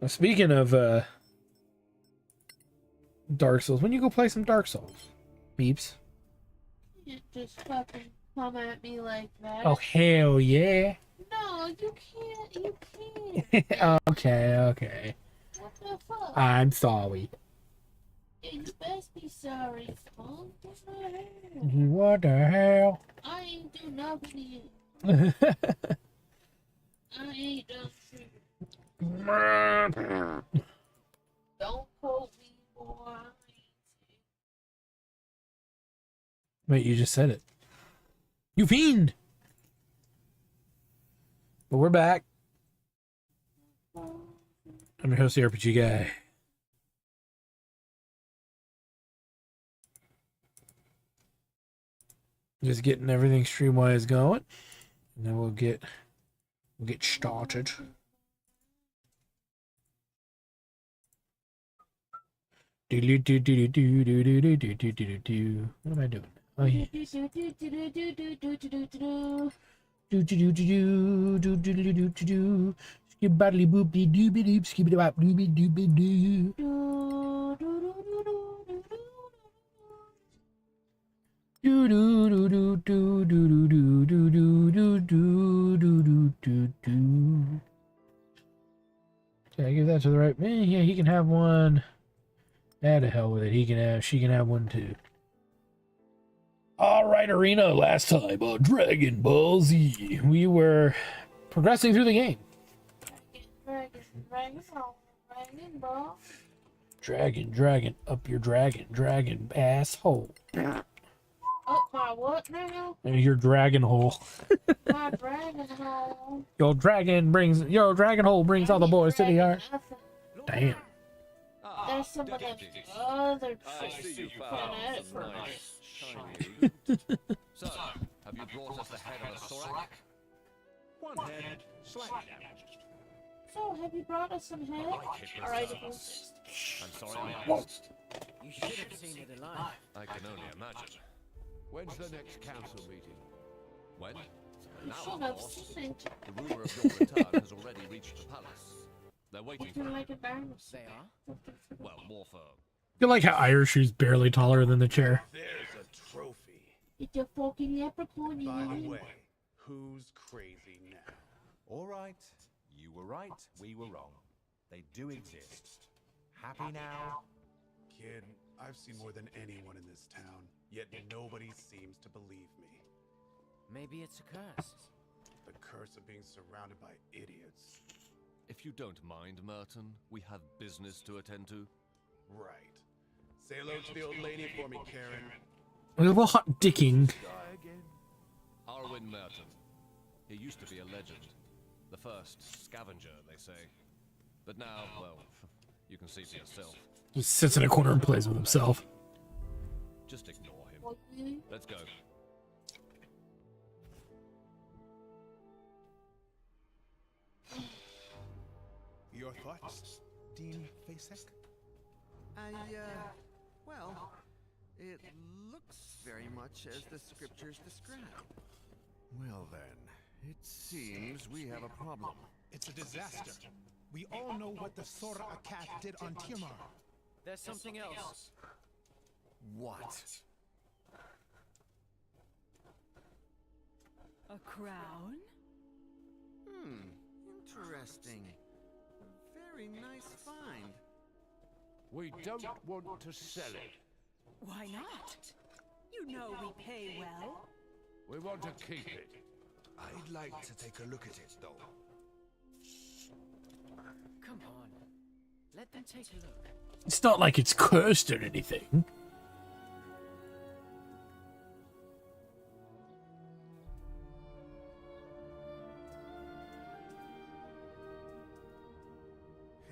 Well, speaking of Dark Souls, when you go play some Dark Souls, Beeps? You just fucking come at me like that. Oh hell yeah! No, you can't. You can't. Okay. What the fuck? I'm sorry. Yeah, you best be sorry, punk. What the hell? What the hell? I ain't do nothing to you. I ain't done shit. Don't quote me, boy. Wait, you just said it. You fiend! But we're back. I'm your host, the RPG guy. Just getting everything streamwise going, and then we'll get started. What am I doing? Oh yeah. Skibbity boopy doobie doop, skibbity bop doobie doobie doo. Do do do do do do do do do do do do do do. Did I give that to the right man? Yeah, he can have one. Ah, to hell with it. She can have one too. All right, Arena. Last time on Dragon Ball Z, we were progressing through the game. Dragon, up your dragon asshole. Up my what now? Your dragon hole. My dragon hole. Your dragon hole brings all the boys to the yard. Damn. There's some of them other tricks you found at it for So, have you brought us the head of a Sorak? One head, slightly damaged. So, have you brought us some head? Alright, if you insist. I'm sorry I asked. You should have seen it alive. I can only imagine. When's the next council meeting? When? You Now, should of have course. seen it. The rumor of your return has already reached the palace. They're waiting Looking for like a barrels. They are? well, more for You like how Irishu's barely taller than the chair? There's a trophy. It's a fucking leprechaun. By the way, who's crazy now? All right, you were right, we were wrong. They do exist. Happy now? Kid, I've seen more than anyone in this town, yet nobody seems to believe me. Maybe it's a curse. The curse of being surrounded by idiots. If you don't mind, Merton, we have business to attend to. Right. Say hello to the old lady for me, Karen. A little hot dicking. Arwen Merton. He used to be a legend. The first scavenger, they say. But now, well, you can see for yourself. Just sits in a corner and plays with himself. Just ignore him. Let's go. Your thoughts, Dean Fasek? Well, it looks very much as the scriptures describe. Well then, it seems we have a problem. It's a disaster. We all know what the Sora Akat did on Tiamar. There's something else. What? A crown? Interesting. Very nice find. We don't want to sell it. Why not? You know we pay well. We want to keep it. I'd like to take a look at it, though. Come on. Let them take a look. It's not like it's cursed or anything.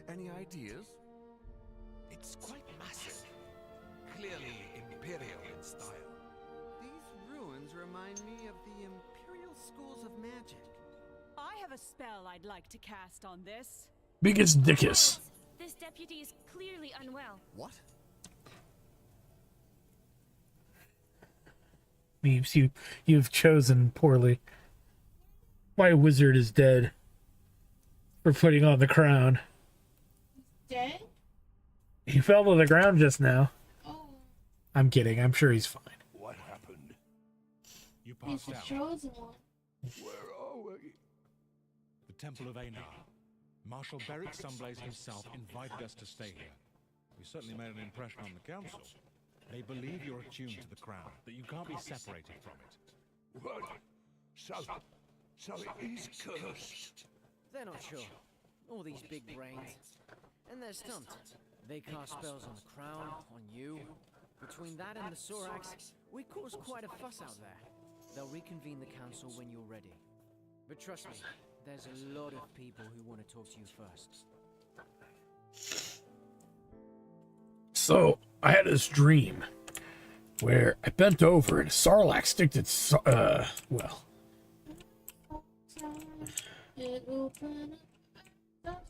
Any ideas? It's quite massive. Clearly imperial in style. These ruins remind me of the Imperial Schools of Magic. I have a spell I'd like to cast on this. Biggest dickus. This deputy is clearly unwell. What? Beeps, you've chosen poorly. My wizard is dead for putting on the crown. He fell to the ground just now. Oh, I'm kidding. I'm sure he's fine. What happened? You he's passed the out. chosen one. Where are we? The Temple of Einar. Marshal Beric Sunblaze himself invited us to stay here. You certainly made an impression on the council. They believe you're attuned to the crown, that you can't be separated from it. What? So it is cursed. They're not sure. All these big brains. And they're stumped. They cast spells on the crown, on you. Between that and the Sorax, we caused quite a fuss out there. They'll reconvene the council when you're ready. But trust me, there's a lot of people who want to talk to you first. So, I had this dream where I bent over and a sarlacc sticked its, well.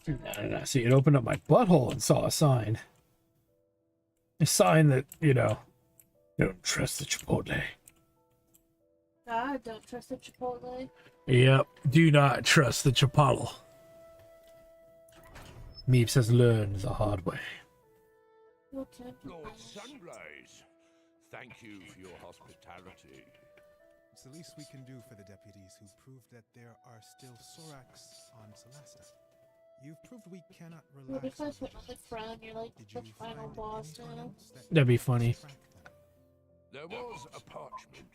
No. See, it opened up my butthole and saw a sign. A sign that, you know, don't trust the Chipotle. God, don't trust the Chipotle. Yep, do not trust the Chipotle. Meeps has learned the hard way. Lord Sunblaze, thank you for your hospitality. It's the least we can do for the deputies who proved that there are still Sorax on Solasta. You've proved we cannot What relax. if I put on the crown, you're like Did the you final find boss anyone now? else that That'd be funny. tracked them? There was a parchment.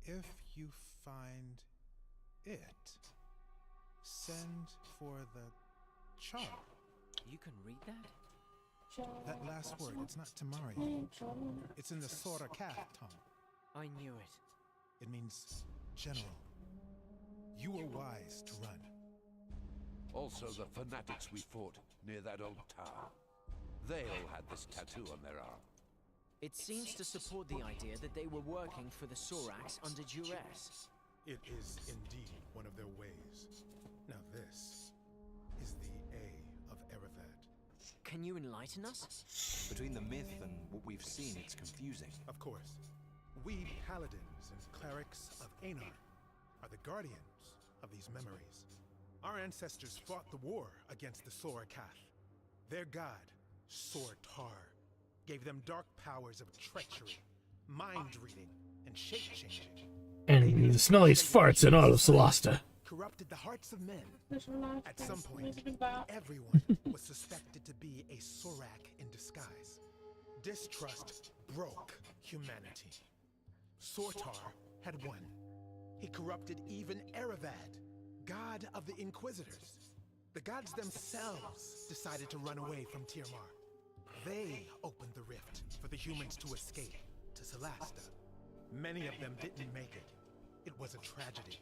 If you find it, send for the charm. You can read that? That last word, it's not Tamari. It's in the Sora Cat tongue. I knew it. It means general. You were wise to run. Also the fanatics we fought near that old tower. They all had this tattoo on their arm. It seems to support the idea that they were working for the Sorax under duress. It is indeed one of their ways. Now this is the A of Erevad. Can you enlighten us? Between the myth and what we've seen, it's confusing. Of course, we paladins and clerics of Einar are the guardians of these memories. Our ancestors fought the war against the Sorakath. Their god, Soltaire, gave them dark powers of treachery, mind reading, and shape changing. And the smelliest farts in all of Solasta. Corrupted the hearts of men. At some point, At everyone was suspected to be a Sorak in disguise. Distrust broke humanity. Soltaire had won. He corrupted even Erevad, god of the Inquisitors. The gods themselves decided to run away from Tirmar. They opened the rift for the humans to escape to Solasta. Many of them didn't make it. It was a tragedy.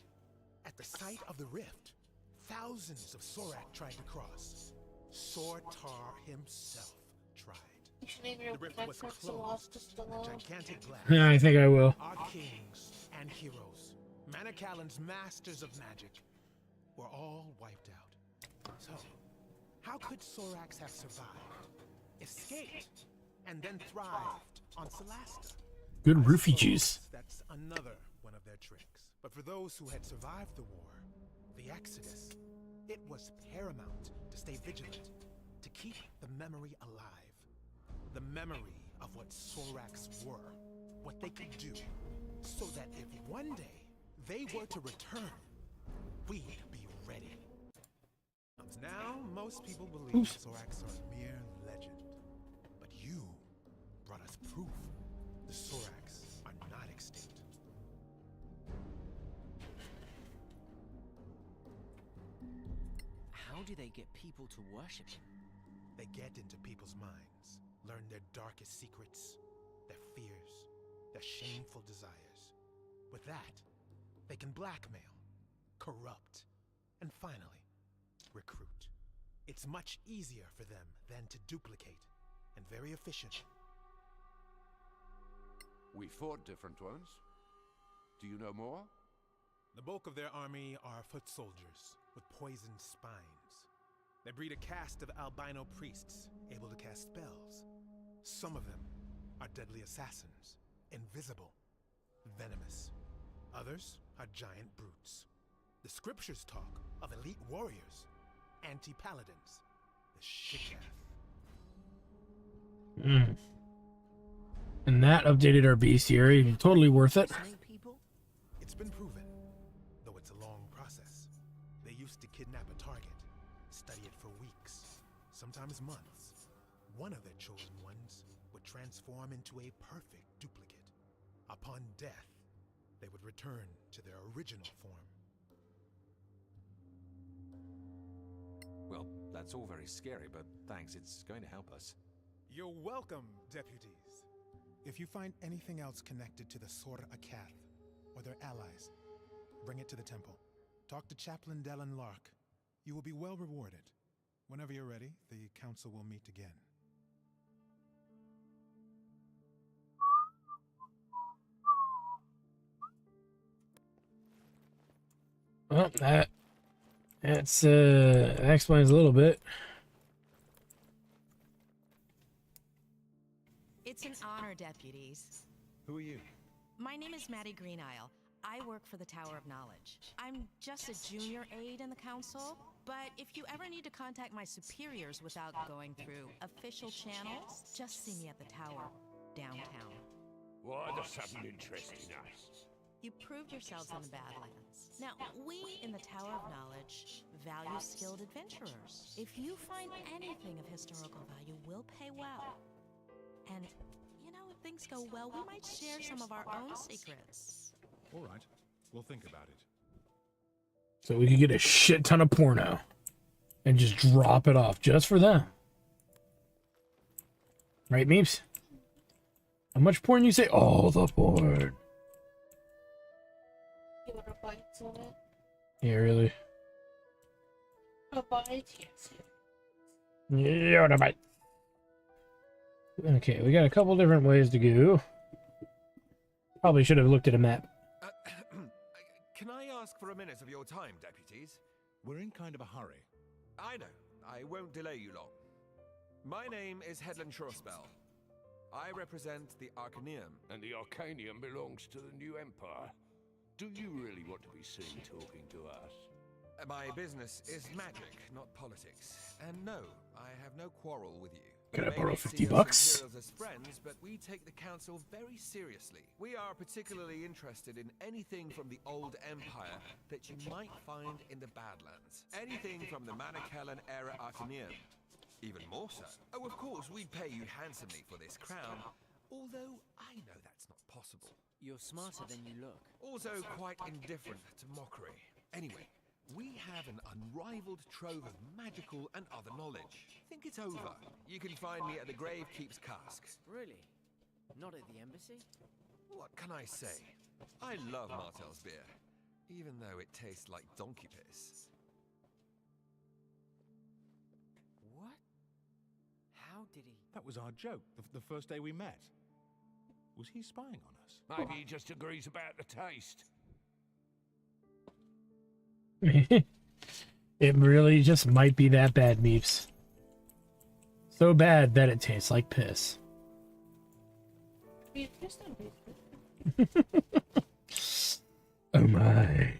At the site of the rift, thousands of Sorak tried to cross. Soltaire himself tried. You should name your The rift was next closed. Solasta. A gigantic blast. Yeah, I think I will. Our kings and heroes, Manicalan's masters of magic, were all wiped out. So, how could Sorax have survived, escaped, and then thrived on Solasta? Good I roofie suppose juice. That's another one of their tricks. But for those who had survived the war, the Exodus, it was paramount to stay vigilant, to keep the memory alive. The memory of what Sorax were, what they could do, so that if one day they were to return, we'd be ready. Now, most people believe Sorax are mere legend. But you brought us proof. The Sorax are not extinct. How do they get people to worship him? They get into people's minds, learn their darkest secrets, their fears, their shameful desires. With that, they can blackmail, corrupt, and finally, recruit. It's much easier for them than to duplicate, and very efficient. We fought different ones. Do you know more? The bulk of their army are foot soldiers with poisoned spines. They breed a caste of albino priests able to cast spells. Some of them are deadly assassins, invisible, venomous. Others are giant brutes. The scriptures talk of elite warriors anti-paladins, the Shikath. And that updated our bestiary. Totally worth it. Snake people? It's been proven, though it's a long process. They used to kidnap a target, study it for weeks, sometimes months. One of their chosen ones would transform into a perfect duplicate. Upon death, they would return to their original form. Well, that's all very scary, but thanks, it's going to help us. You're welcome, deputies. If you find anything else connected to the Soltaire or their allies, bring it to the temple. Talk to Chaplain Dellen Lark. You will be well rewarded. Whenever you're ready, the council will meet again. Well, that explains a little bit. It's an honor, deputies. Who are you? My name is Maddie Greenisle. I work for the Tower of Knowledge. I'm just a junior aide in the council, but if you ever need to contact my superiors without going through official channels, just see me at the tower, downtown. Why the sudden interest in us? You proved yourselves in the Badlands. Now, we in the Tower of Knowledge value skilled adventurers. If you find anything of historical value, we'll pay well. And, you know, if things go well, we might share some of our own secrets. All right, we'll think about it. So we could get a shit ton of porno and just drop it off just for them. Right, Meeps? How much porn you say? Oh, the porn. You want to bite on it? Yeah, really? A bite? Yes. Yeah, what a bite. Okay, we got a couple different ways to go. Probably should have looked at a map. Can I ask for a minute of your time, deputies? We're in kind of a hurry. I know. I won't delay you long. My name is Headland Shorespell. I represent the Arcaneum. And the Arcanium belongs to the new empire. Do you really want to be seen talking to us? My business is magic, not politics. And no, I have no quarrel with you. Can I You may borrow not 50 see us bucks? Imperials as friends, but we take the council very seriously. We are particularly interested in anything from the old empire that you might find in the Badlands. Anything from the Manakellen era Arcaneum. Even more so. Oh, of course, we'd pay you handsomely for this crown, although I know that's not possible. You're smarter than you look. Also quite indifferent to mockery. Anyway, we have an unrivaled trove of magical and other knowledge. Think it's over. You can find me at the Gravekeep's Cask. Really? Not at the embassy? What can I say? I love Martel's beer, even though it tastes like donkey piss. What? How did he? That was our joke, the first day we met. Was he spying on us? Maybe he just agrees about the taste. It really just might be that bad, Meeps. So bad that it tastes like piss. Oh my.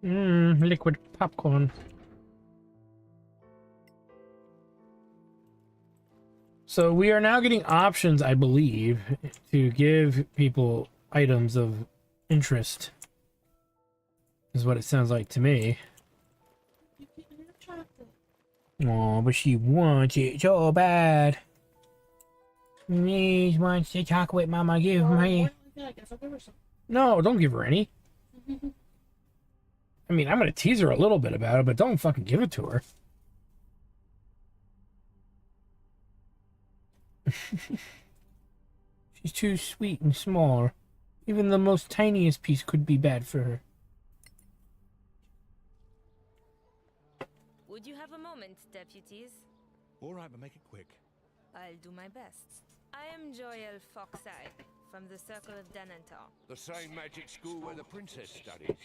Liquid popcorn. So we are now getting options, I believe, to give people items of interest. Is what it sounds like to me. Oh, but she wants it so bad. She wants the chocolate Mama give me. No, don't give her any. I mean, I'm gonna tease her a little bit about it, but don't fucking give it to her. She's too sweet and small. Even the most tiniest piece could be bad for her. Would you have a moment, deputies? All right, but make it quick. I'll do my best. I am Joyel Foxeye, from the Circle of Denantar. The same magic school where the princess studies.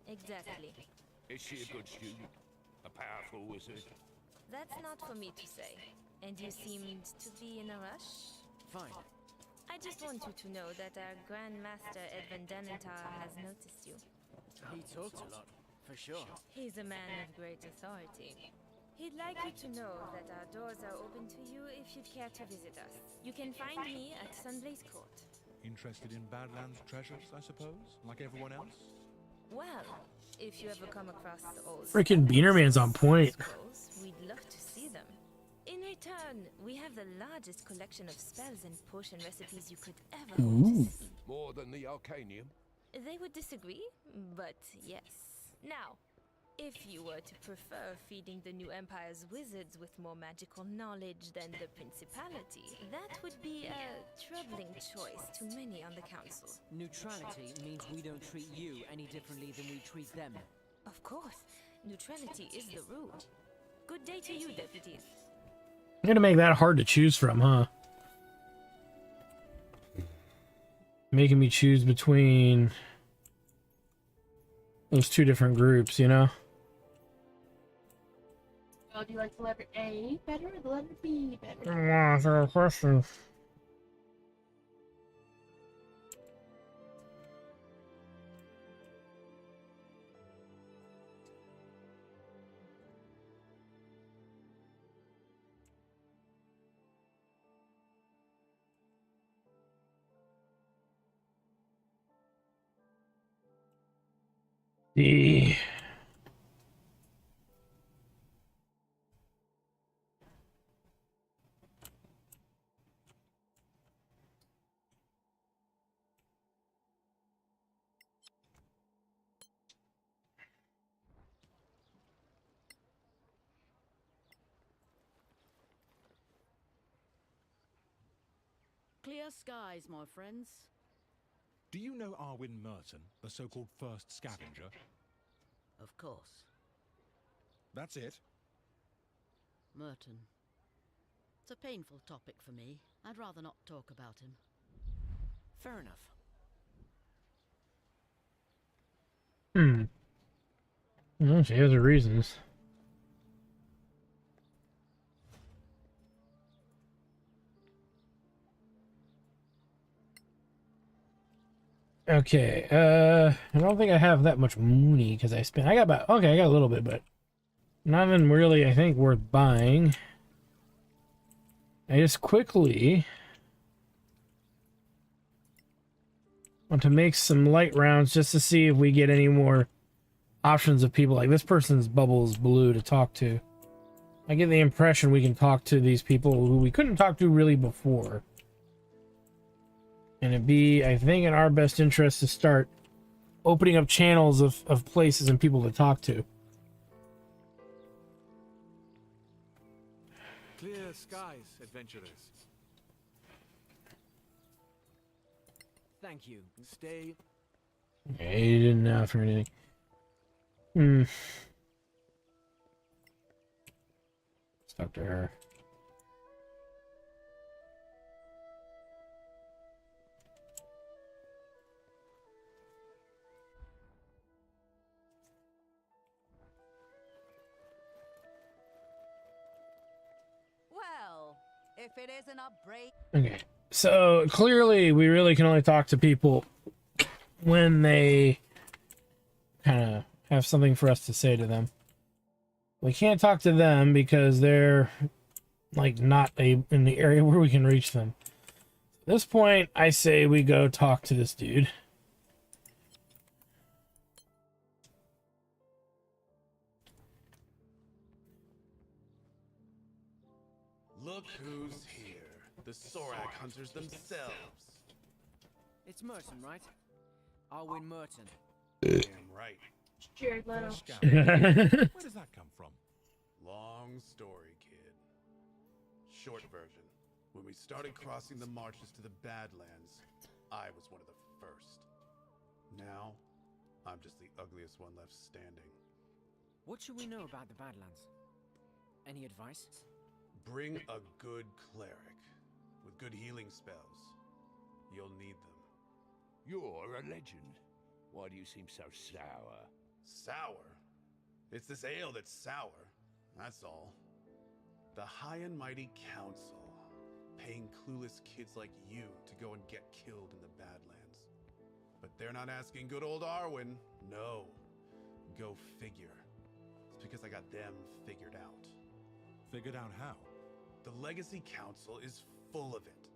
Exactly. Is she a good student? A powerful wizard? That's not for me to say. And you seemed to be in a rush? Fine. I just want you to know that our Grand Master Edvin Denantar has noticed you. He talked a lot. For sure. He's a man of great authority. He'd like you to know that our doors are open to you if you'd care to visit us. You can find me at Sunblaze Court. Interested in Badlands treasures, I suppose, like everyone else? Well, if you ever come across the old Freaking Beanerman's on point. scrolls, we'd love to see them. In return, we have the largest collection of spells and potion recipes you could ever hope to see. More than the Arcanium? They would disagree, but yes. Now, if you were to prefer feeding the new Empire's wizards with more magical knowledge than the Principality, that would be a troubling choice to many on the Council. Neutrality means we don't treat you any differently than we treat them. Of course, neutrality is the rule. Good day to you, deputies. I'm gonna make that hard to choose from, huh? Making me choose between those two different groups, you know? Oh, do you like the letter A better or the letter B better? Yeah, that's a good question. D. Clear skies, my friends. Do you know Arwin Merton, the so-called first scavenger? Of course. That's it? Merton. It's a painful topic for me. I'd rather not talk about him. Fair enough. Well, she has her reasons. Okay, I don't think I have that much money because I got about, okay, I got a little bit, but nothing really, I think, worth buying. I just quickly want to make some light rounds just to see if we get any more options of people. Like, this person's bubble is blue to talk to. I get the impression we can talk to these people who we couldn't talk to really before. And it'd be, I think, in our best interest to start opening up channels of places and people to talk to. Clear skies, adventurers. Thank you. Stay. Okay, he didn't offer anything. Let's talk to her. Well, if it isn't a break. Okay, so clearly we really can only talk to people when they kind of have something for us to say to them. We can't talk to them because they're like not in the area where we can reach them. At this point, I say we go talk to this dude. Look who's here. The Sorak hunters themselves. It's Merton, right? Arwin Merton. Damn right. Jared Leto. Where does that come from? Long story, kid. Short version. When we started crossing the marches to the Badlands, I was one of the first. Now, I'm just the ugliest one left standing. What should we know about the Badlands? Any advice? Bring a good cleric with good healing spells. You'll need them. You're a legend. Why do you seem so sour? Sour? It's this ale that's sour. That's all. The High and Mighty Council, paying clueless kids like you to go and get killed in the Badlands. But they're not asking good old Arwin. No. Go figure. It's because I got them figured out. Figured out how? The Legacy Council is full of it.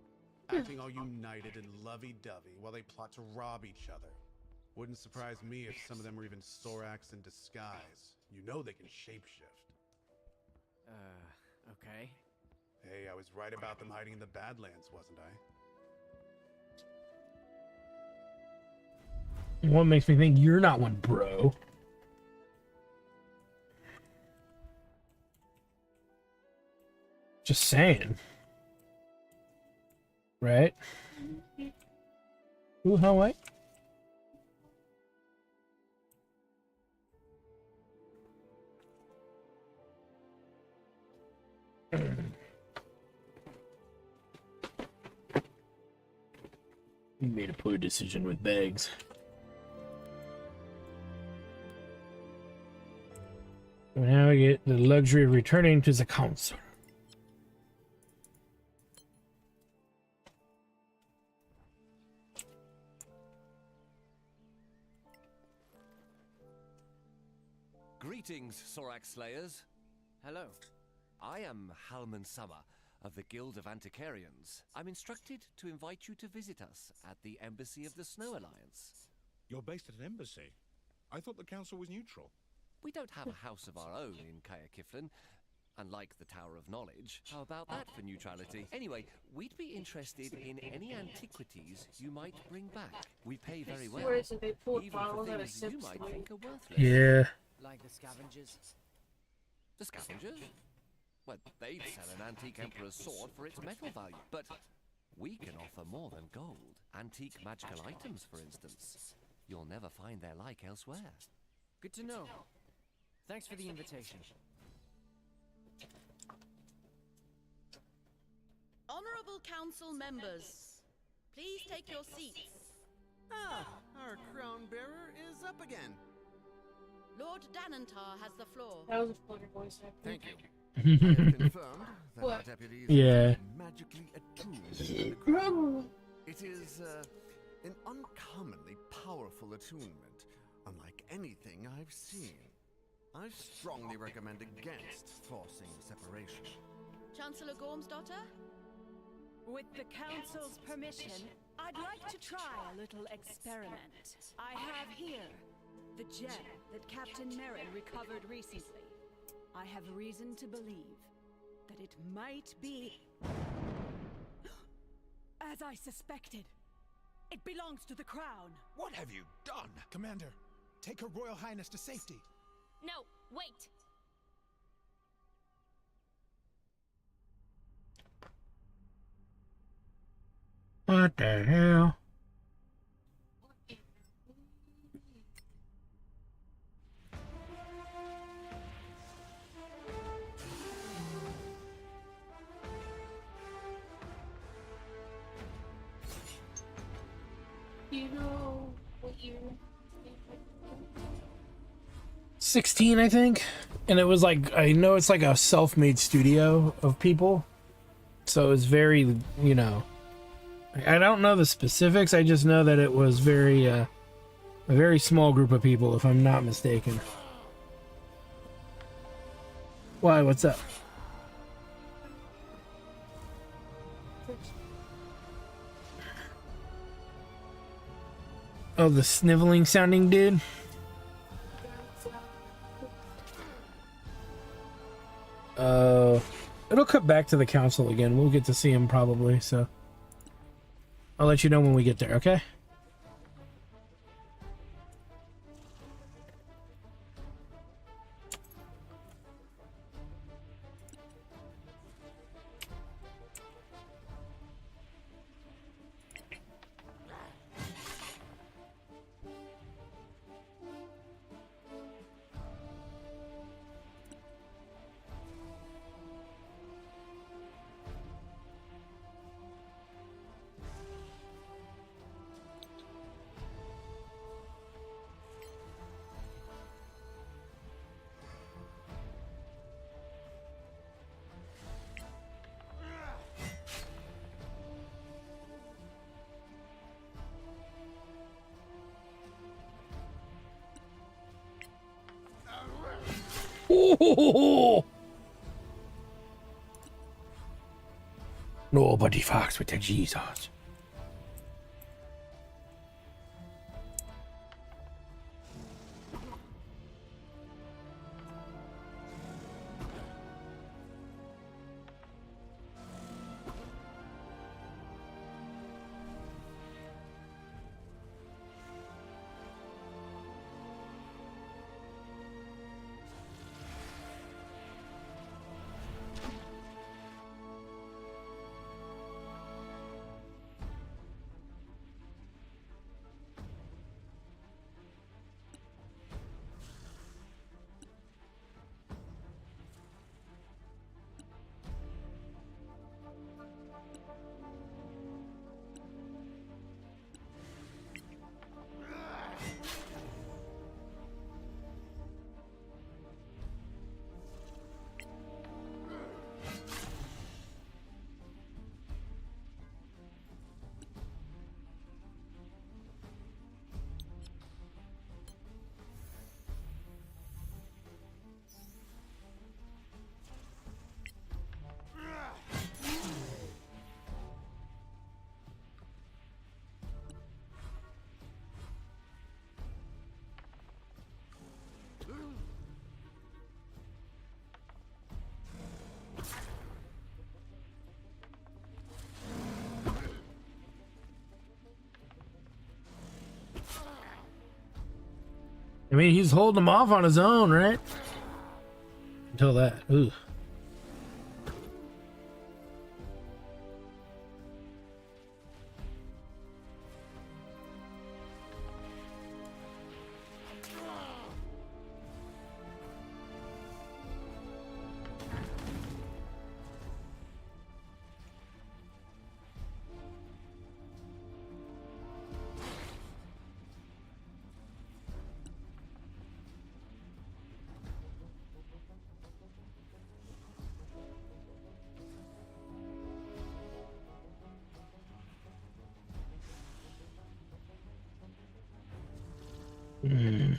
Acting all united and lovey-dovey while they plot to rob each other. Wouldn't surprise me if some of them were even Sorax in disguise. You know they can shapeshift. Okay. Hey, I was right about them hiding in the Badlands, wasn't I? What makes me think you're not one, bro? Just saying. Right? Ooh, how white? You made a poor decision with bags. Now I get the luxury of returning to the council. Greetings, Sorax Slayers. Hello. I am Halman Summer of the Guild of Antiquarians. I'm instructed to invite you to visit us at the Embassy of the Snow Alliance. You're based at an embassy? I thought the council was neutral. We don't have a house of our own in Kaya Kiflin, unlike the Tower of Knowledge. How about that for neutrality? Anyway, we'd be interested in any antiquities you might bring back. We pay very well, Where is it? They pulled even bottles for out of things you sips might away. think are worthless. Yeah. Like the scavengers? The scavengers? Well, they'd sell an antique emperor's sword for its metal value, but we can offer more than gold. Antique magical items, for instance. You'll never find their like elsewhere. Good to know. Thanks for the invitation. Honorable council members, please take your seats. Ah, our crown bearer is up again. Lord Danantar has the floor. That was a funny voice actor. Thank you. I have confirmed that What? our deputies Yeah. are magically attuned to the crown. It is an uncommonly powerful attunement, unlike anything I've seen. I strongly recommend against forcing separation. Chancellor Gormsdottir? With the council's permission, I'd like to try a little experiment. I have here the gem that Captain Merrin recovered recently. I have reason to believe that it might be as I suspected. It belongs to the crown. What have you done? Commander, take Her Royal Highness to safety. No, wait. What the hell? You know what year? 16, I think. And it was like, I know it's like a self-made studio of people. So it's very, you know, I don't know the specifics. I just know that it was very, a very small group of people, if I'm not mistaken. Why? What's up? Oh, the sniveling sounding dude? It'll cut back to the council again. We'll get to see him probably, so I'll let you know when we get there, okay? Oh! Nobody fucks with the Jesus. I mean, he's holding them off on his own, right? Until that. Ooh. Hmm.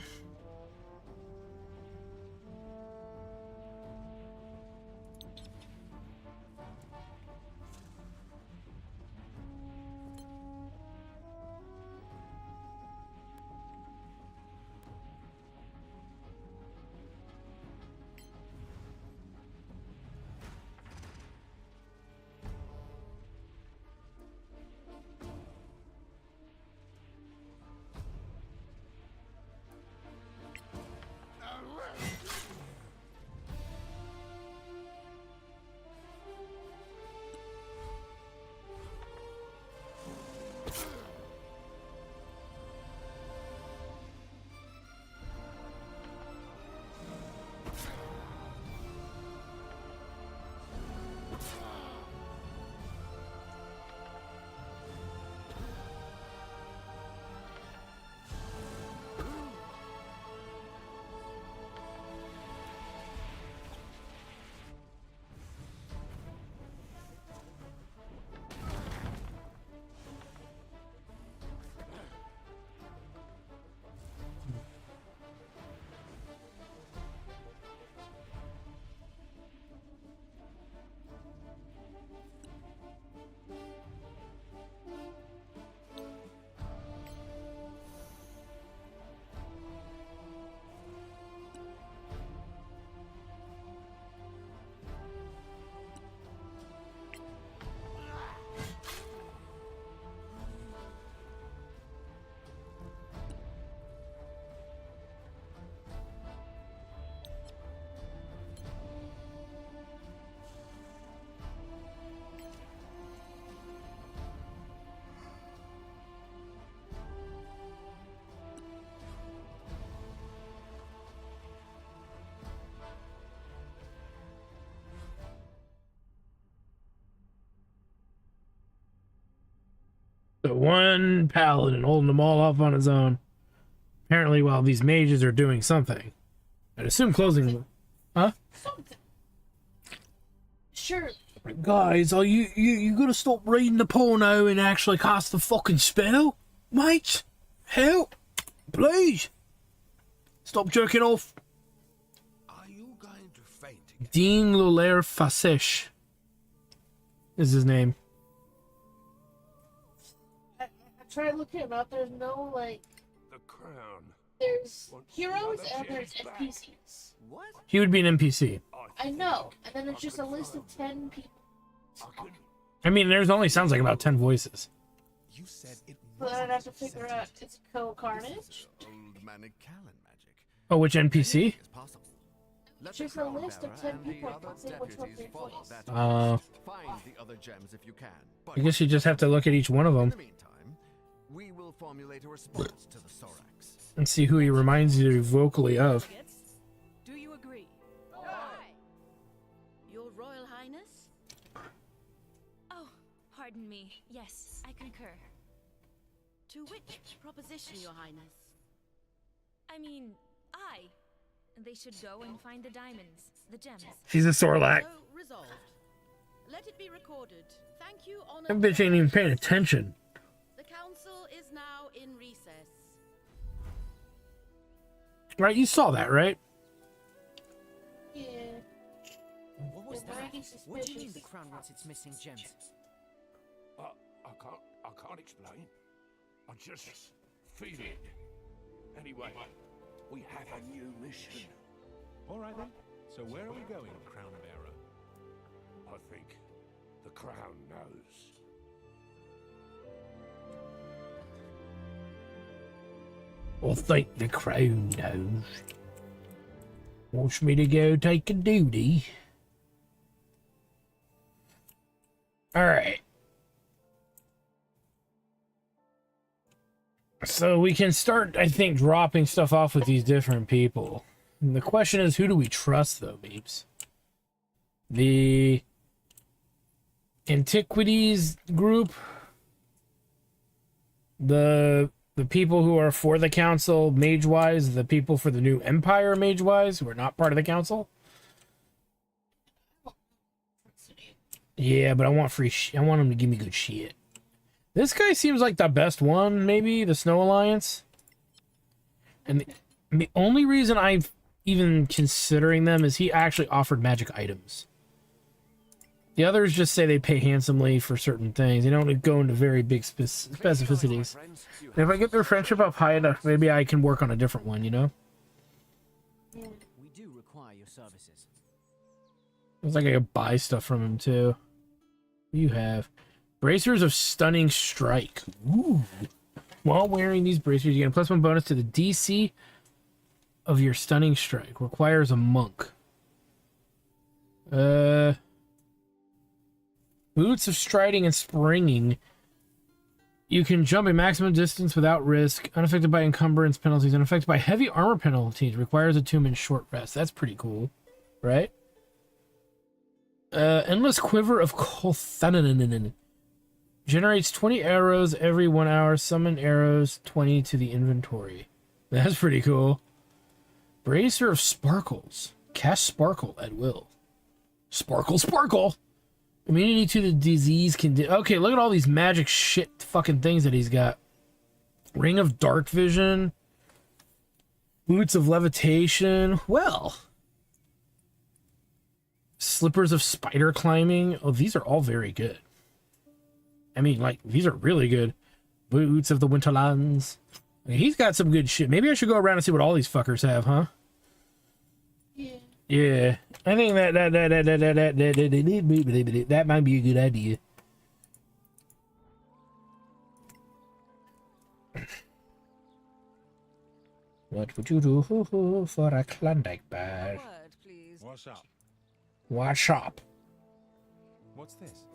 So one paladin holding them all off on his own. Apparently, while these mages are doing something. I'd assume closing them. Huh? Something. Sure. Guys, are you gonna stop reading the porno and actually cast the fucking spell? Mate? Help? Please? Stop jerking off. Are you guys Dean Lulaire Fasesh is his name. I tried looking him up. There's no, like... The crown. There's heroes and there's NPCs. What? He would be an NPC. I know. And then it's just a list of 10 people. I mean, there's only sounds like about 10 voices. You said it So then I'd have to figure out, is it Co-Carnage? Old Manicalan magic. Oh, which NPC? It's just a list of 10 people. I can't say which one they voice. Find the other gems if you can. I guess you just have to look at each one of them We will formulate a response to the Sorax. and see who he reminds you vocally of. Do you agree? Your Royal Highness? Oh, pardon me. Yes, I concur. To which proposition, Your Highness? I mean, they should go and find the diamonds, the gems. She's a Sorlac. So resolved. Let it be recorded. Thank you, honored. That bitch ain't even paying attention. The council is now in recess. Right, you saw that, right? Yeah. What was They're that? mighty What do you mean the suspicious. crown wants its missing gems? I can't explain. I just feel it. Anyway, we have a new mission. All right then. So where are we going, Crown Bearer? I think the crown knows. I think the crown knows. Wants me to go take a duty. Alright. So we can start, I think, dropping stuff off with these different people. And the question is, who do we trust, though, Beeps? The Antiquities group? The people who are for the council, mage-wise, the people for the new empire, mage-wise, who are not part of the council? Yeah, but I want free I want them to give me good shit. This guy seems like the best one, maybe, the Snow Alliance. And the only reason I'm even considering them is he actually offered magic items. The others just say they pay handsomely for certain things. They don't go into very big specificities. And if I get their friendship up high enough, maybe I can work on a different one, you know? We do require your services. Looks like I could buy stuff from him, too. What do you have? Bracers of Stunning Strike. Ooh. While wearing these bracers, you get a +1 bonus to the DC of your Stunning Strike. Requires a monk. Boots of Striding and Springing. You can jump a maximum distance without risk. Unaffected by encumbrance penalties. Unaffected by heavy armor penalties. Requires a 2-minute short rest. That's pretty cool. Right? Endless Quiver of Kolthanin. Generates 20 arrows every 1 hour. Summon arrows 20 to the inventory. That's pretty cool. Bracer of Sparkles. Cast Sparkle at will. Sparkle, Sparkle! Immunity to the disease okay, look at all these magic shit fucking things that he's got. Ring of Dark Vision. Boots of Levitation. Well. Slippers of Spider Climbing. Oh, these are all very good. I mean, like, these are really good. Boots of the Winterlands. I mean, he's got some good shit. Maybe I should go around and see what all these fuckers have, huh? Yeah. Yeah. I think that might be a good idea. What would you do for a Klondike bar? What's up? What's up? What's this?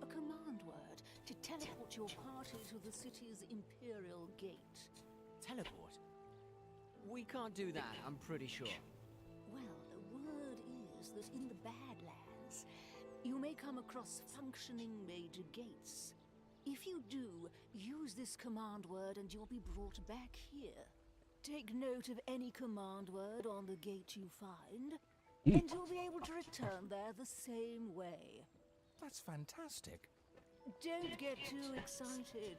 A command word to teleport your party to the city's imperial gate. Teleport? We can't do that, I'm pretty sure. Well, the word is that in the Badlands, you may come across functioning major gates. If you do, use this command word and you'll be brought back here. Take note of any command word on the gate you find, and you'll be able to return there the same way. That's fantastic. Don't get too excited.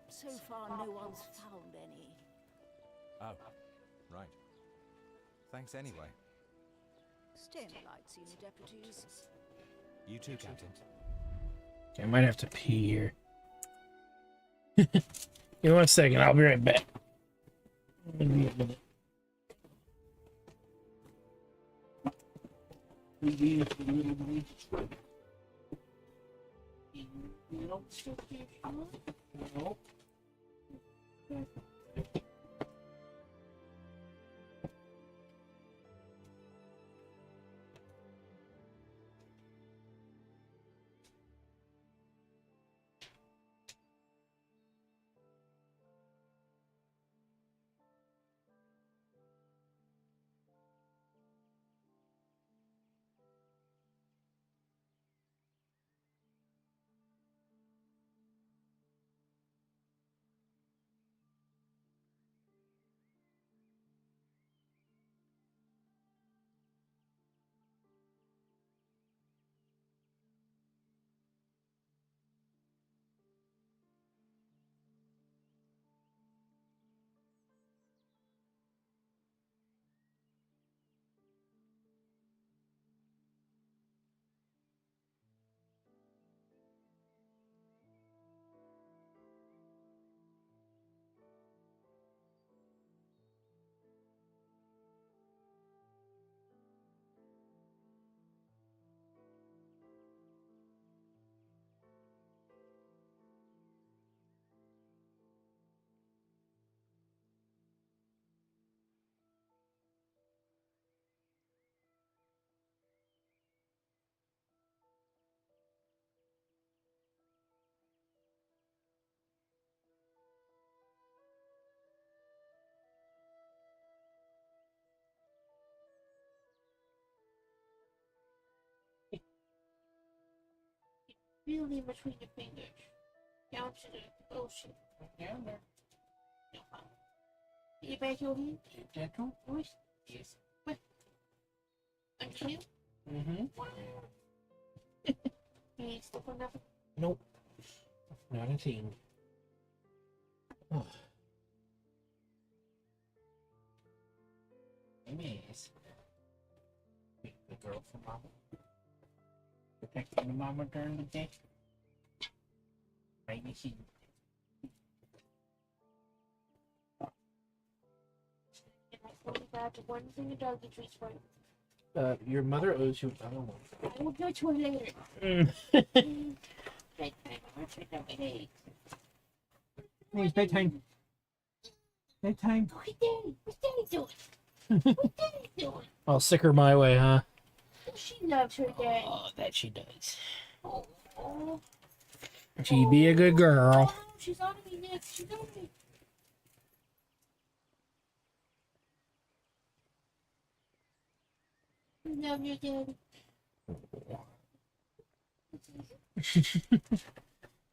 So far, no one's found any. Oh, right. Thanks anyway. Stay in the light, senior deputies. You too, Captain. Okay, I might have to pee here. Give me 1 second, I'll be right back. Maybe a minute. Nope. Really between your fingers. Down to the ocean. Down there. No problem. You back your hand? Gentle? Voice? Yes. What? Until? Mm-hmm. You ain't stuck on nothing? Nope. Not a thing. Oh. Hey, miss. The girl from Mama. Protecting the Mama during the day. Maybe she. And I only got one thing of doggy treats for you. Your mother owes you another one. I will go to it later. Mm. Bedtime. I'm going to my eggs. Hey, it's bedtime. Bedtime. What's Daddy? What's Daddy doing? What's Daddy doing? I'll sick her my way, huh? She loves her dad. Oh, that she does. Oh, oh. She be a good girl. Oh, she's on me next. She's on me. I love your daddy.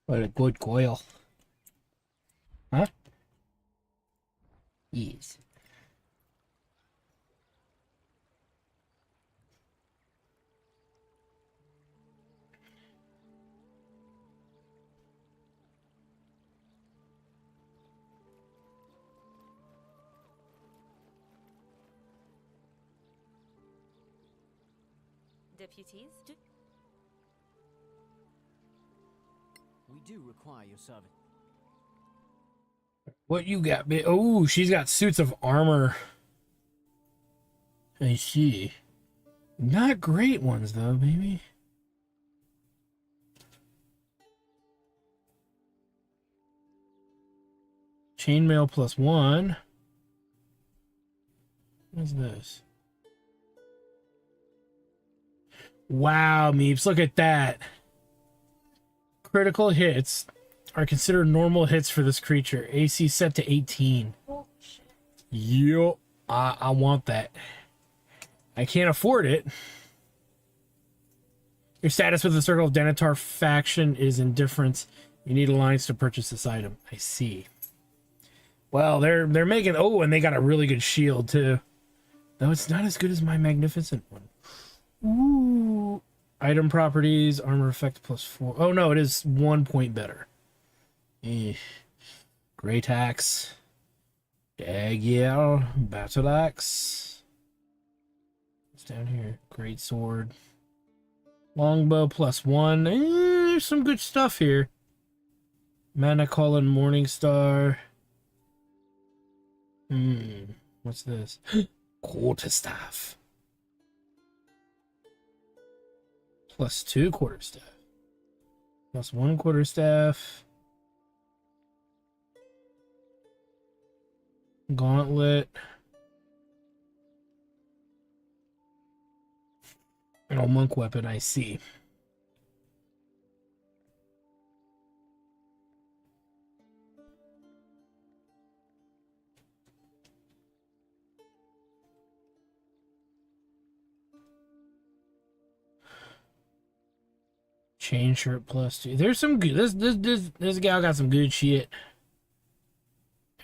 What a good girl. Huh? Yes. Deputies? We do require your service. What you got, bitch? Oh, she's got suits of armor. I see. Not great ones, though, maybe. Chainmail +1. What's this? Wow, Meeps, look at that. Critical hits are considered normal hits for this creature. AC set to 18. Yup. I want that. I can't afford it. Your status with the Circle of Denitar faction is indifference. You need alliance to purchase this item. I see. Well, they're making... Oh, and they got a really good shield, too. Though it's not as good as my magnificent one. Ooh. Item properties, armor effect +4. Oh, no, it is 1 point better. Great axe. Dagyell. Battle axe. down here? Great sword. Longbow +1. There's some good stuff here. Mana Calling Morningstar. What's this? Quarterstaff. +2 quarterstaff. +1 quarterstaff. Gauntlet. And a monk weapon, I see. Chain shirt +2. There's some good. This gal got some good shit.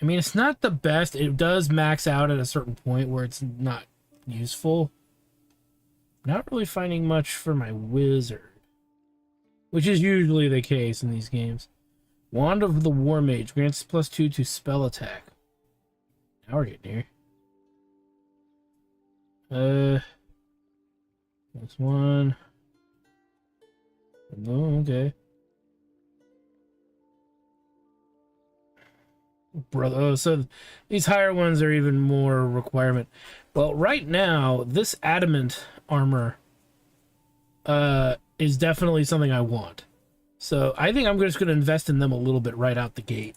I mean, it's not the best. It does max out at a certain point where it's not useful. Not really finding much for my wizard, which is usually the case in these games. Wand of the War Mage grants +2 to spell attack. Now we're getting here. +1. Oh, okay. Brother, oh, so these higher ones are even more requirement. Well, right now, this adamant armor is definitely something I want. So I think I'm just going to invest in them a little bit right out the gate.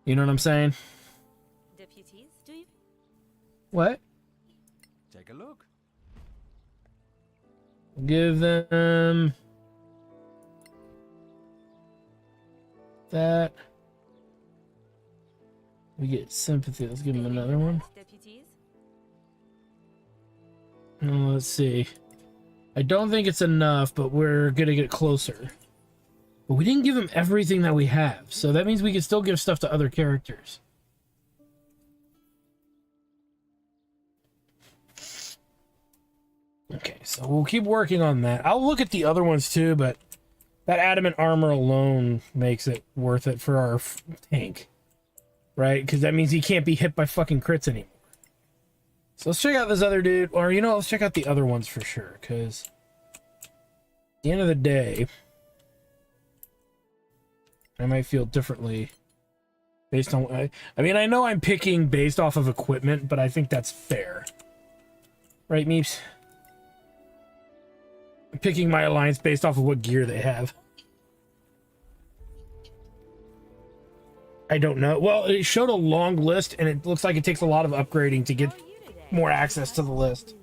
You know what I'm saying? Deputies, do you? What? Take a look. Give them that. We get sympathy. Let's give him another one. Deputies? Let's see. I don't think it's enough, but we're gonna get closer. But we didn't give him everything that we have, so that means we can still give stuff to other characters. Okay, so we'll keep working on that. I'll look at the other ones too, but that adamant armor alone makes it worth it for our tank. Right? Because that means he can't be hit by fucking crits anymore. So let's check out this other dude. Or, you know, let's check out the other ones for sure. Because at the end of the day, I might feel differently based on... I mean, I know I'm picking based off of equipment, but I think that's fair. Right, Meeps? I'm picking my alliance based off of what gear they have. I don't know. Well, it showed a long list, and it looks like it takes a lot of upgrading to get more access to the list.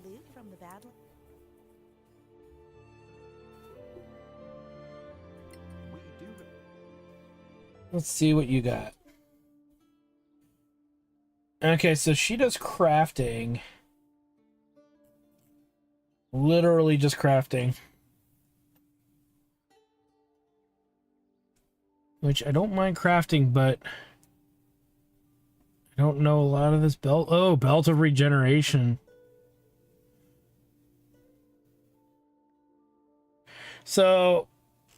Let's see what you got. Okay, so she does crafting. Literally just crafting. Which I don't mind crafting, but I don't know a lot of this belt. Oh, belt of regeneration. So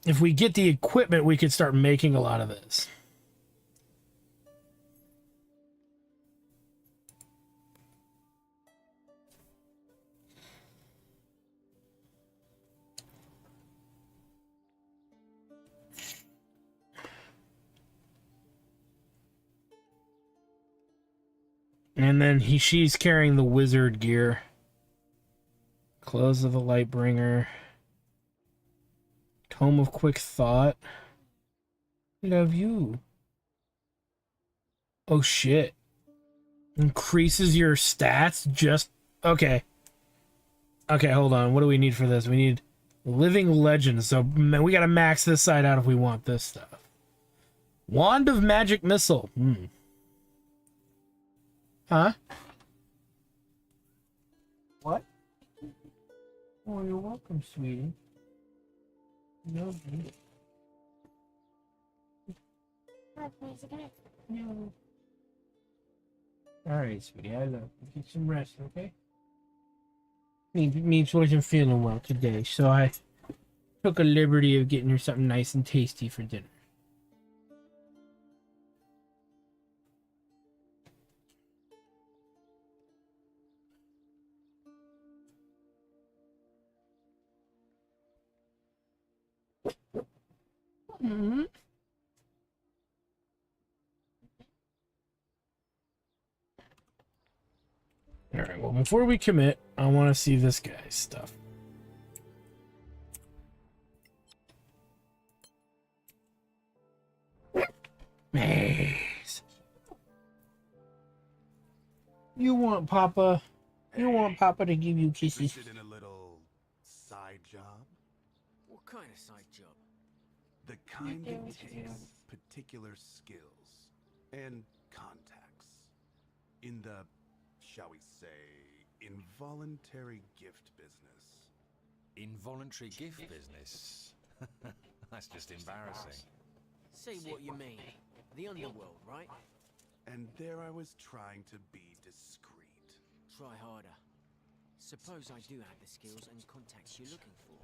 if we get the equipment, we could start making a lot of this. And then she's carrying the wizard gear. Clothes of the Lightbringer. Tome of Quick Thought. Love you. Oh shit. Increases your stats just... Okay. Okay, hold on. What do we need for this? We need Living Legend. So we gotta max this side out if we want this stuff. Wand of Magic Missile. Huh? What? Oh, you're welcome, sweetie. Love you. No. Alright, sweetie, I love you. Get some rest, okay? Meeps wasn't feeling well today, so I took a liberty of getting her something nice and tasty for dinner. Mm-hmm. Alright, well, before we commit, I want to see this guy's stuff. Maze. You want Papa to give you kisses. Interested in a little side job? What kind of side job? The kind that takes particular skills and contacts in the, shall we say, involuntary gift business. Involuntary gift business? That's just embarrassing. Say what you mean. The underworld, right? And there I was trying to be discreet. Try harder. Suppose I do have the skills and contacts you're looking for.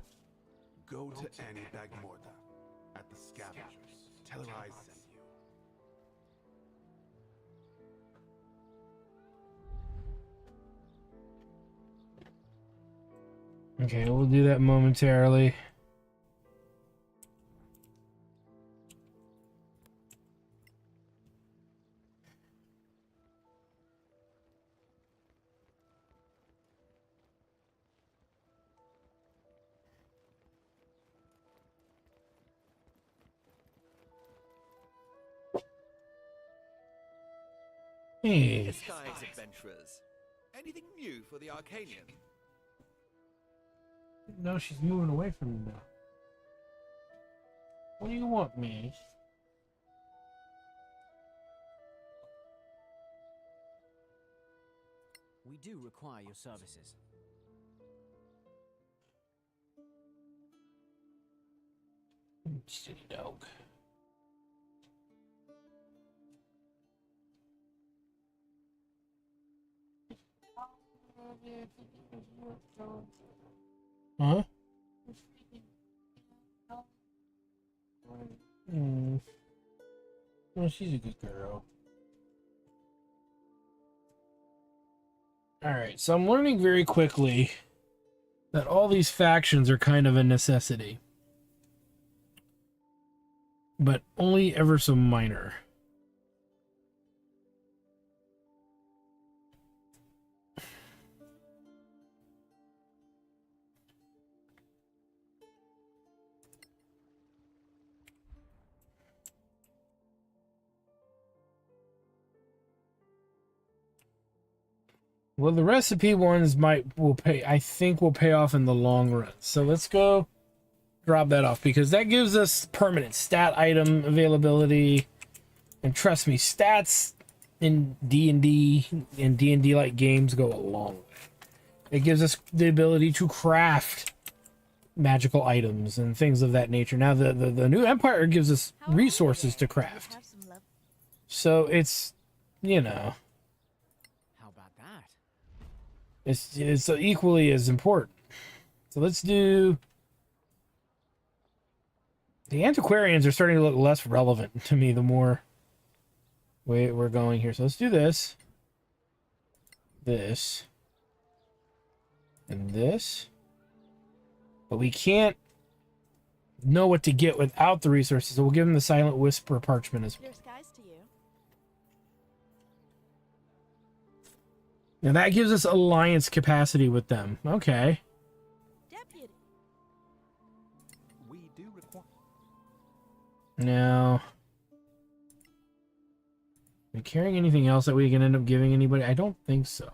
Go to Annie Bagmorta at the Scavengers. Tell her I sent you. Okay, we'll do that momentarily. Hey. Disguise adventurers. Anything new for the Arcanian? No, she's moving away from me now. What do you want, Maze? We do require your services. Silly dog. Huh? Well, she's a good girl. Alright, so I'm learning very quickly that all these factions are kind of a necessity. But only ever so minor. Well, the recipe ones will pay off in the long run. So let's go drop that off because that gives us permanent stat item availability. And trust me, stats in D&D and D&D like games go a long way. It gives us the ability to craft magical items and things of that nature. Now the new Empire gives us resources to craft. So it's, you know, it's equally as important. So let's do... The antiquarians are starting to look less relevant to me the more way we're going here. So let's do this. This. And this. But we can't know what to get without the resources. So we'll give them the Silent Whisper parchment as well. Now that gives us alliance capacity with them. Okay. We do require. Now, are we carrying anything else that we can end up giving anybody? I don't think so.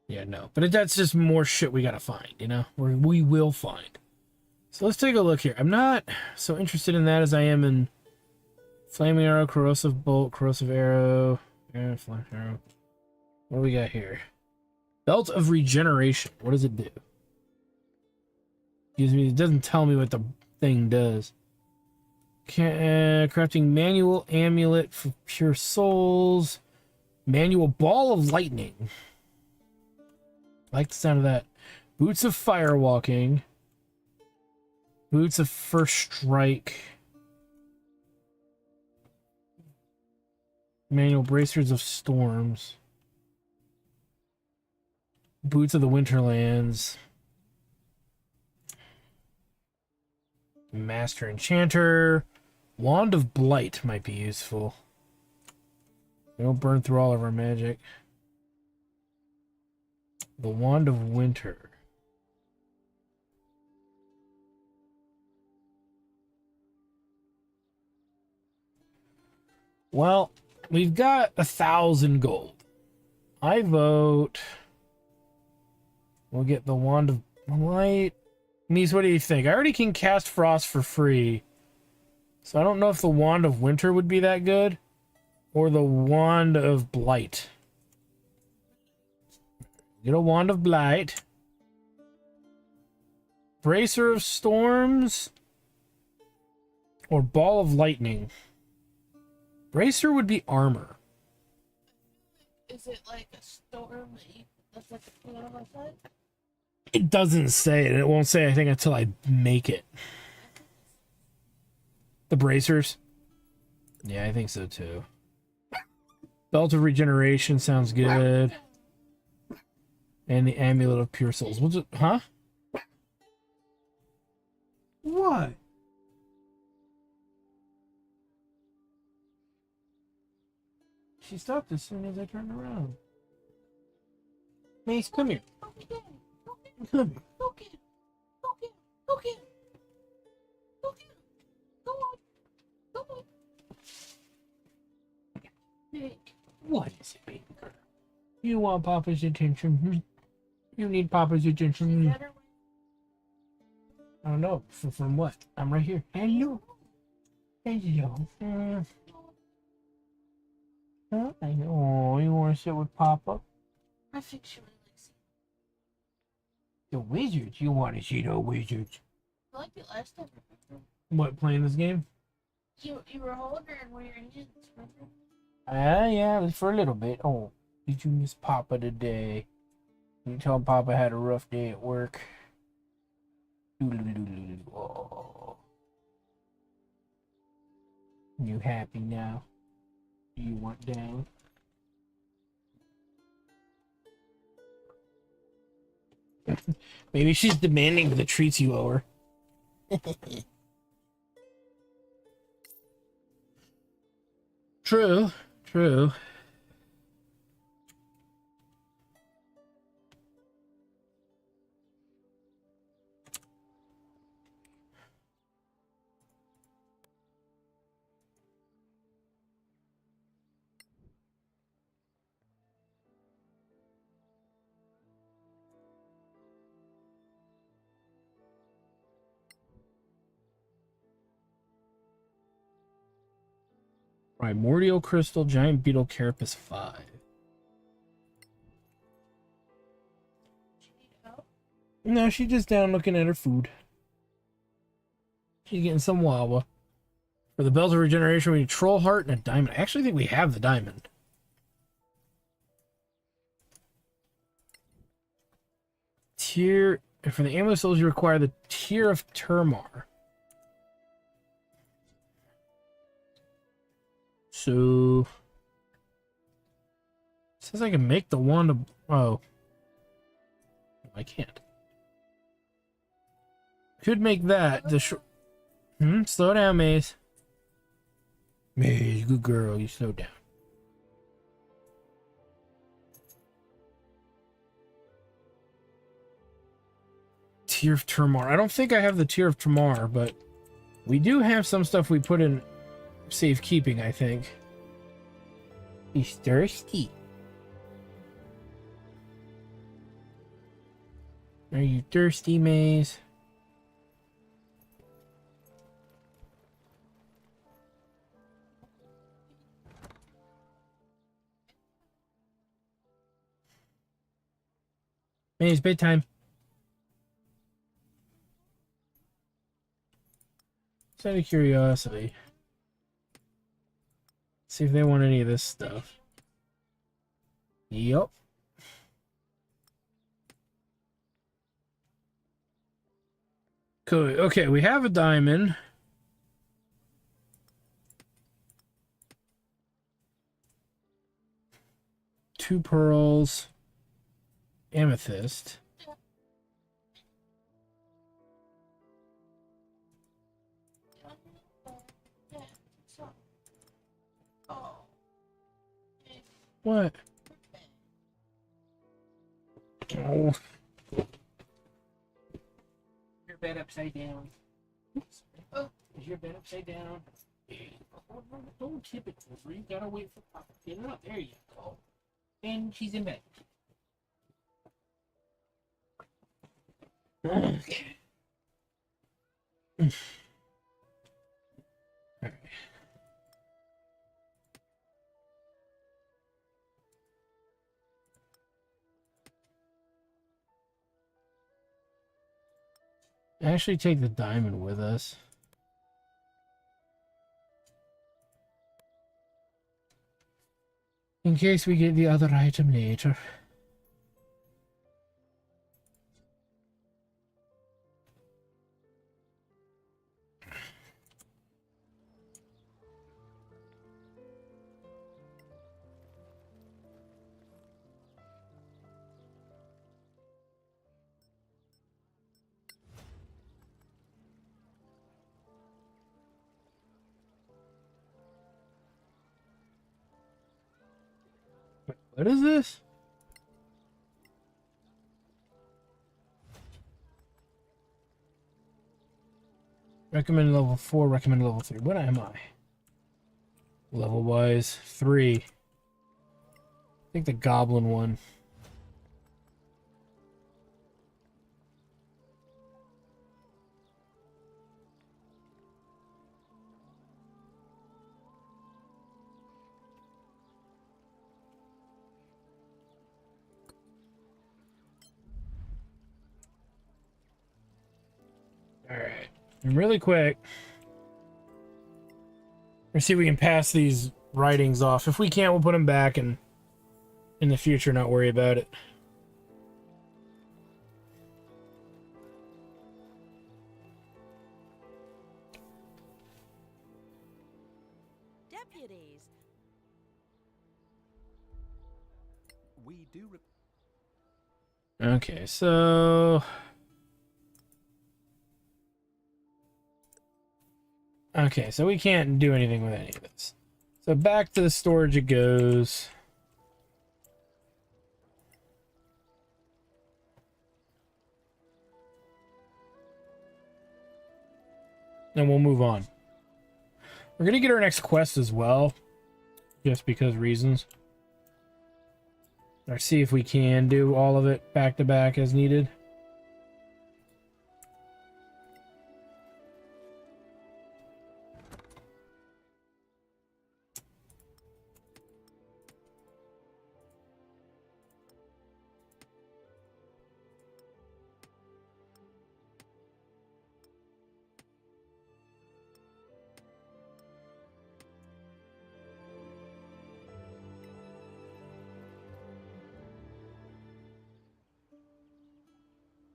Yeah, no. But that's just more shit we gotta find, you know? We will find. So let's take a look here. I'm not so interested in that as I am in Flaming Arrow, Corrosive Bolt, Corrosive Arrow, Flash Arrow. What do we got here? Belt of Regeneration. What does it do? Excuse me, it doesn't tell me what the thing does. Crafting Manual Amulet for Pure Souls. Manual Ball of Lightning. I like the sound of that. Boots of Firewalking. Boots of First Strike. Manual Bracers of Storms. Boots of the Winterlands. Master Enchanter. Wand of Blight might be useful. We don't burn through all of our magic. The Wand of Winter. Well, we've got 1,000 gold. I vote we'll get the Wand of Light. Mies, what do you think? I already can cast Frost for free. So I don't know if the Wand of Winter would be that good. Or the Wand of Blight. Get a Wand of Blight. Bracer of Storms. Or Ball of Lightning. Bracer would be armor. Is it like a storm that's like a thing on my side? It doesn't say it. It won't say anything until I make it. The bracers? Yeah, I think so too. Belt of Regeneration sounds good. And the Amulet of Pure Souls. We'll just, huh? What? She stopped as soon as I turned around. Mace, come here. Come here. What is it, baby girl? You want Papa's attention? You need Papa's attention. I don't know. From what? I'm right here. Hello. Hello. I know. You want to sit with Papa? I think she really likes it. The wizards? You want to see the wizards? I liked it last time. What, playing this game? You were holding her in one of your engines, remember? Yeah, it was for a little bit. Oh, did you miss Papa today? You tell Papa had a rough day at work. Oh. You happy now? Do you want down? Maybe she's demanding the treats you owe her. True, true. Primordial Crystal, Giant Beetle, Carapace 5. No, she's just down looking at her food. She's getting some Wawa. For the Belt of Regeneration, we need Troll Heart and a Diamond. I actually think we have the Diamond. For the Amulet Souls, you require the Tear of Termar. So, it says I can make the wand of, oh, I can't. Could make that, slow down, Maze. Maze, good girl, you slow down. Tear of Termar. I don't think I have the Tear of Termar, but we do have some stuff we put in safekeeping, I think. He's thirsty. Are you thirsty, Maze? Maze, bedtime. Just out of curiosity. See if they want any of this stuff. Yup. Cool. Okay, we have a diamond. Two pearls. Amethyst. What? Oh. Your bed upside down. Oops. Oh, is your bed upside down? Yeah. Oh, no, don't tip it over. You gotta wait for Papa to get it up. There you go. And she's in bed. Okay. Alright. Actually take the diamond with us. In case we get the other item later. What is this? Recommended level 4, recommended level 3. What am I? Level wise, 3. I think the goblin one. Alright. And really quick. Let's see if we can pass these writings off. If we can't, we'll put them back and in the future not worry about it. Deputies. We do. Okay, so. Okay, so we can't do anything with any of this. So back to the storage it goes. And we'll move on. We're gonna get our next quest as well. Just because reasons. Or see if we can do all of it back to back as needed.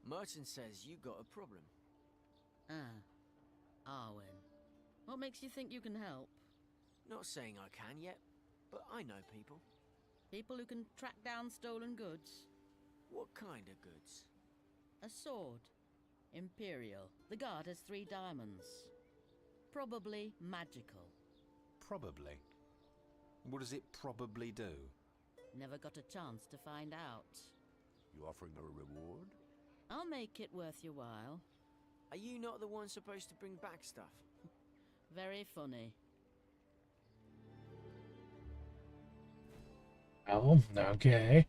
Merchant says you got a problem. Arwen. What makes you think you can help? Not saying I can yet, but I know people. People who can track down stolen goods? What kind of goods? A sword. Imperial. The guard has 3 diamonds. Probably magical. Probably. What does it probably do? Never got a chance to find out. You offering a reward? I'll make it worth your while. Are you not the one supposed to bring back stuff? Very funny. Oh, okay.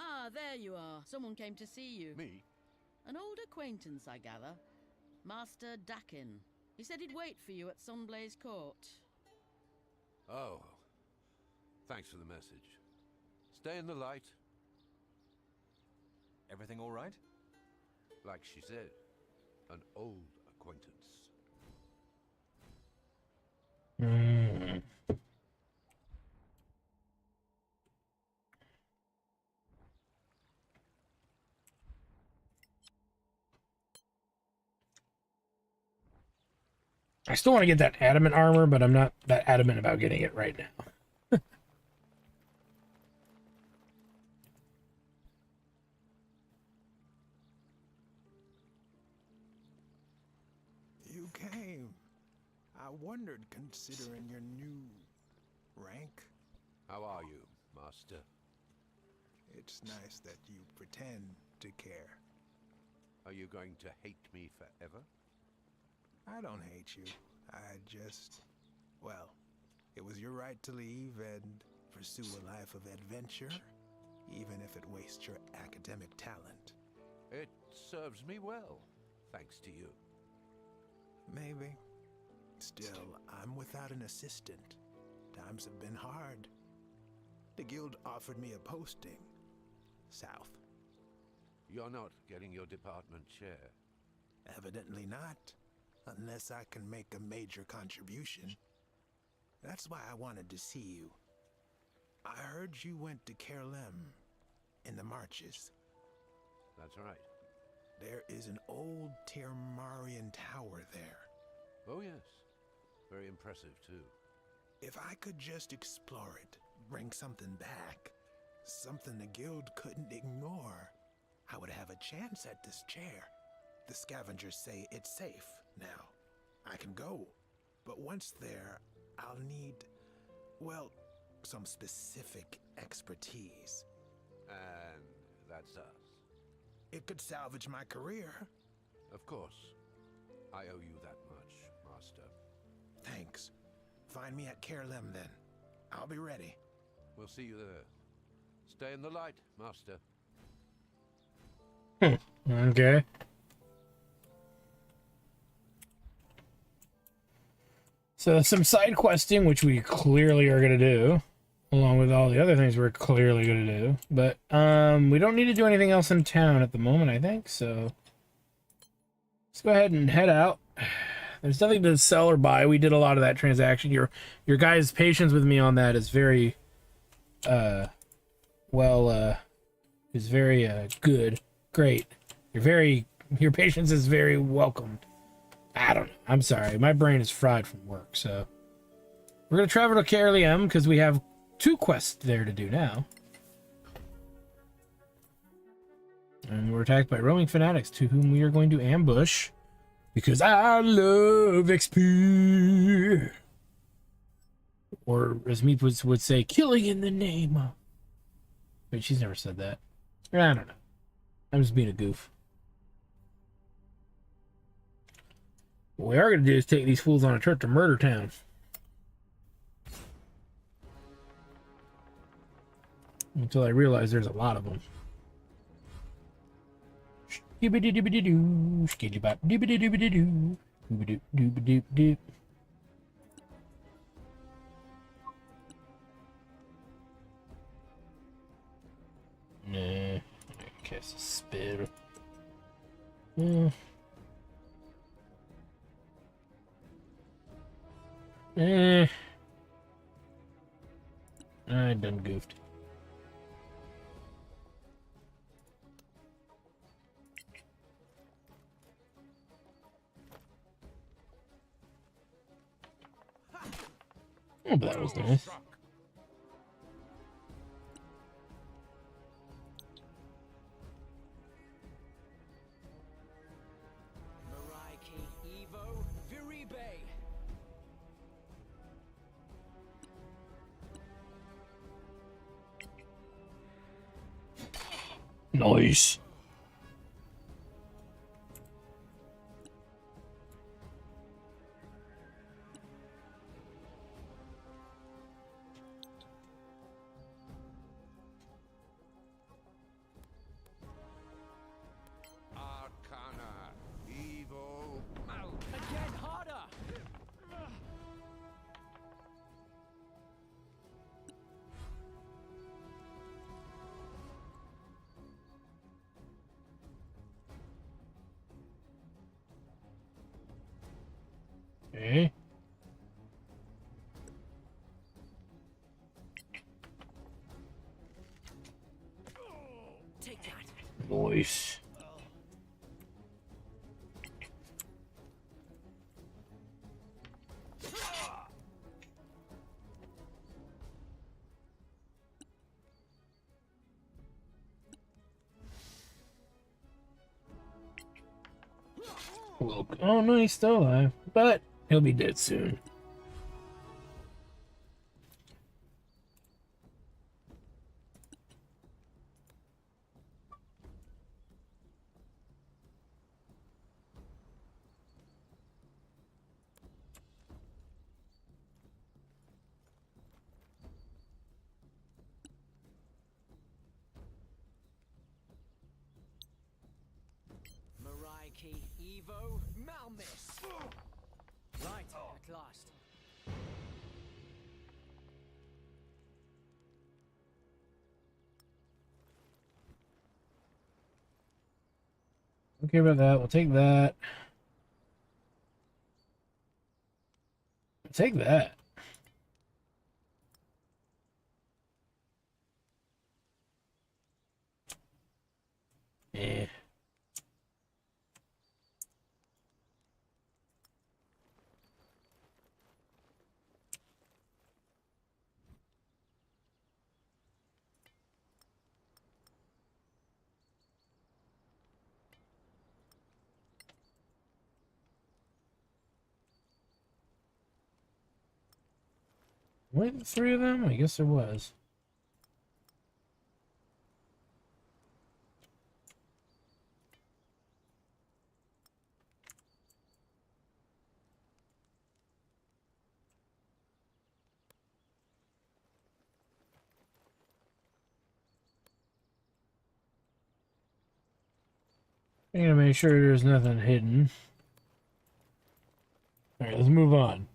Ah, there you are. Someone came to see you. Me? An old acquaintance, I gather. Master Dakin. He said he'd wait for you at Sunblaze Court. Oh. Thanks for the message. Stay in the light. Everything all right? Like she said, an old acquaintance. I still want to get that adamant armor, but I'm not that adamant about getting it right now. You came. I wondered, considering your new rank. How are you, Master? It's nice that you pretend to care. Are you going to hate me forever? I don't hate you. I just... Well, it was your right to leave and pursue a life of adventure, even if it wastes your academic talent. It serves me well, thanks to you. Maybe. Still, I'm without an assistant. Times have been hard. The guild offered me a posting. South. You're not getting your department chair. Evidently not. Unless I can make a major contribution. That's why I wanted to see you. I heard you went to Kerlem in the marches. That's right. There is an old Termarian tower there. Oh yes. Very impressive too. If I could just explore it, bring something back, something the guild couldn't ignore, I would have a chance at this chair. The scavengers say it's safe now. I can go. But once there, I'll need, well, some specific expertise. And that's us. It could salvage my career. Of course. I owe you that much, Master. Thanks. Find me at Kerlem then. I'll be ready. We'll see you there. Stay in the light, Master. Okay. So some side questing, which we clearly are going to do, along with all the other things we're clearly going to do. But we don't need to do anything else in town at the moment, I think. So let's go ahead and head out. There's nothing to sell or buy. We did a lot of that transaction. Your guys' patience with me on that is very, is very good. Great. Your patience is very welcomed. I don't know. I'm sorry. My brain is fried from work, so we're going to travel to Kerlem because we have 2 quests there to do now. And we're attacked by roaming fanatics to whom we are going to ambush because I love XP. Or as Meep would say, killing in the name of... Wait, she's never said that. I don't know. I'm just being a goof. What we are going to do is take these fools on a trip to Murder Town. Until I realize there's a lot of them. Skibidi-dibidi-doo, skidibop-dibidi-dibidi-doo, doobidi-doobidi-doop. Nah, I cast a spell. I done goofed. Oh, but that was nice. Nice. Arcana, evil, mal. Again, harder! Okay. Take that. Nice. Look. Oh no, he's still alive, but he'll be dead soon. Mariaki, Evo, Malmis. Right, at last. Don't care about that. We'll take that. Take that. Yeah. Were the three of them? I guess there was. I'm gonna make sure there's nothing hidden. Alright, let's move on.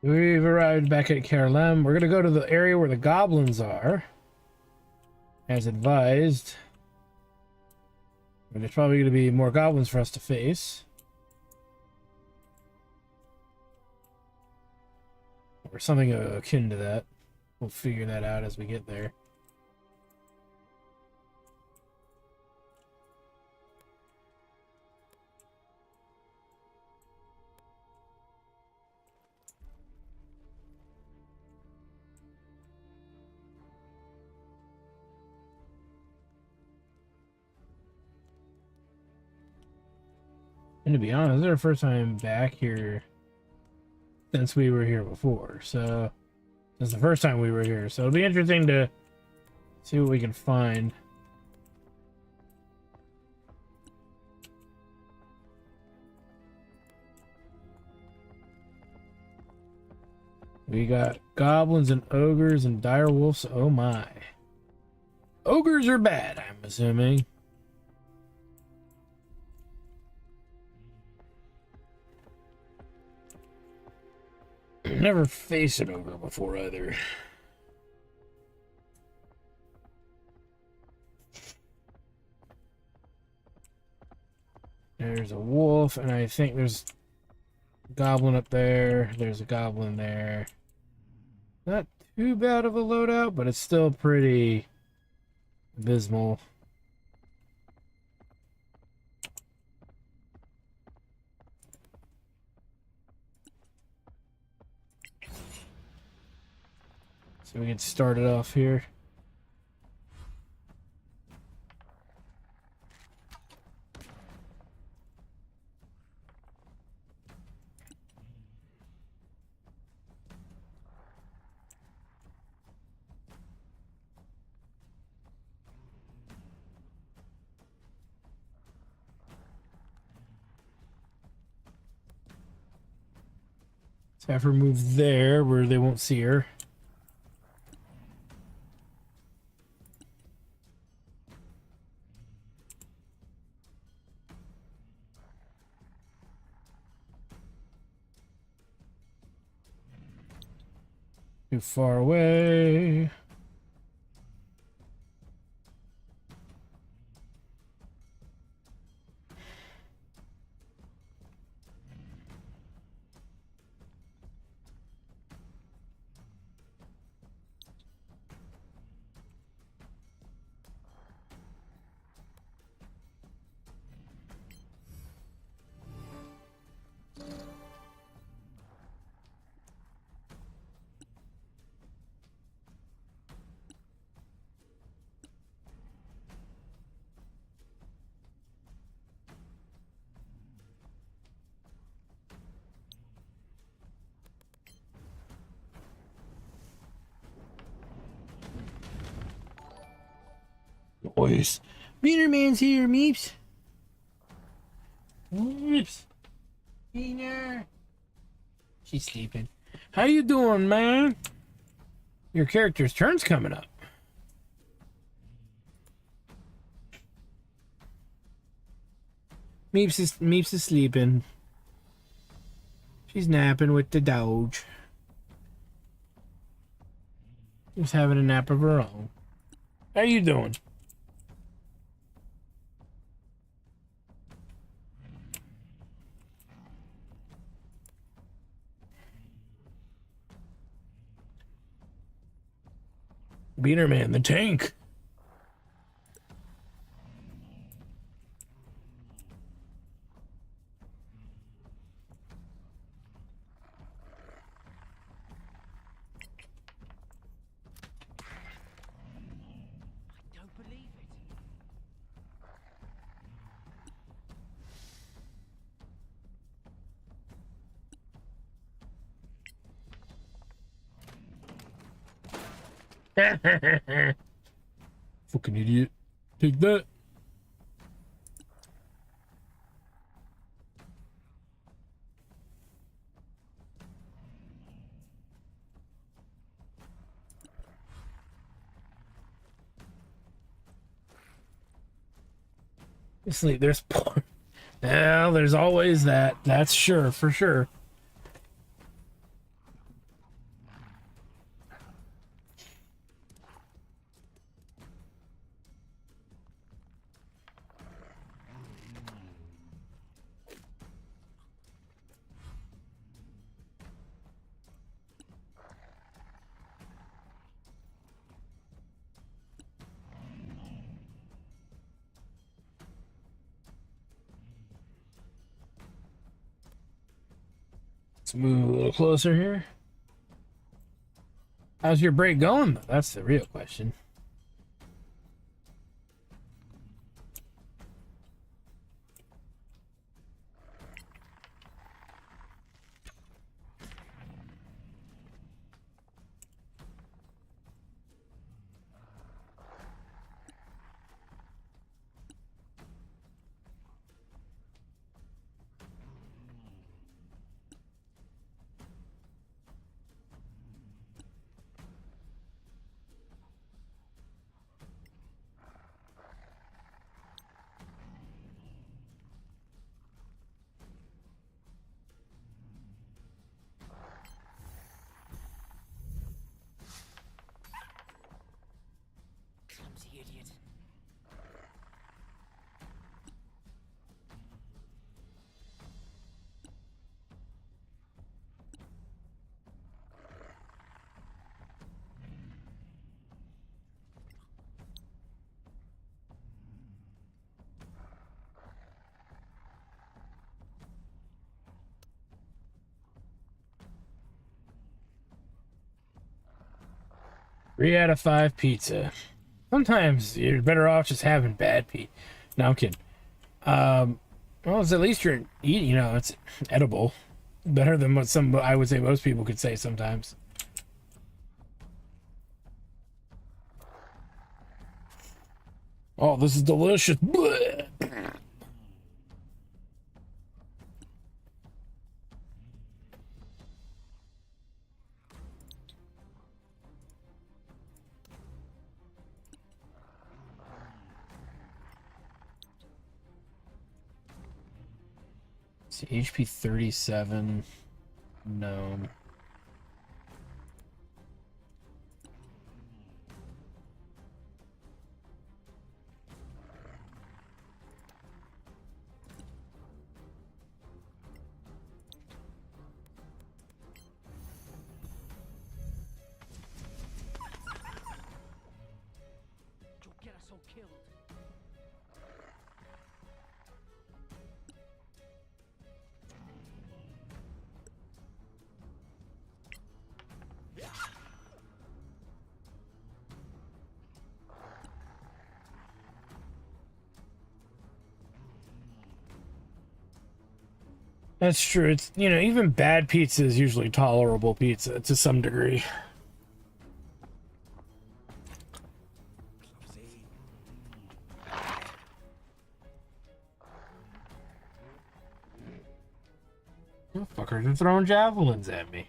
We've arrived back at Kerlem. We're gonna go to the area where the goblins are, as advised. There's probably gonna be more goblins for us to face. Or something akin to that. We'll figure that out as we get there. And to be honest, this is our first time back here since we were here before. So, this is the first time we were here. So, it'll be interesting to see what we can find. We got goblins and ogres and dire wolves. Oh my. Ogres are bad, I'm assuming. Never faced an ogre before either. There's a wolf, and I think there's a goblin up there. There's a goblin there. Not too bad of a loadout, but it's still pretty abysmal. So we can start it off here. So have her move there where they won't see her. Too far away. Boys. Meaner Man's here, Meeps. Meeps. Meaner. She's sleeping. How you doing, man? Your character's turn's coming up. Meeps is sleeping. She's napping with the Doge. She's having a nap of her own. How you doing? Beater Man, the tank. Fucking idiot. Take that. Sleep. There's porn. Well, there's always that. That's sure, for sure. Let's move a little closer here. How's your break going? That's the real question. Clumsy idiot. Three out of 5 pizza. Sometimes you're better off just having bad pizza. No, I'm kidding. Well, it's at least you're eating, you know, it's edible. Better than what I would say most people could say sometimes. Oh, this is delicious. Blech. See, HP 37. Gnome. You'll get us all killed. That's true. It's, you know, even bad pizza is usually tolerable pizza to some degree. Oh, fuckers are throwing javelins at me.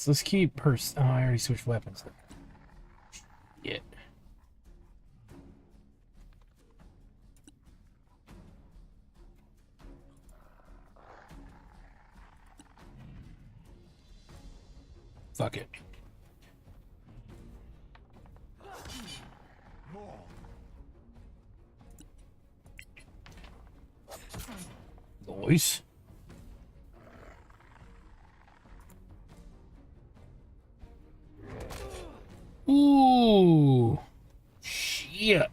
Let's keep her. Oh, I already switched weapons. Yeah. Fuck it. Nice. Ooh. Shit.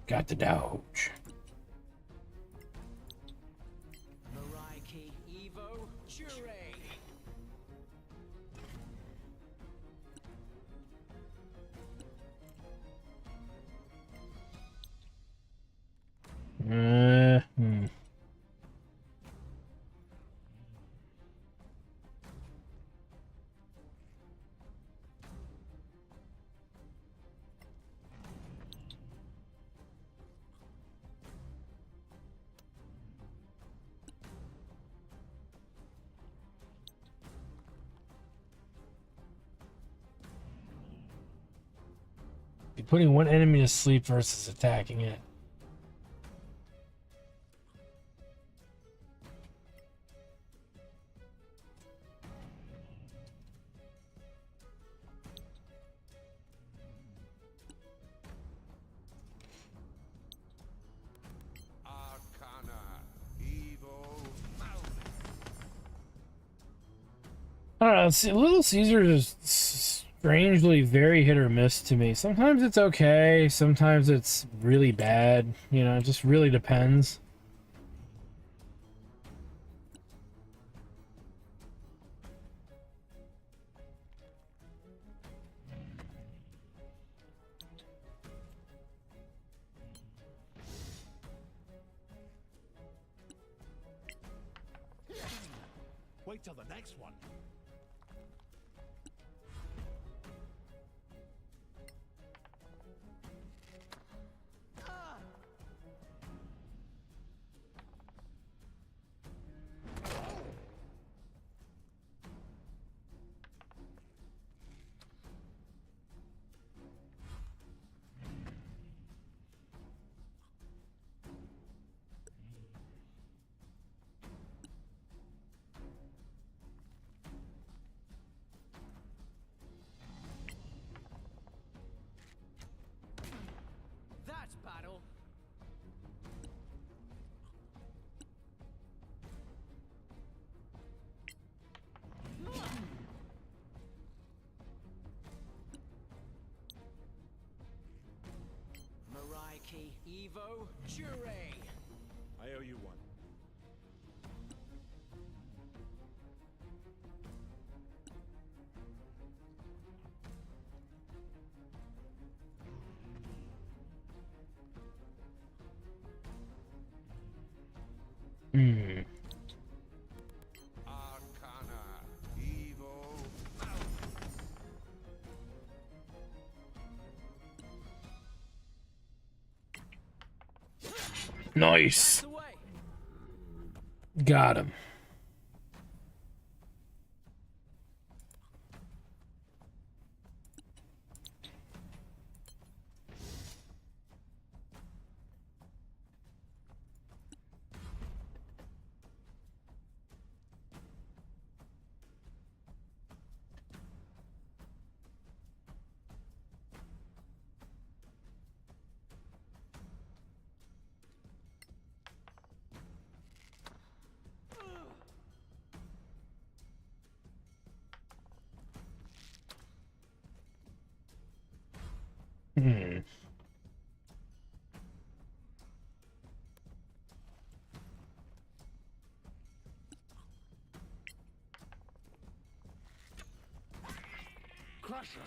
Got the dodge. Mariki, Evo, Jure. Hmm. Be putting one enemy to sleep versus attacking it. I don't know. Little Caesar is strangely very hit or miss to me. Sometimes it's okay. Sometimes it's really bad. You know, it just really depends. Wait till the next one. That's battle. Mariki, Evo, Jure. I owe you one. Hmm. Nice. Got him. Hmm. Crusher.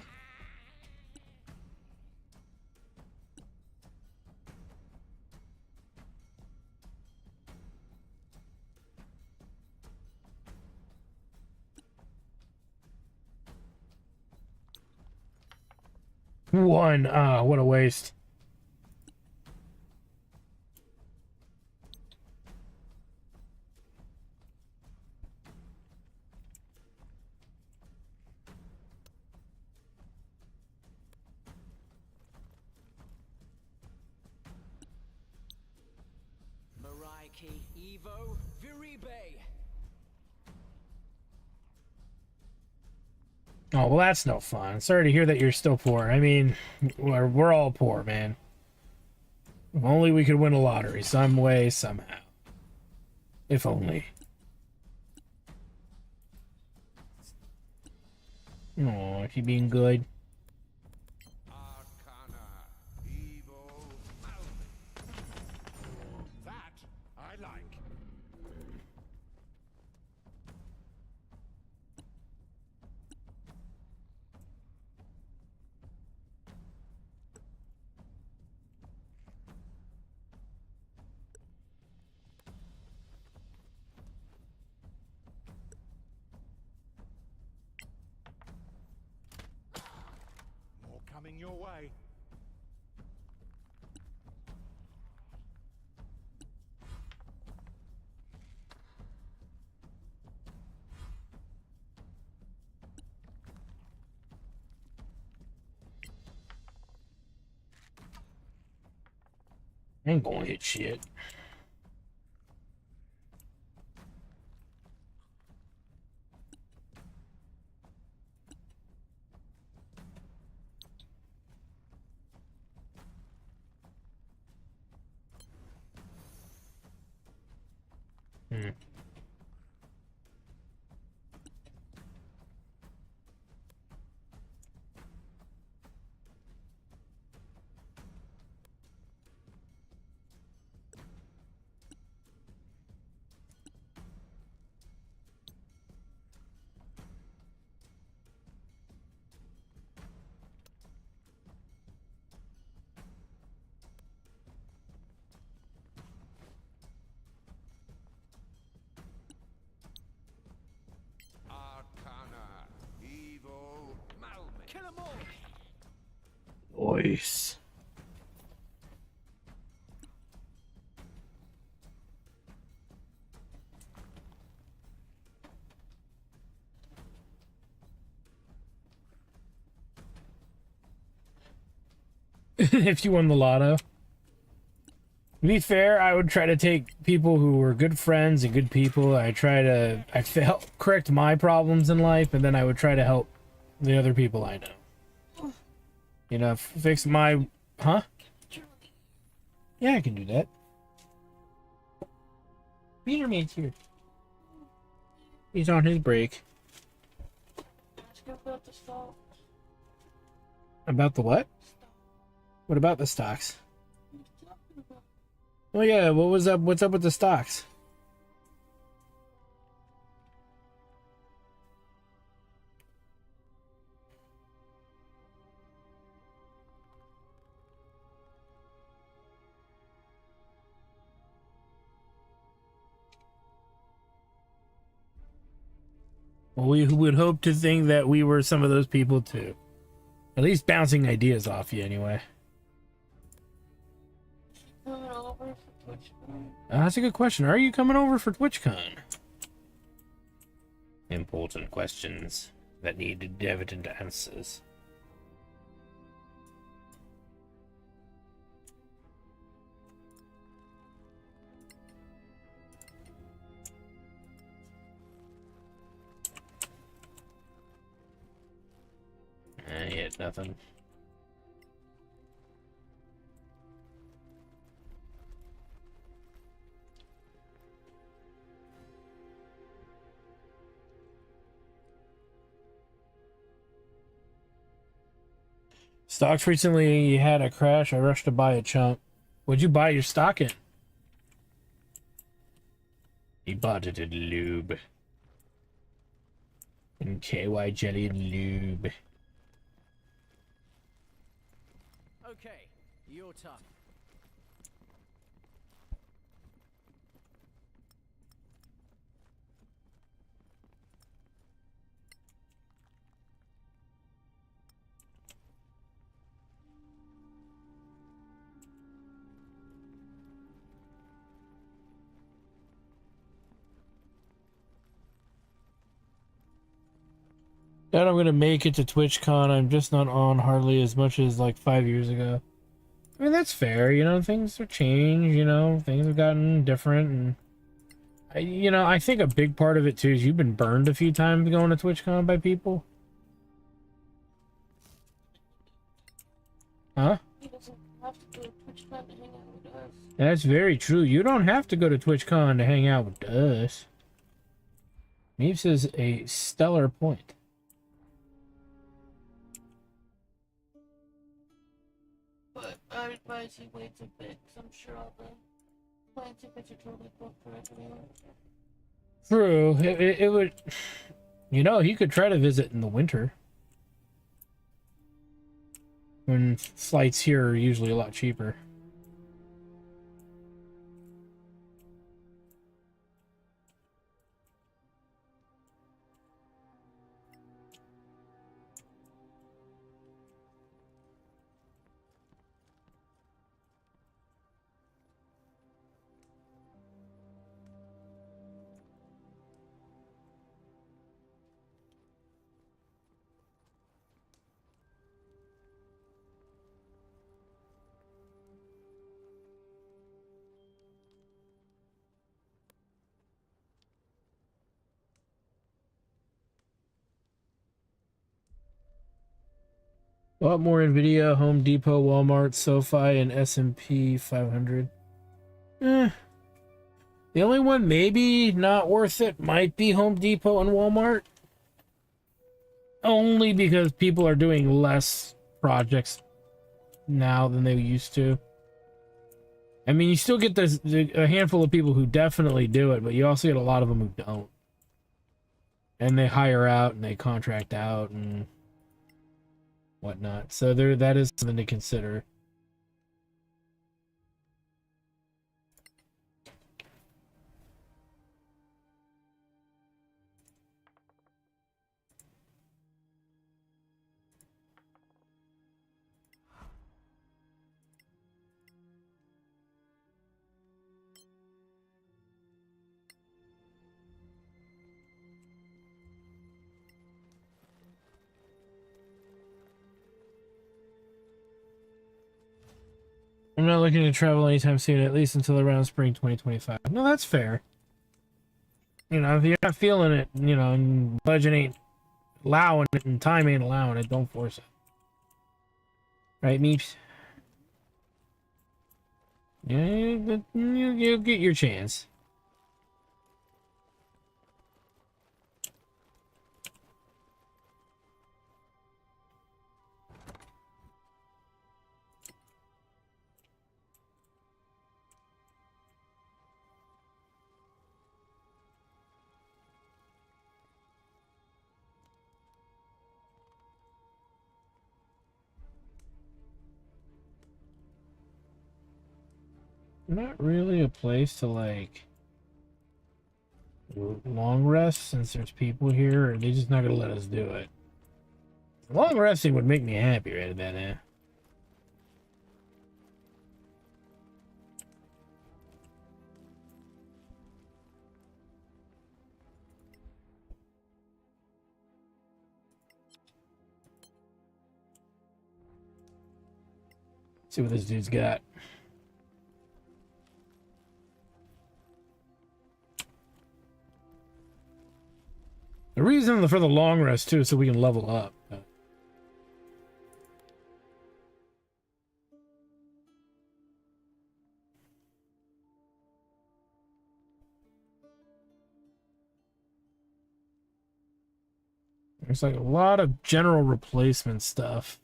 One. Ah, what a waste. Maraiki, Evo, Viribe. Oh, well, that's no fun. Sorry to hear that you're still poor. I mean, we're all poor, man. If only we could win a lottery some way, somehow. If only. Oh, is he being good? That I like. More coming your way. Ain't gonna hit shit. Hmm. Kill 'em all. Nice. If you won the lotto. To be fair, I would try to take people who were good friends and good people. I help correct my problems in life, and then I would try to help the other people I know. You know, fix my... Huh? Yeah, I can do that. Peterman's here. He's on his break. About the stocks. About the what? What about the stocks? Oh yeah, what was up? What's up with the stocks? Well, we would hope to think that we were some of those people too. At least bouncing ideas off you anyway. Coming over for TwitchCon? That's a good question. Are you coming over for TwitchCon? Important questions that need evident answers. Yet nothing. Stocks recently had a crash. I rushed to buy a chunk. What'd you buy your stock in? He bought it in lube. In KY jelly and lube. Okay, your turn. Doubt I'm gonna make it to TwitchCon. I'm just not on hardly as much as like 5 years ago. I mean, that's fair. You know, things have changed. You know, things have gotten different, and I think a big part of it too is you've been burned a few times going to TwitchCon by people. Huh? He doesn't have to go to TwitchCon to hang out with us. That's very true. You don't have to go to TwitchCon to hang out with us. Meeps is a stellar point. But I would advise he waits a bit, because I'm sure all the plane tickets are totally booked for everyone. True. It would... You know, he could try to visit in the winter. When flights here are usually a lot cheaper. Bought more Nvidia, Home Depot, Walmart, SoFi, and S&P 500. The only one maybe not worth it might be Home Depot and Walmart. Only because people are doing less projects now than they used to. I mean, you still get a handful of people who definitely do it, but you also get a lot of them who don't. And they hire out and they contract out and whatnot. So that is something to consider. I'm not looking to travel anytime soon, at least until around spring 2025. No, that's fair. You know, if you're not feeling it, you know, and budget ain't allowing it and time ain't allowing it, don't force it. Right, Meeps? Yeah, you'll get your chance. Not really a place to, like, Long rest since there's people here, or are they just not gonna let us do it? Long resting would make me happy right about now. See what this dude's got. The reason for the long rest too is so we can level up. There's like a lot of general replacement stuff.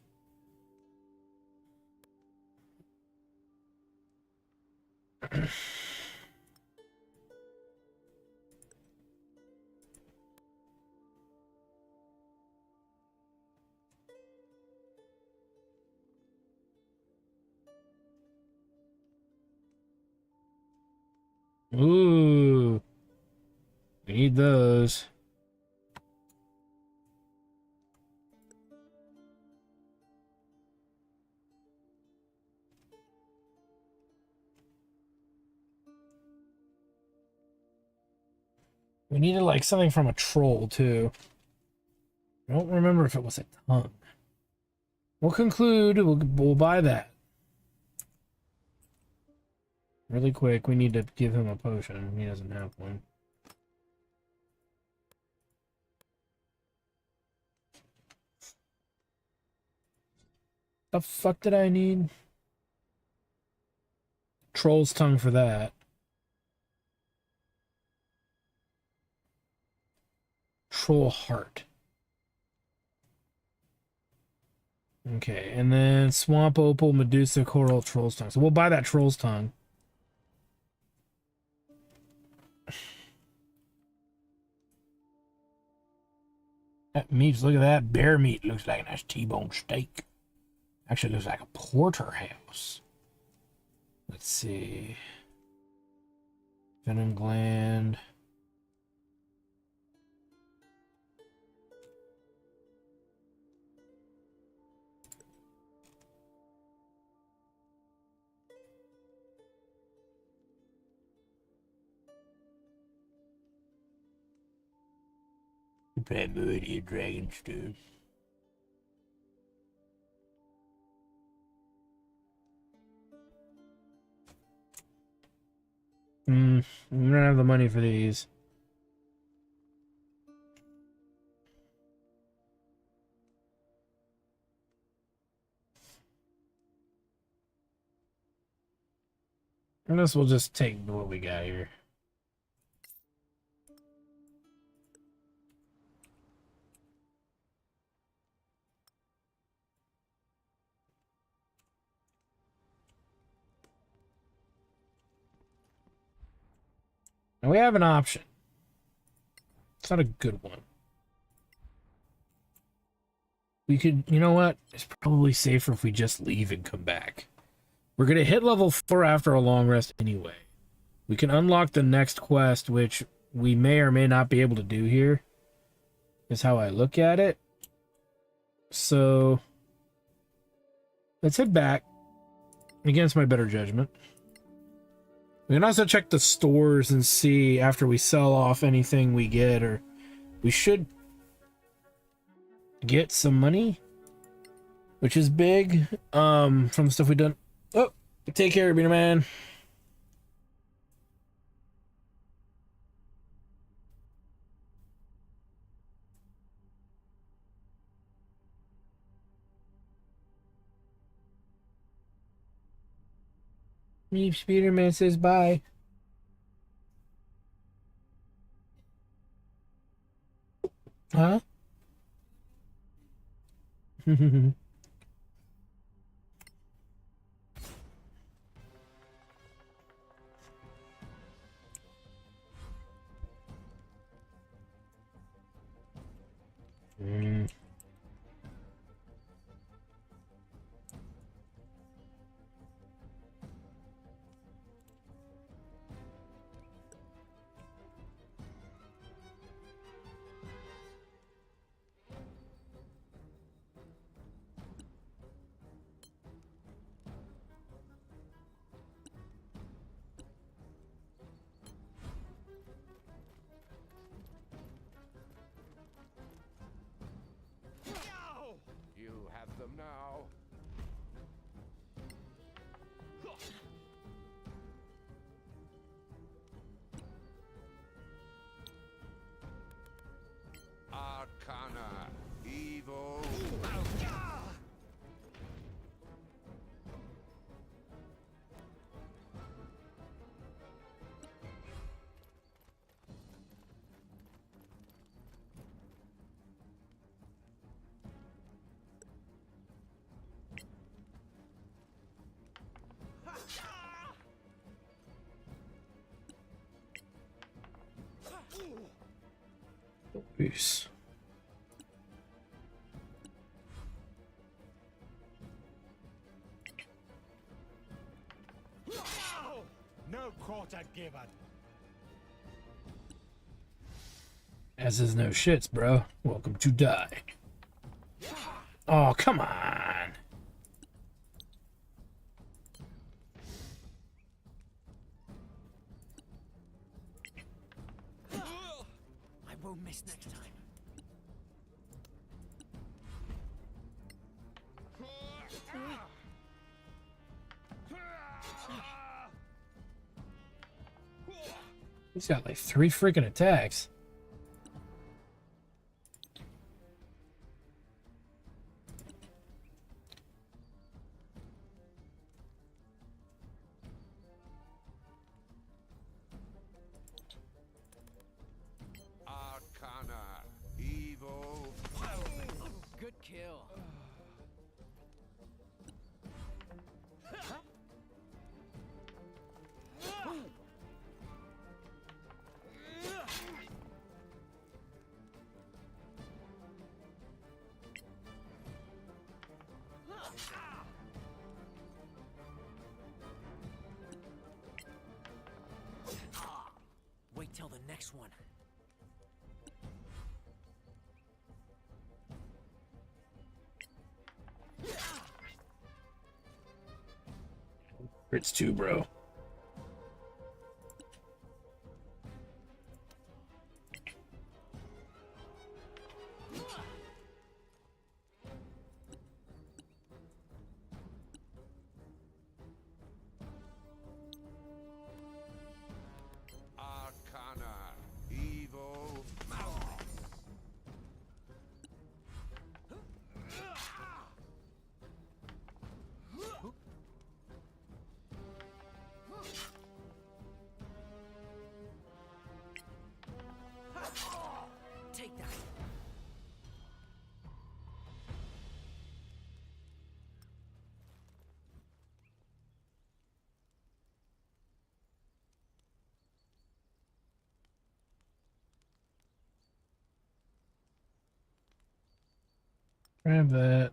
Ooh. We need those. We needed like something from a troll too. I don't remember if it was a tongue. We'll conclude. We'll buy that. Really quick, we need to give him a potion. He doesn't have one. The fuck did I need? Troll's tongue for that. Troll heart. Okay, and then swamp opal, Medusa, coral, troll's tongue. So we'll buy that troll's tongue. That meat, look at that. Bear meat looks like a nice T-bone steak. Actually looks like a porterhouse. Let's see. Venom gland. Primordial dragon stew. We don't have the money for these. I guess we'll just take what we got here. And we have an option. It's not a good one. We could, you know what? It's probably safer if we just leave and come back. We're going to hit level 4 after a long rest anyway. We can unlock the next quest, which we may or may not be able to do here. Is how I look at it. So, let's head back against my better judgment. We can also check the stores and see after we sell off anything we get, or we should get some money, which is big, from the stuff we've done. Oh, take care, Beaner Man. Beaner Man says bye. Huh? them now. Arcana, evil. Peace. No quarter given. As is no shits, bro. Welcome to die. Oh, come on. I won't miss next time. He's got like 3 freaking attacks. Arcana, evil. Good kill. Wait till the next one. It's 2, bro. Arcana, evil. Take that. Grab that.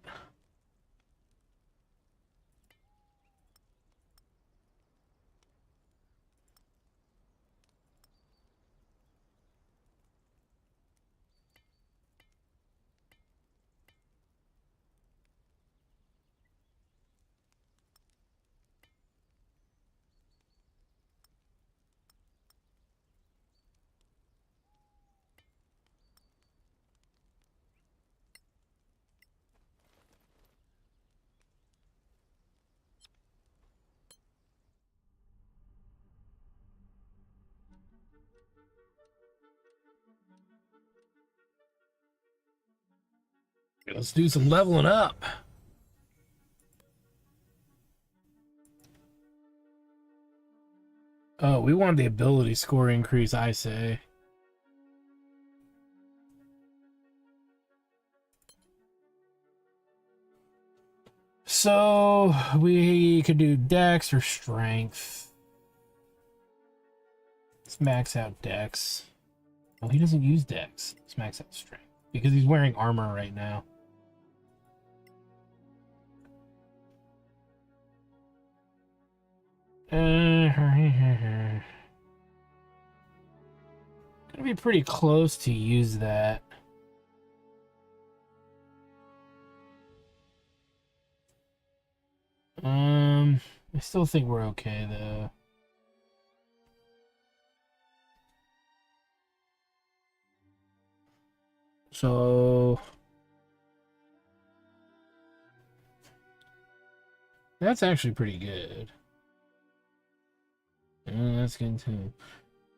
Let's do some leveling up. Oh, we want the ability score increase, I say. So, we could do Dex or Strength. Let's max out Dex. Oh, he doesn't use Dex. Let's max out Strength. Because he's wearing armor right now. Gonna be pretty close to use that. I still think we're okay though. So That's actually pretty good. That's good too.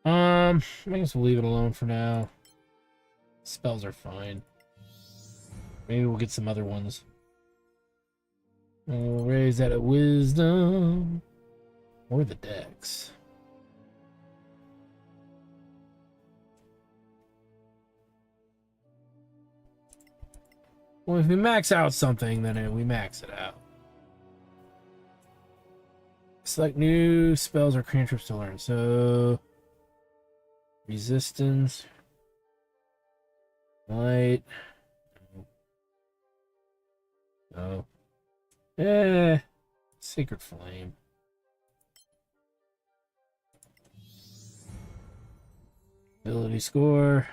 I guess we'll leave it alone for now. Spells are fine. Maybe we'll get some other ones. And we'll raise that at wisdom. Or the dex. Well, if we max out something, then we max it out. Select new spells or cantrips to learn. So, resistance, light. Oh, sacred flame. Ability score.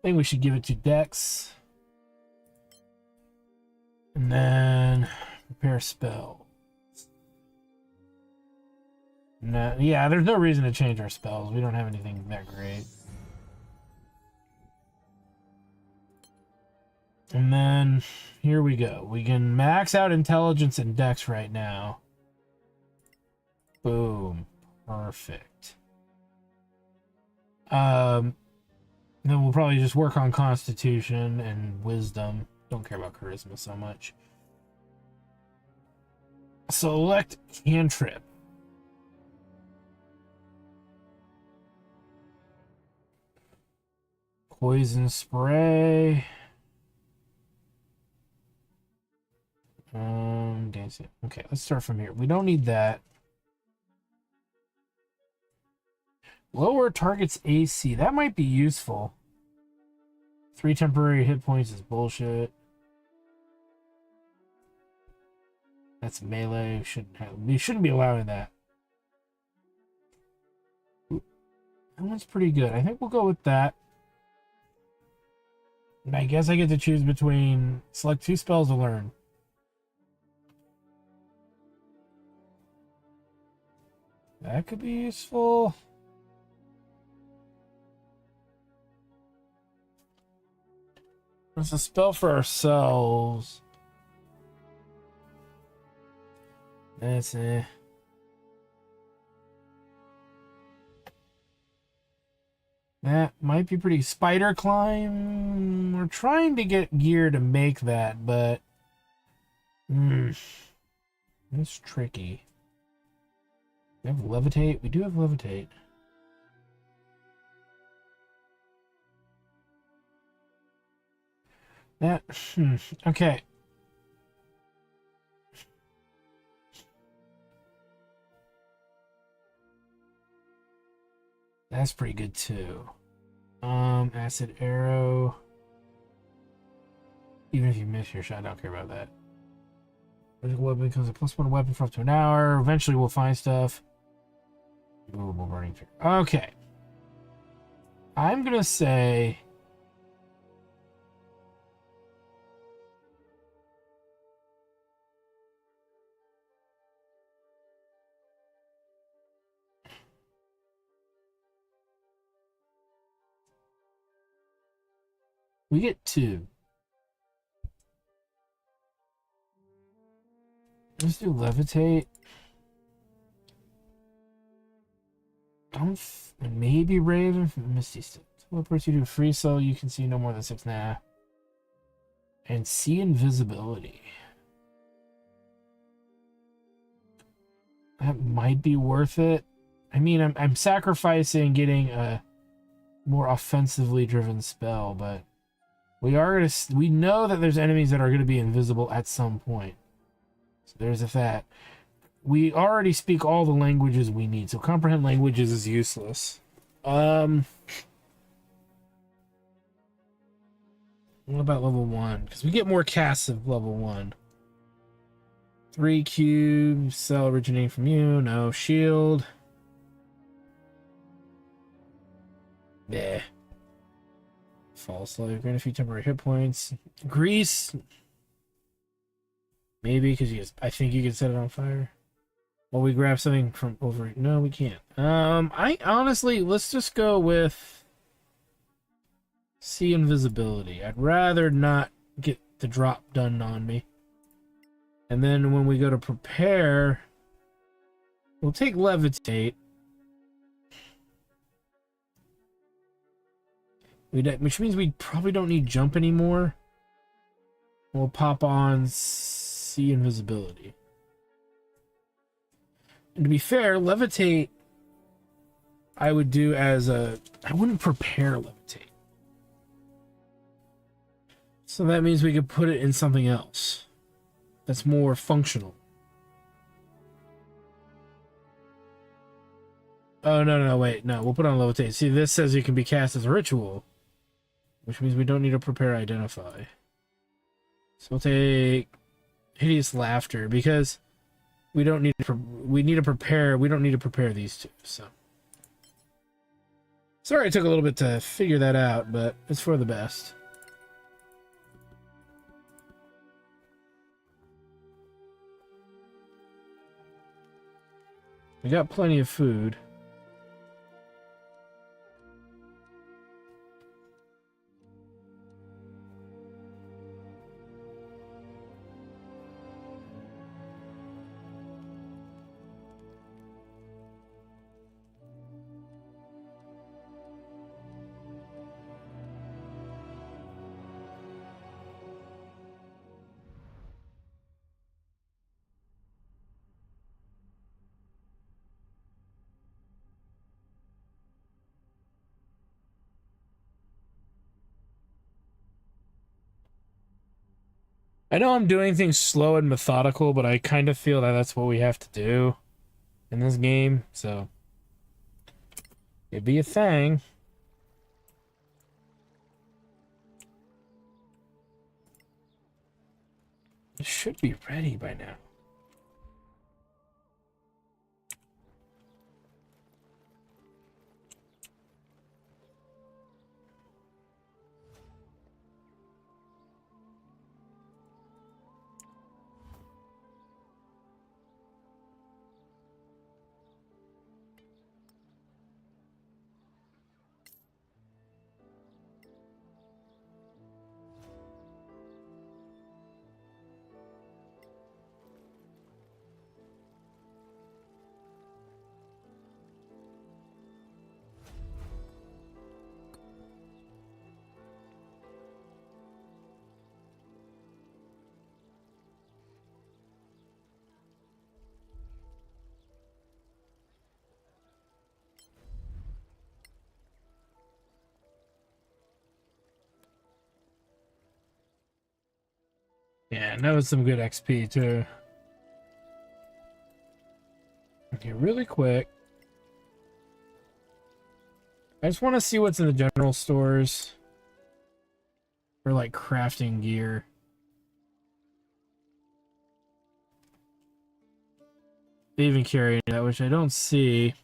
I think we should give it to Dex. And then prepare spell. No, yeah, there's no reason to change our spells. We don't have anything that great. And then here we go. We can max out intelligence and Dex right now. Boom. Perfect. Then we'll probably just work on Constitution and Wisdom. Don't care about Charisma so much. Select Cantrip. Poison Spray. Okay, let's start from here. We don't need that. Lower target's AC. That might be useful. 3 temporary hit points is bullshit. That's melee. We shouldn't be allowing that. Ooh, that one's pretty good. I think we'll go with that. And I guess I get to choose between select 2 spells to learn. That could be useful. It's a spell for ourselves. That's it. That might be pretty. Spider climb. We're trying to get gear to make that, but it's tricky. We have levitate. We do have levitate. That okay. That's pretty good too. Acid arrow. Even if you miss your shot, I don't care about that. Magical weapon becomes a +1 weapon for up to an hour. Eventually we'll find stuff. Movable burning fear. Okay. I'm gonna say we get 2. Let's do levitate. Maybe Raven from Misty Step. Teleports you to free cell, you can see no more than 6 now. And see invisibility. That might be worth it. I mean, I'm sacrificing getting a more offensively driven spell, but we know that there's enemies that are going to be invisible at some point. So there's a fact. We already speak all the languages we need, so comprehend languages is useless. What about level 1? Because we get more casts of level 1. 3 cubes, cell originating from you, no shield. Yeah. False slave, grant a few temporary hit points. Grease. Maybe, because I think you can set it on fire. While we grab something from over... No, we can't. I honestly... Let's just go with... See invisibility. I'd rather not get the drop done on me. And then when we go to prepare... We'll take levitate. Which means we probably don't need jump anymore. We'll pop on see invisibility. And to be fair, levitate I would do as a... I wouldn't prepare levitate. So that means we could put it in something else that's more functional. Oh, no, wait. No, we'll put on levitate. See, this says it can be cast as a ritual, which means we don't need to prepare identify. So we'll take hideous laughter because we don't need to we need to prepare. We don't need to prepare these two. So sorry it took a little bit to figure that out, but it's for the best. We got plenty of food. I know I'm doing things slow and methodical, but I kind of feel that that's what we have to do in this game, so it'd be a thing. It should be ready by now. Yeah, and that was some good XP too. Okay, really quick. I just want to see what's in the general stores for like crafting gear. They even carry that, which I don't see.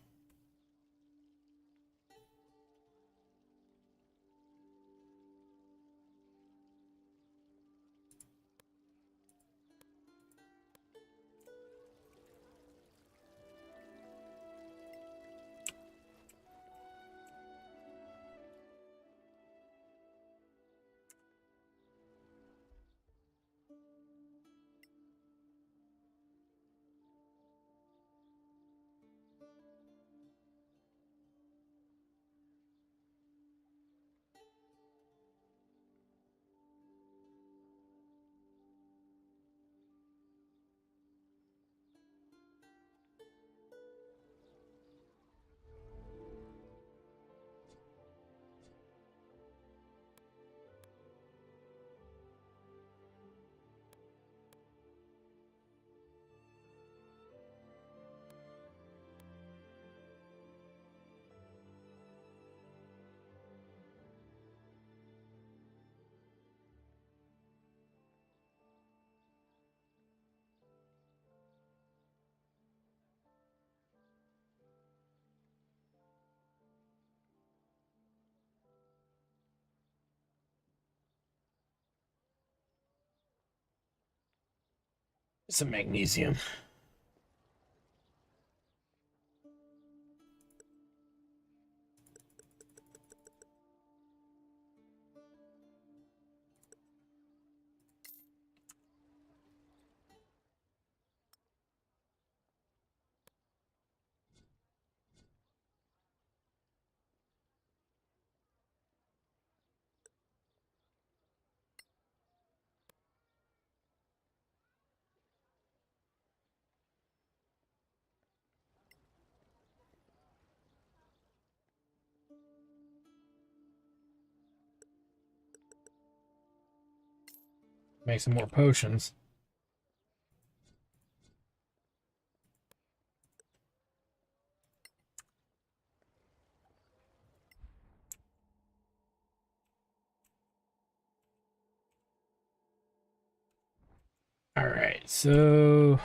Some magnesium. Make some more potions. All right, so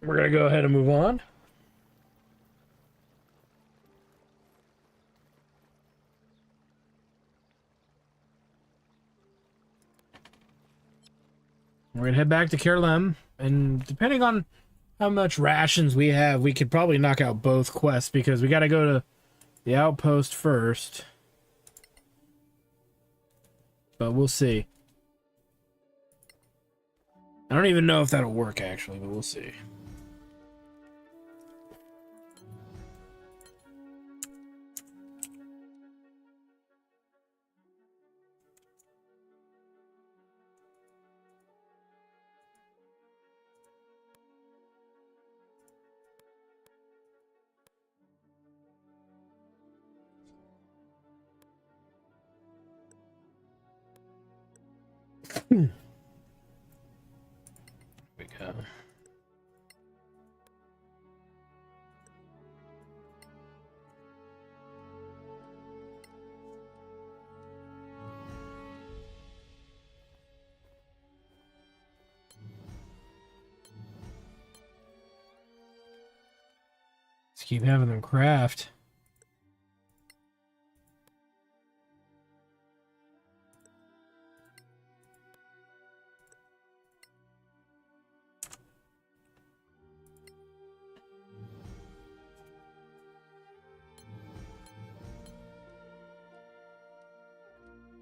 we're gonna go ahead and move on. We're gonna head back to Kerlem, and depending on how much rations we have, we could probably knock out both quests because we gotta go to the outpost first. But we'll see. I don't even know if that'll work actually, but we'll see. We go. Let's keep having them craft.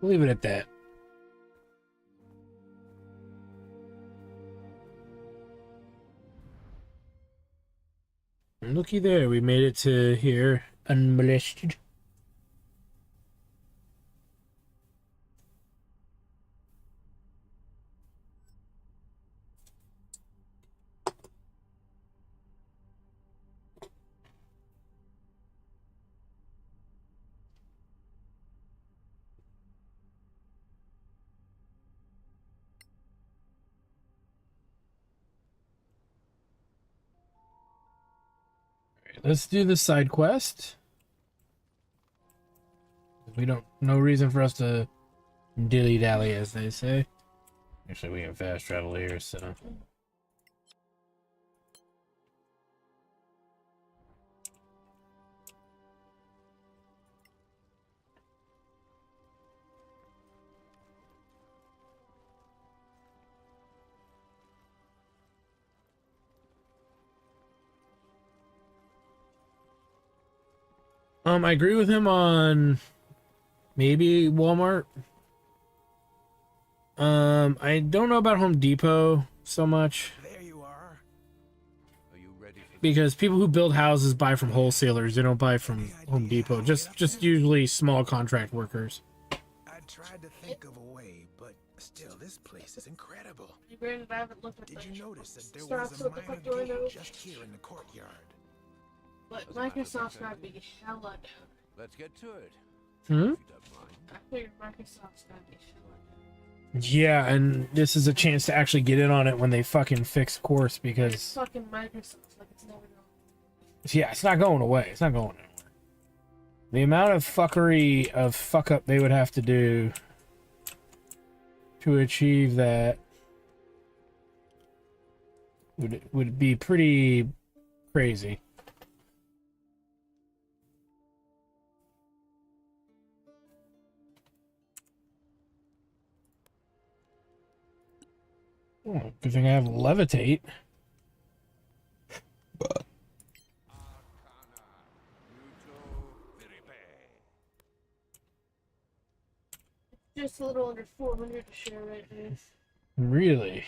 Leave it at that. And looky there, we made it to here unmolested. Let's do the side quest. We don't, no reason for us to dilly-dally, as they say. Actually, we can fast travel here, so. I agree with him on maybe Walmart. I don't know about Home Depot so much. There you are. Are you ready for Because people who build houses buy from wholesalers. They don't buy from Home Depot. Just usually small contract workers. I tried to think of a way, but still, this place is incredible. Granted, I haven't looked at Did you notice that there Starts was a with the minor front door, though. gate just here in the courtyard? But Microsoft's got to be hella down. Let's get to it. Hmm? If you don't mind. I figured Microsoft's got to be hella down. Yeah, and this is a chance to actually get in on it when they fucking fix course because It's fucking Microsoft, like it's never going. yeah, it's not going away. It's not going anywhere. The amount of fuckery of fuck up they would have to do to achieve that would be pretty crazy. Oh, good thing I have levitate. Just a little under 400 to share right now. Really?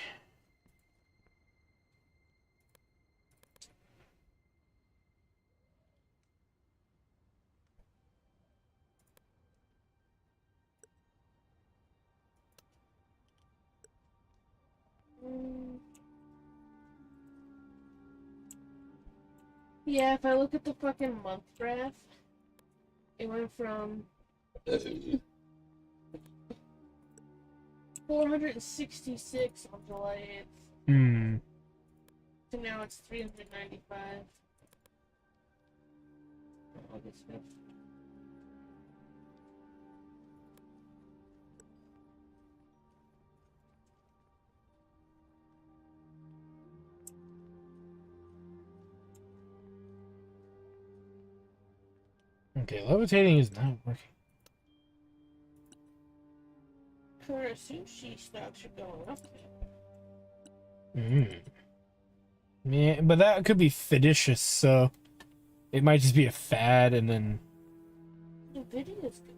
Yeah, if I look at the fucking month graph, it went from 466 on July 8th. Hmm. So now it's 395. August 5th. Okay, levitating is not working. Her sushi stocks are going up. Hmm. Yeah, but that could be fictitious, so it might just be a fad, and then. Nvidia's good.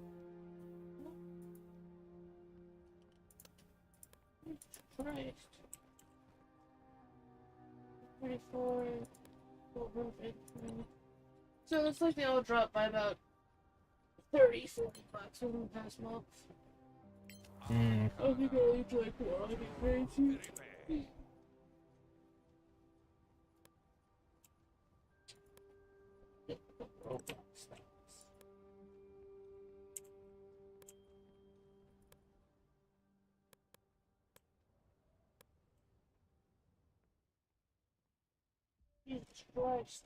Christ. 34, 400. So it looks like they all dropped by about 30, 40 bucks over the past month. Hmm. I think I need to like what? I get crazy. Jesus Christ.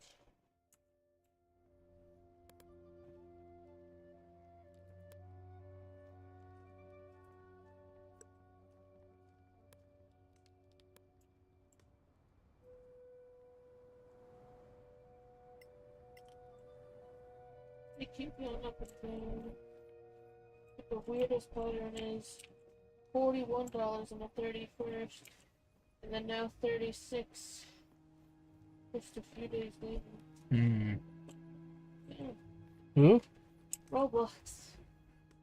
They keep going up and down. But the weirdest pattern is $41 on the 31st, and then now 36 just a few days later. Hmm. Yeah. Who? Roblox.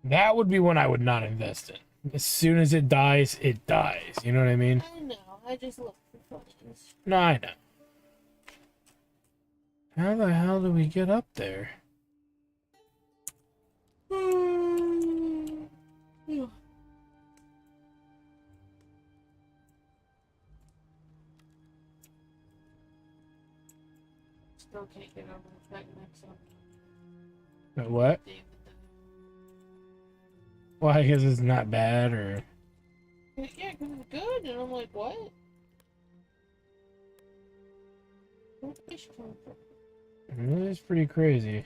That would be one I would not invest in. As soon as it dies, it dies. You know what I mean? I know, I just look for funds. No, I know. How the hell do we get up there? Yeah. Still can't get over the fact next one. What? Why? Because it's not bad, or? Yeah, because it's good, and I'm like, what? Where'd fish come from? It's pretty crazy.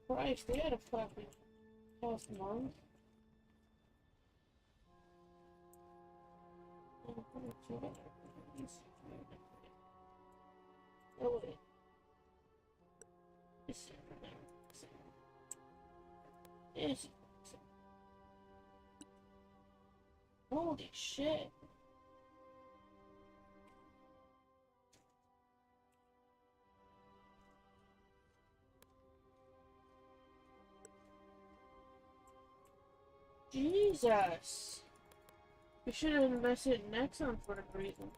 Christ, they had a fucking past month. Oh, wait. Yes. Holy shit. Jesus. We should have invested in Exxon for the reason.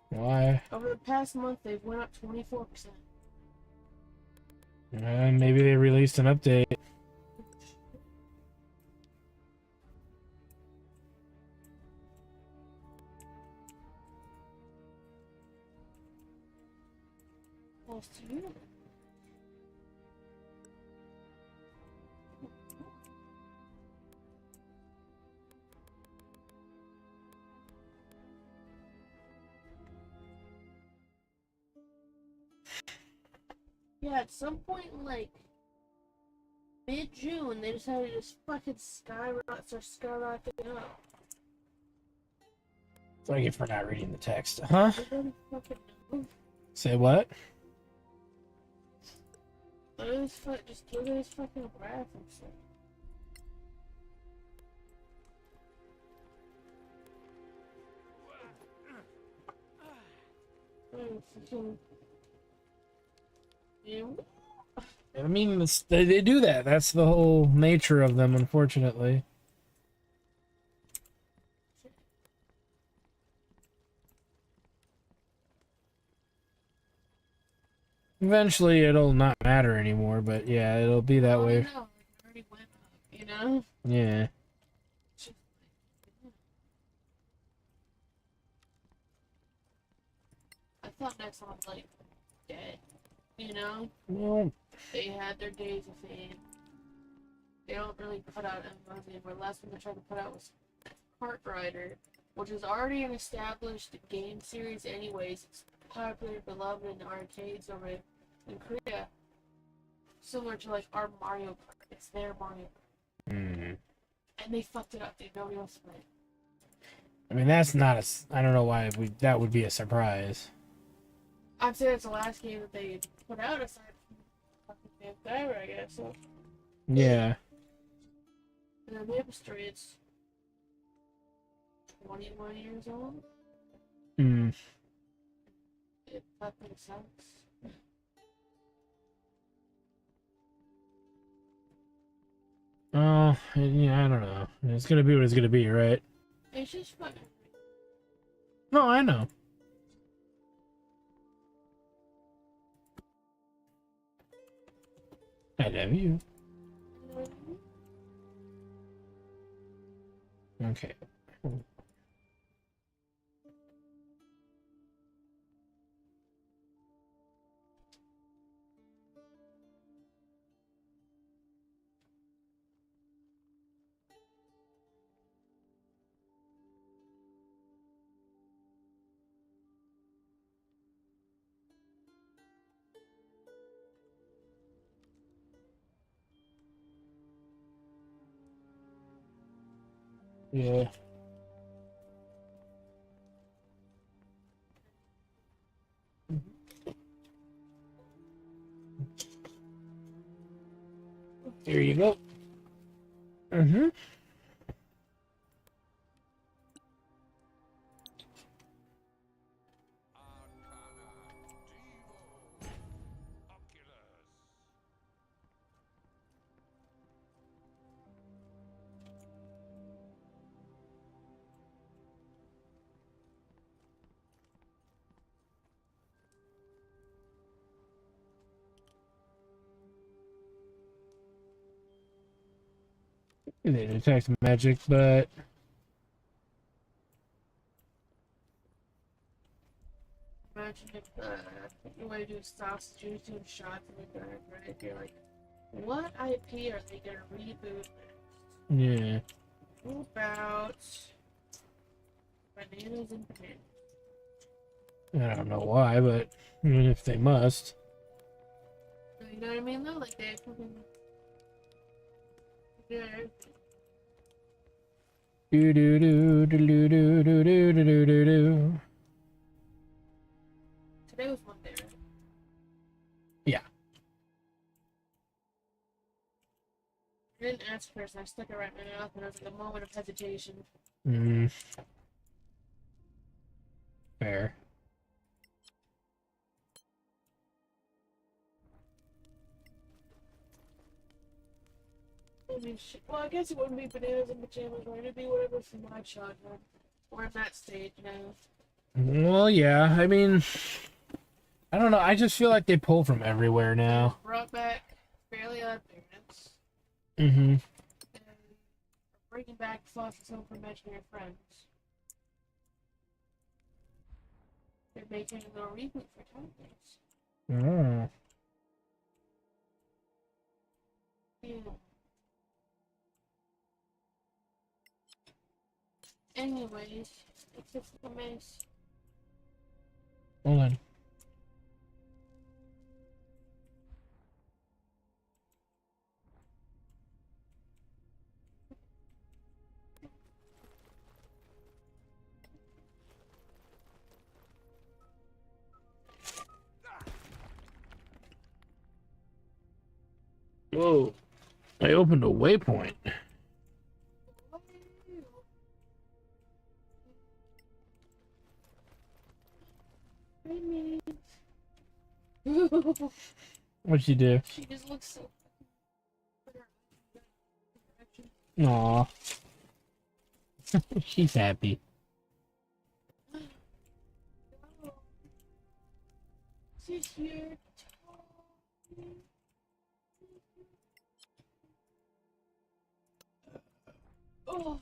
Why? Over the past month, they've went up 24%. Maybe they released an update. Close to you. Yeah, at some point, like, mid-June, they decided to just fucking skyrocketing up. That's what I get for not reading the text. Huh? Everybody fucking knows. Say what? Just look at this fucking graph and stuff. I mean, they do that. That's the whole nature of them, unfortunately. Eventually, it'll not matter anymore, but yeah, it'll be that way. I know, it already went up, you know? Yeah. I thought next one was like dead. You know? Well, They had their days of fame. They don't really put out MMOs anymore. Last one they tried to put out was Kart Rider, which is already an established game series anyways. It's popular, beloved in arcades over in Korea. Similar to like our Mario Kart. It's their Mario Kart. And they fucked it up, dude. Nobody else played. I mean, that's not I don't know why that would be a surprise. I'd say it's the last game that they put out aside from fucking Vampire, I guess. So. Yeah. And the Magister, it's 21 years old. It fucking sucks. Oh, yeah, I don't know. It's gonna be what it's gonna be, right? It's just fucking. No, I know. I love you. Okay. Yeah. There you go. Mm-hmm. They detect magic, but Imagine if you want to do sausages, doing shots in the dark, right? You're like, what IP are they gonna reboot next? yeah. What about bananas and bananas? I don't know why, but I mean, if they must. You know what I mean, though? Like, they fucking. Yeah. Do do do do do do do do do do do. Today was Monday, right? Yeah. I didn't ask first, and I stuck it right in my mouth, and I was in a moment of hesitation. Fair. I mean, shit. Well, I guess it wouldn't be bananas and pajamas, right? It'd be whatever from my childhood. We're in that stage now. Well, yeah. I mean, I don't know. I just feel like they pull from everywhere now. Brought back Fairly Odd Parents. Mm-hmm. And bringing back Foster's Home for Imaginary Friends. They're making a little reboot for Titans. Oh. Yeah. Anyways, it's just a mess. Hold on. Whoa. I opened a waypoint. What'd you do? She just looks so. Aw. She's happy. She's here. Oh.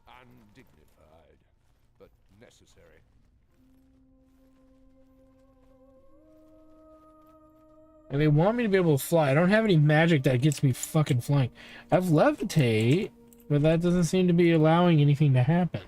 And Undignified, but necessary. And they want me to be able to fly. I don't have any magic that gets me fucking flying. I've levitate, but that doesn't seem to be allowing anything to happen.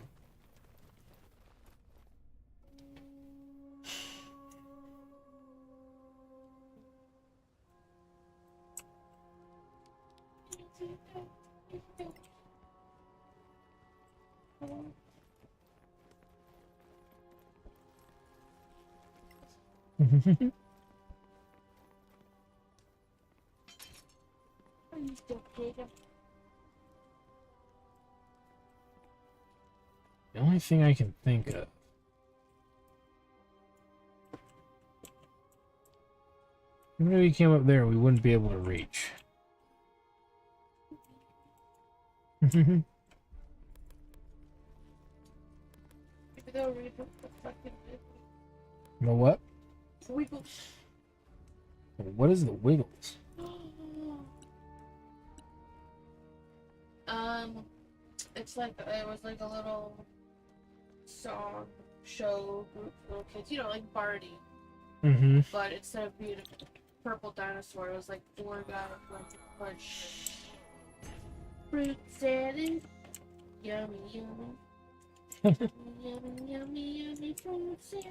The only thing I can think of. Even if we came up there, we wouldn't be able to reach. Maybe they'll reboot the fucking The what? Wiggles. What is the Wiggles? It's like it was like a little song show group for little kids, you know, like Barney. Mm-hmm. But instead of being a purple dinosaur, it was like 4 guys like a punch. Fruit salad, yummy, yummy. Yummy, yummy, yummy fruit salad.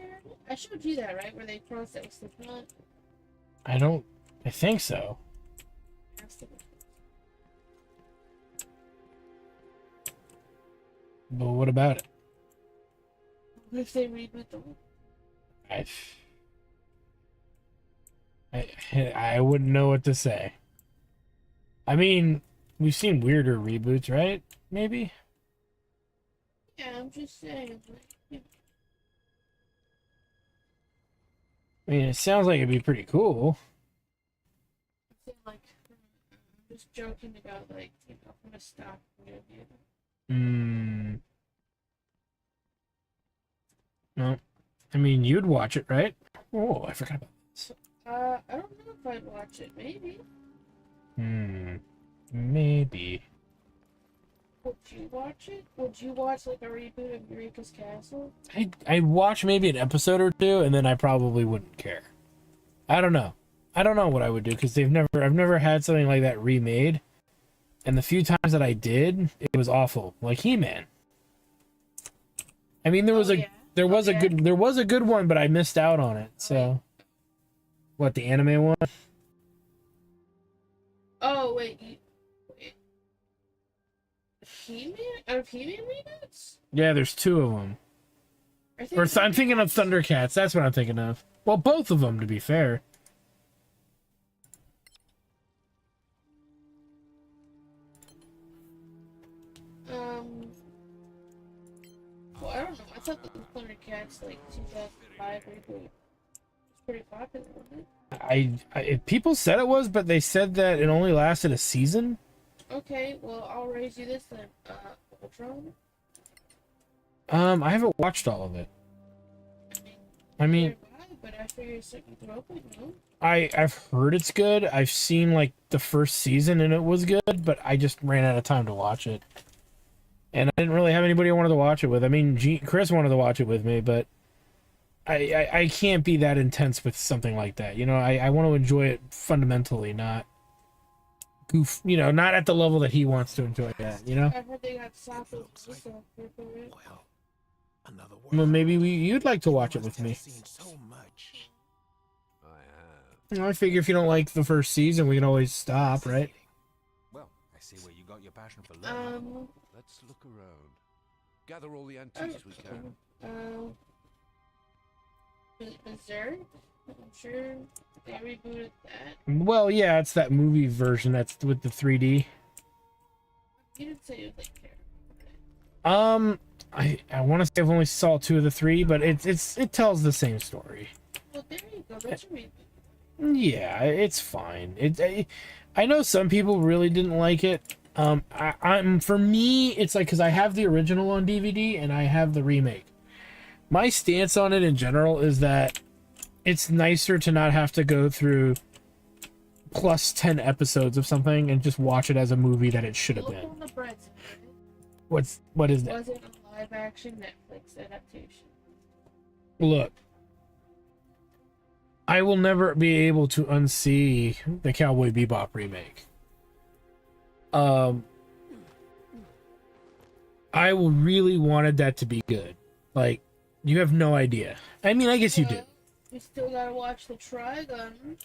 I showed you that, right? Where they process the nut. I think so. But what about it? What if they reboot them? I wouldn't know what to say. I mean, we've seen weirder reboots, right? Maybe? Yeah, I'm just saying. Like, I mean, it sounds like it'd be pretty cool. I'm just joking about, like, you know, I'm gonna stop. No. I mean, you'd watch it, right? Oh, I forgot about this. I don't know if I'd watch it. Maybe. Maybe. Would you watch it? Would you watch, like, a reboot of Eureka's Castle? I'd watch maybe an episode or two, and then I probably wouldn't care. I don't know. I don't know what I would do, because I've never had something like that remade. And the few times that I did, it was awful. Like He-Man. I mean, there was a good one, but I missed out on it. So, what, the anime one? Oh wait, He-Man? Out of He-Man reboots? Yeah, there's 2 of them. I'm thinking of Thundercats. That's what I'm thinking of. Well, both of them, to be fair. Well, I don't know. I thought the Thundercats, like, 2005 reboot was pretty popular, wasn't it? People said it was, but they said that it only lasted a season. Okay, well, I'll raise you this then. Ultron? I haven't watched all of it. I mean, but I figure something could open, no? I've heard it's good. I've seen like the first season and it was good, but I just ran out of time to watch it. And I didn't really have anybody I wanted to watch it with. I mean, Chris wanted to watch it with me, but I can't be that intense with something like that. You know, I want to enjoy it fundamentally, not goof. You know, not at the level that he wants to enjoy that. You know. I heard they got Sapo. Well, maybe you'd like to watch it with me. I figure if you don't like the first season, we can always stop, right? Well, I see where you got your passion for learning. Let's look around. Gather all the antiques we can. Berserk? I'm sure they rebooted that. Well, yeah, it's that movie version that's with the 3D. You didn't say you like care. I want to say I've only saw 2 of the 3, but it tells the same story. Well, there you go. That's a reboot. Yeah, it's fine. I know some people really didn't like it. For me, it's like because I have the original on DVD and I have the remake. My stance on it in general is that it's nicer to not have to go through plus 10 episodes of something and just watch it as a movie that it should have been. What is that? Was it a live action Netflix adaptation? Look, I will never be able to unsee the Cowboy Bebop remake. I really wanted that to be good. Like, you have no idea. I mean, I guess you do. We still gotta watch the Trigun.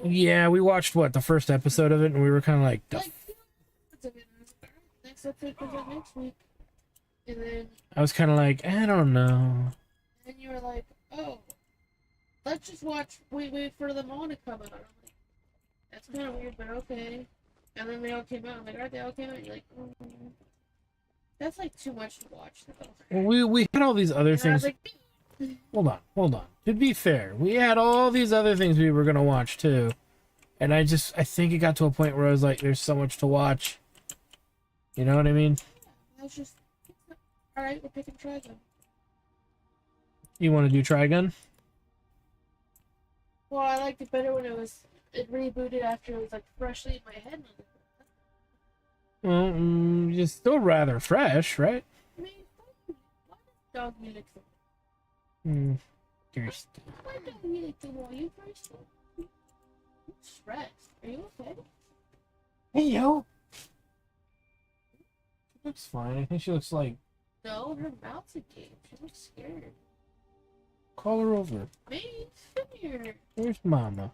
Yeah, we watched the first episode of it, and we were kind of like, Next episode comes out next week, and then I was kind of like, I don't know. then you were like, oh, let's just wait for them all to come out. I'm like, that's kind of weird, but okay. And then they all came out. I'm like, alright, they all came out. You're like, that's like too much to watch. Though. We had all these other And I was things. like, Hold on. To be fair, we had all these other things we were gonna watch too, and I think it got to a point where I was like, there's so much to watch. You know what I mean? I was just, alright, we're picking Trigun. You want to do Trigun? Well, I liked it better when it rebooted after it was like freshly in my head. Well, you're still rather fresh, right? I mean, why does dog music so There's why dog music so well? You first? I'm stressed. Are you okay? Hey, yo. She looks fine. I think she looks like... No, her mouth's agape. She looks scared. Call her over. Mace, come here. Where's Mama?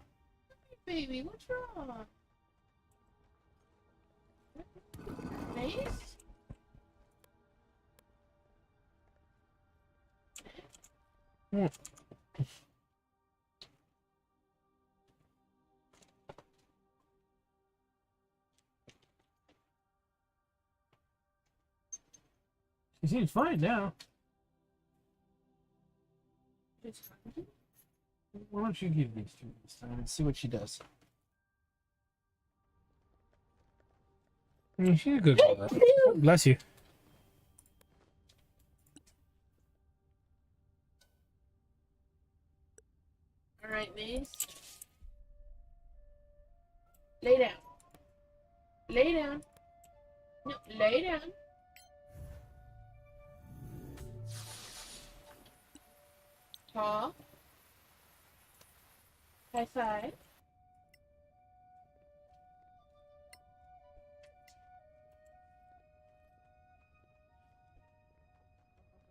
Baby, what's wrong? Mace? Hmm. She seems fine now. Why don't you give these to her this time and see what she does? I mean, she's a good girl. Bless you. Alright, Mace. Lay down. Lay down. No, lay down. Paw. High five.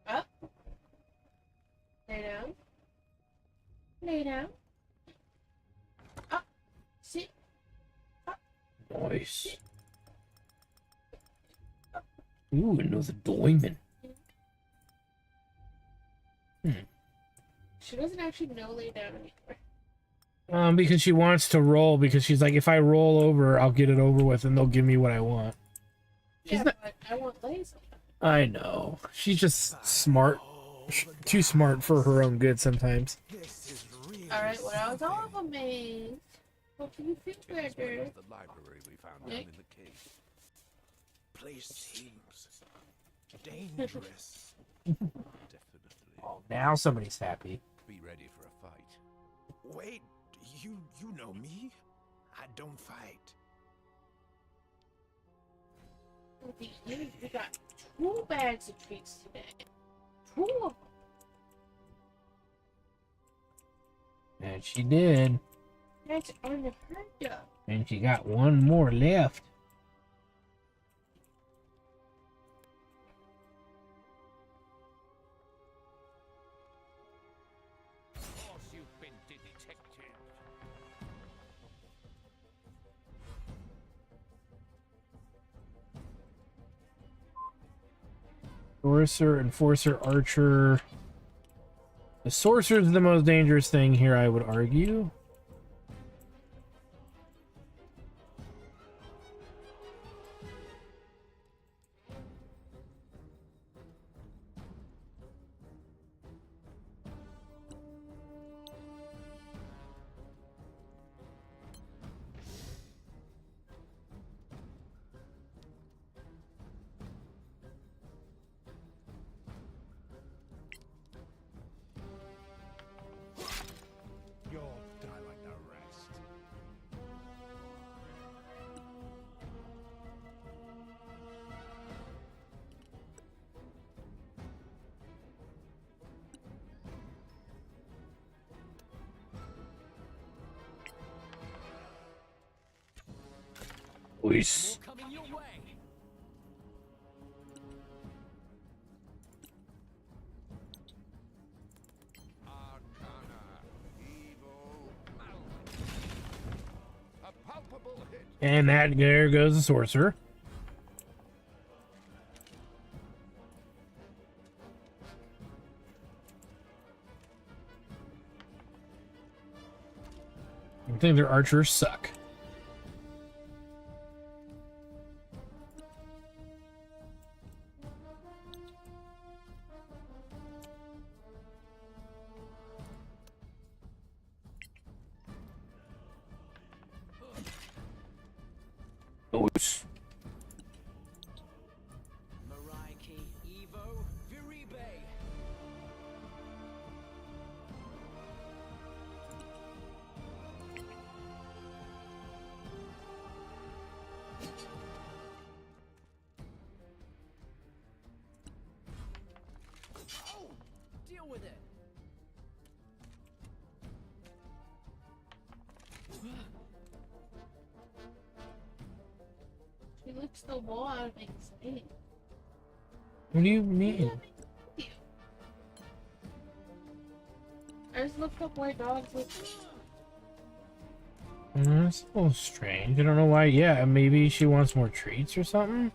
Up. Lay down. Lay down. Up. Sit. Up. Nice. Ooh, another diamond. She doesn't actually know lay down anymore. Because she wants to roll, because she's like, if I roll over, I'll get it over with and they'll give me what I want. Yeah, but I want lays. I know. She's just smart. Too smart for her own good sometimes. Alright, well, I was all of them, Maze. Hope you feel better. The library we found down in the cave. Place seems dangerous. Definitely. Oh, now somebody's happy. Be ready for a fight. Wait, you know me? I don't fight. We got 2 bags of treats today. 2 of them. And she did. That's unheard of. And she got one more left. Sorcerer, Enforcer, Archer. The Sorcerer is the most dangerous thing here, I would argue. You're done. Nice. More coming your way. And that there goes the sorcerer. I think their archers suck. Oops. Maraiki, Evo, Viribe. Oh, deal with it. She licks the wall out of anxiety. What do you mean? I just looked up why dogs lick. That's a little strange. I don't know why. Yeah, maybe she wants more treats or something.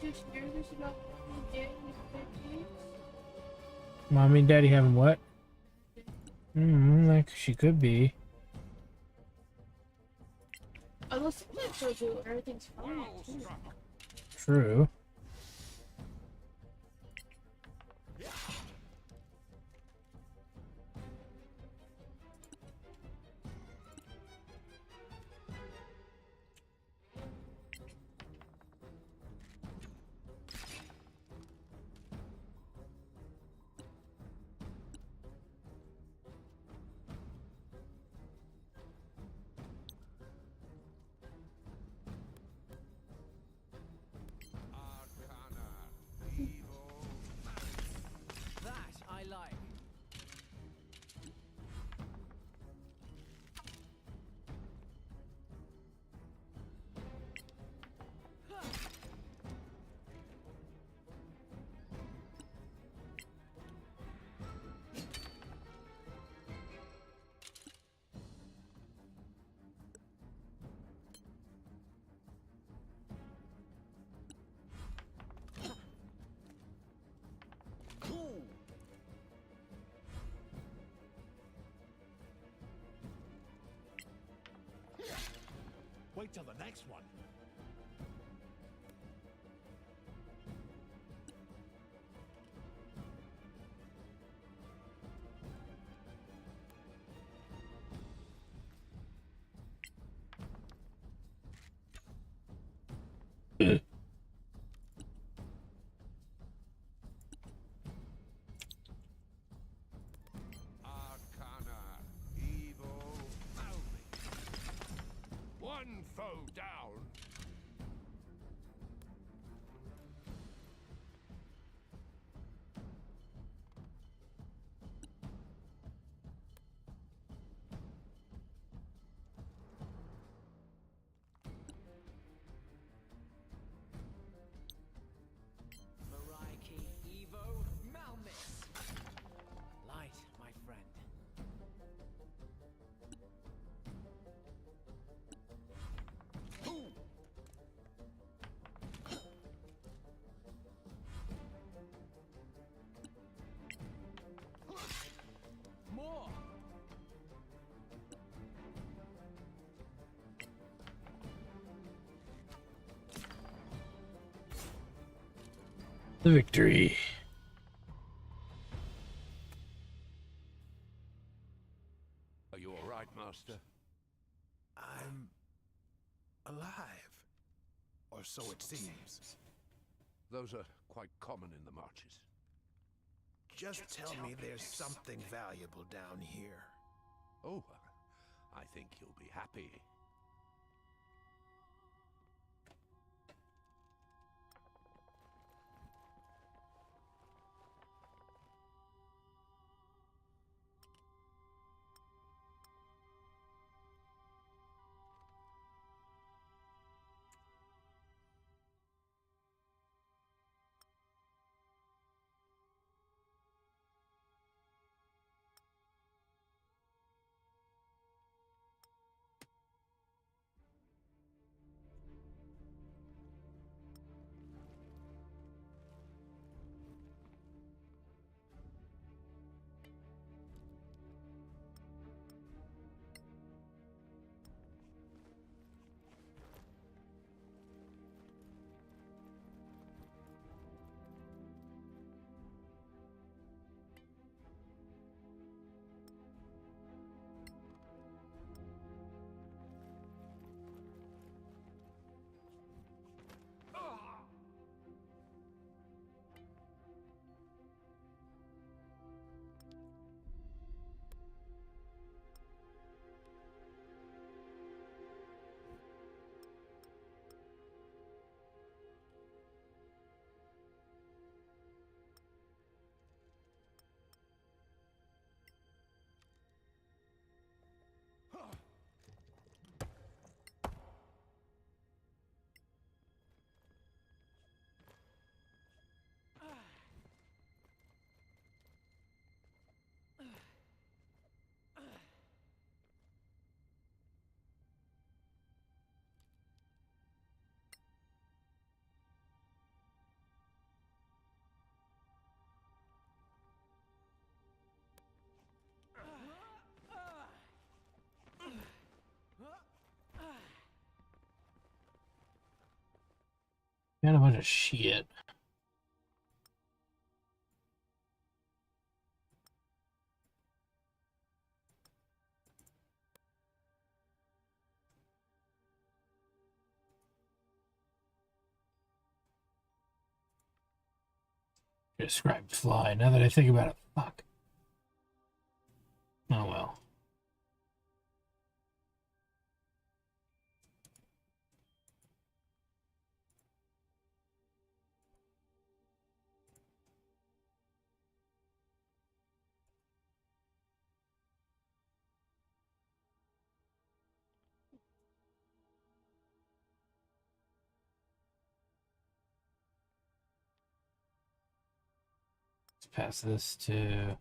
Did you hear this about me getting cookies? Mommy and Daddy having what? Like she could be. Unless it's so good, everything's fine. Too. True. That I like. Wait till the next one. One foe down. Maraiki, Evo, Malmis. Light, my friend. More. The victory. Are you all right, Master? I'm alive. Or so it seems. Those are quite common in the marches. Just tell me there's something valuable down here. Oh, I think you'll be happy. Got a bunch of shit. Described fly. Now that I think about it, fuck. Oh well. Let's pass this to.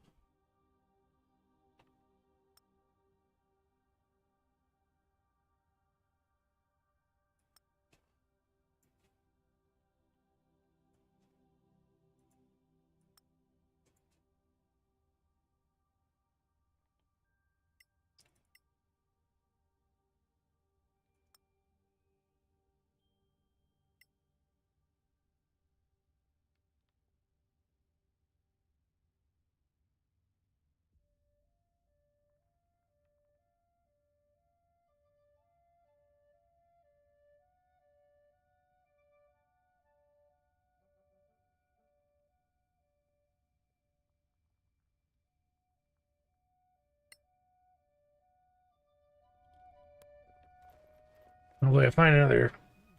Hopefully I find another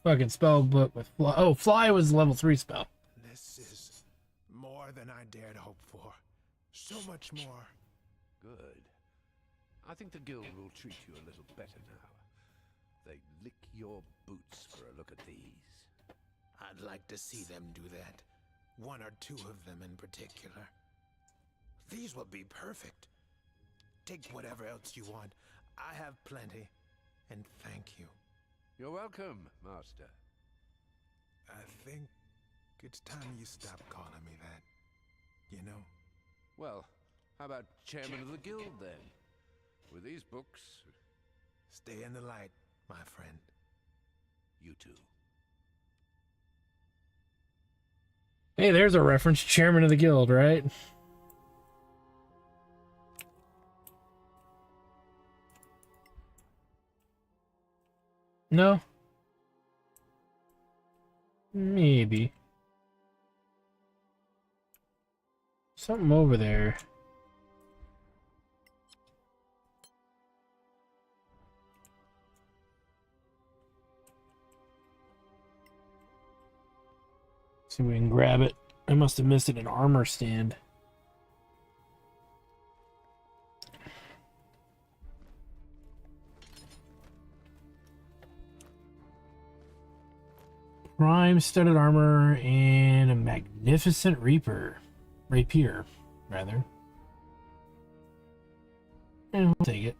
fucking spell book with fly. Oh, fly was level 3 spell. This is more than I dared hope for. So much more. Good. I think the guild will treat you a little better now. They lick your boots for a look at these. I'd like to see them do that. One or two of them in particular. These will be perfect. Take whatever else you want. I have plenty. And thank you. You're welcome, Master. I think it's time you stop calling me that. You know? Well, how about Chairman of the Guild, then? With these books... Stay in the light, my friend. You too. Hey, there's a reference. Chairman of the guild, right? No? Maybe. Something over there. See if we can grab it. I must have missed it in armor stand. Prime studded armor and a magnificent rapier, rather. And we'll take it.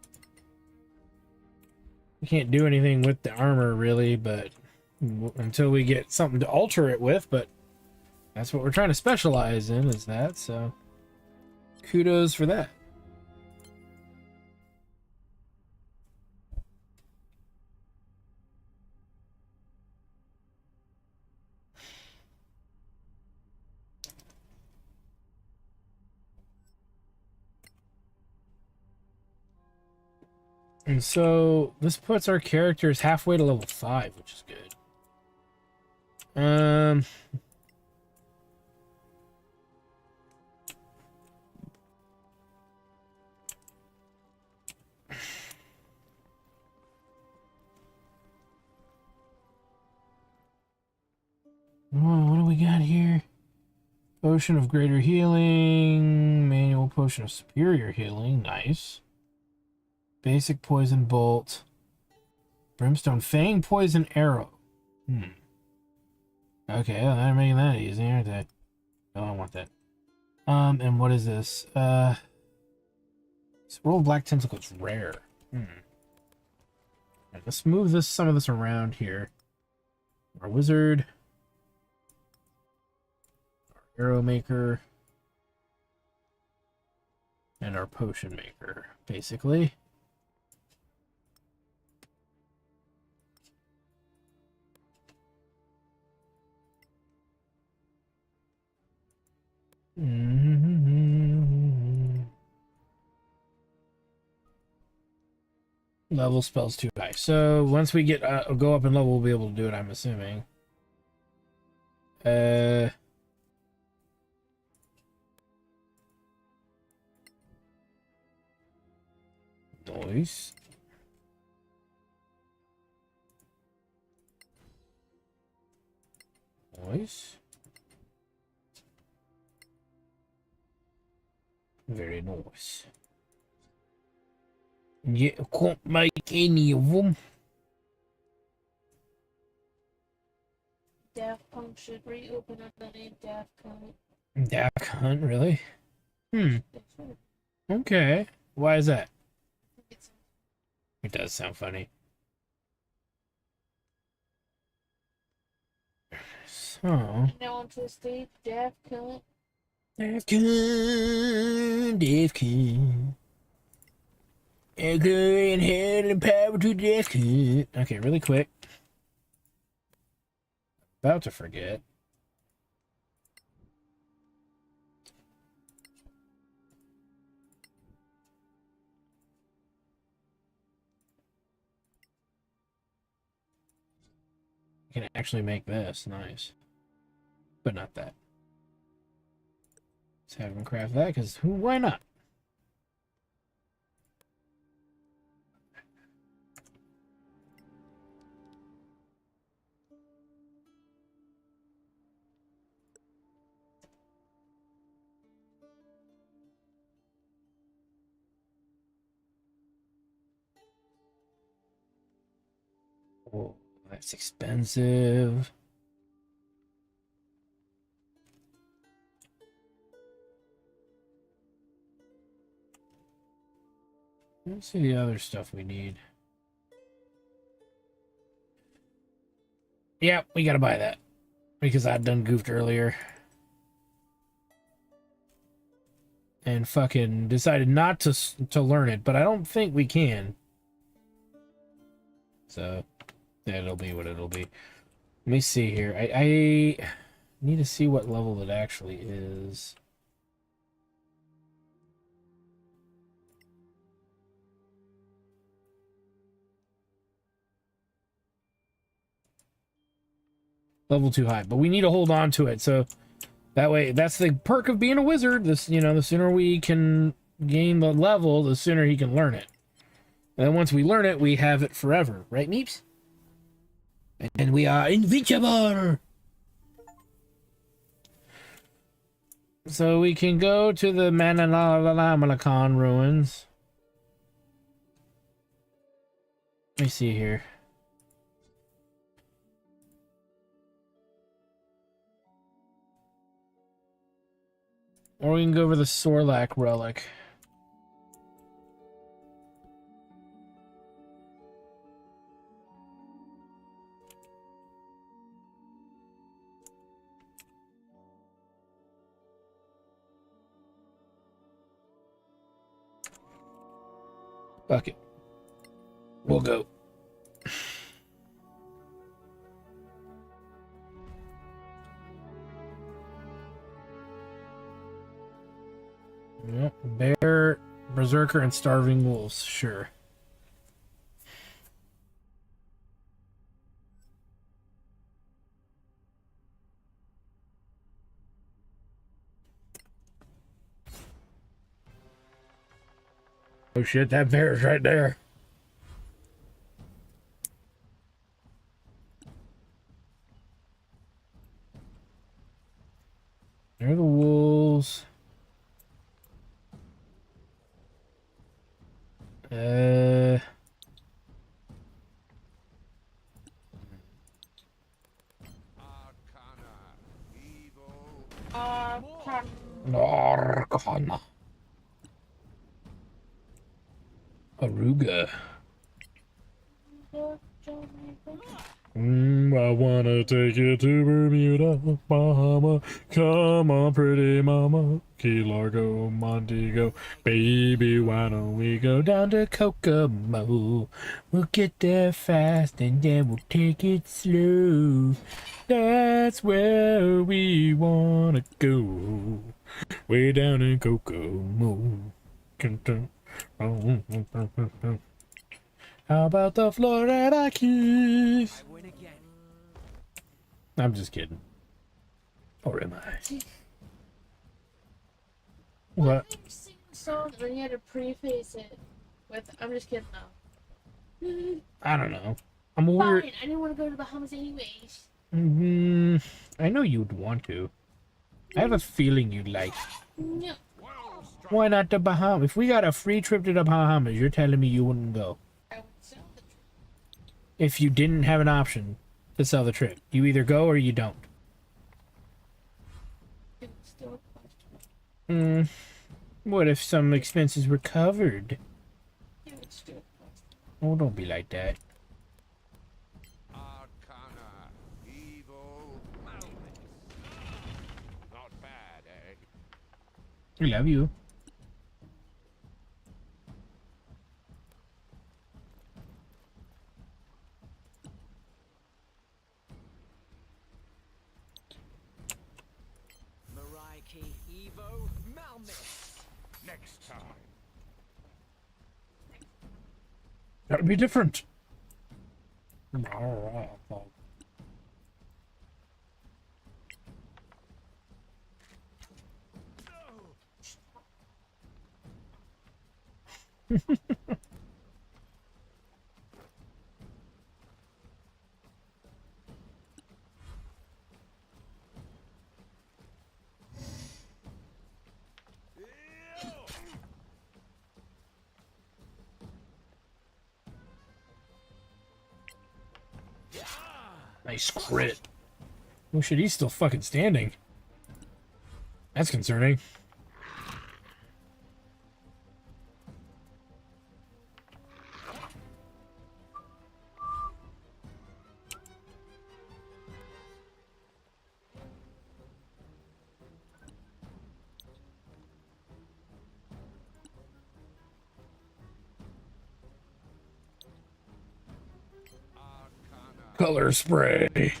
We can't do anything with the armor really, but until we get something to alter it with, but that's what we're trying to specialize in, is that, so kudos for that. And so this puts our characters halfway to level 5, which is good. Whoa, what do we got here? Potion of greater healing, manual potion of superior healing, nice. Basic poison bolt, brimstone fang poison arrow. Okay, well, they're making that easy, aren't they? Oh, I want that. And what is this? Roll black tentacles rare. Right, let's move some of this around here. Our wizard. Arrow maker, and our potion maker, basically. Level spells too high. So once we get go up in level, we'll be able to do it, I'm assuming. Nice. Nice. Very nice. Yeah, can't make any of them. Daft Punk should reopen under the name Daft Cunt. Daft Cunt, really? Okay. Why is that? It does sound funny. So. Now onto the stage, Daft Cunt. Daft Cunt, Daft Cunt. Echo and hell and power to Daft Cunt. Okay, really quick. About to forget. I can actually make this nice, but not that. Let's have him craft that, because why not? Oh, that's expensive. Let's see the other stuff we need. Yeah, we gotta buy that. Because I done goofed earlier. And fucking decided not to learn it, but I don't think we can. So, yeah, it'll be what it'll be. Let me see here. I need to see what level it actually is. Level too high, but we need to hold on to it, so that way, that's the perk of being a wizard. This, you know, the sooner we can gain the level, the sooner he can learn it. And then once we learn it, we have it forever, right, Meeps? And then we are invincible. So we can go to the Manalamalakon ruins. Let me see here. Or we can go over the Sorlak relic. Fuck it. We'll go. Yep. Bear, Berserker, and Starving Wolves. Sure. Oh shit, that bear's right there. There are the wolves. Arcana. Aruga. I wanna take you to Bermuda, Bahama. Come on, pretty mama. Key Largo, Montego. Baby, why don't we go down to Kokomo? We'll get there fast and then we'll take it slow. That's where we wanna go. Way down in Kokomo. How about the Florida Keys? I win again. I'm just kidding. Or am I? What? You sing a song and then you had to preface it with, I'm just kidding now. I don't know. I'm weird. Fine, I didn't want to go to the Bahamas anyways. I know you'd want to. I have a feeling you'd like. No. Why not the Bahamas? If we got a free trip to the Bahamas, you're telling me you wouldn't go? I would sell the trip. If you didn't have an option to sell the trip, you either go or you don't. It was still a question. What if some expenses were covered? It was still a question. Oh, don't be like that. Arcana, evil, malice. Not bad, eh? We love you. Mariah Evo, Malmith. Next time. That would be different. Nice crit. Oh shit, he's still fucking standing. That's concerning. Color spray.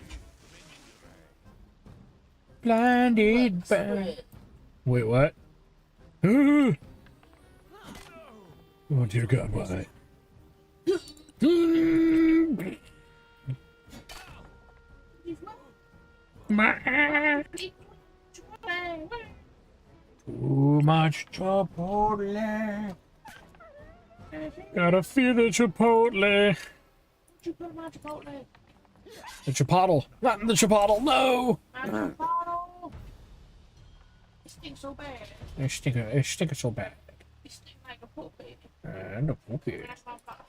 Blinded by... Wait, what? Oh dear God, why? Too much Chipotle. Gotta feel the Chipotle. You put my Chipotle. The Chipotle. Not in the Chipotle, no! My Chipotle. It stinks so bad. It stinks so bad. It stinks like a poop baby. And a poopy. That's my papa.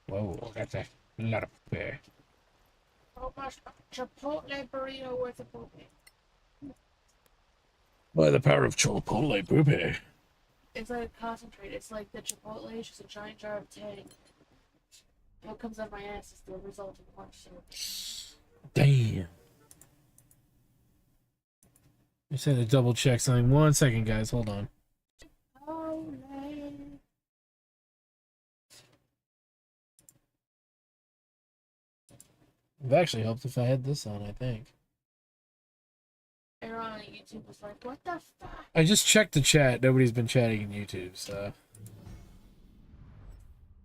Whoa, that's a lot of poopy. So much Chipotle burrito worth of poopy. By the power of Chipotle poopy. It's like concentrate. It's like the Chipotle is just a giant jar of Tang. What comes out of my ass is the result of punch syrup. Damn. I just had to double check something. 1 second, guys. Hold on. Oh, man. It would actually helped if I had this on, I think. Everyone on YouTube was like, what the fuck? I just checked the chat. Nobody's been chatting in YouTube, so.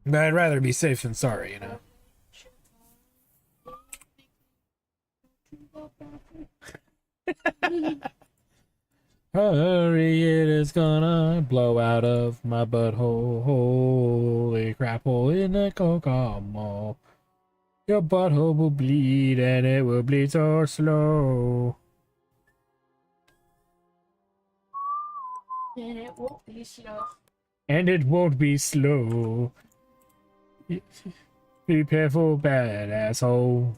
But I'd rather be safe than sorry, you know. Hurry, it is gonna blow out of my butthole. Holy crap, hole in the Kokomo. Your butthole will bleed, and it will bleed so slow. And it won't be slow. And it won't be slow. Prepare for bad asshole.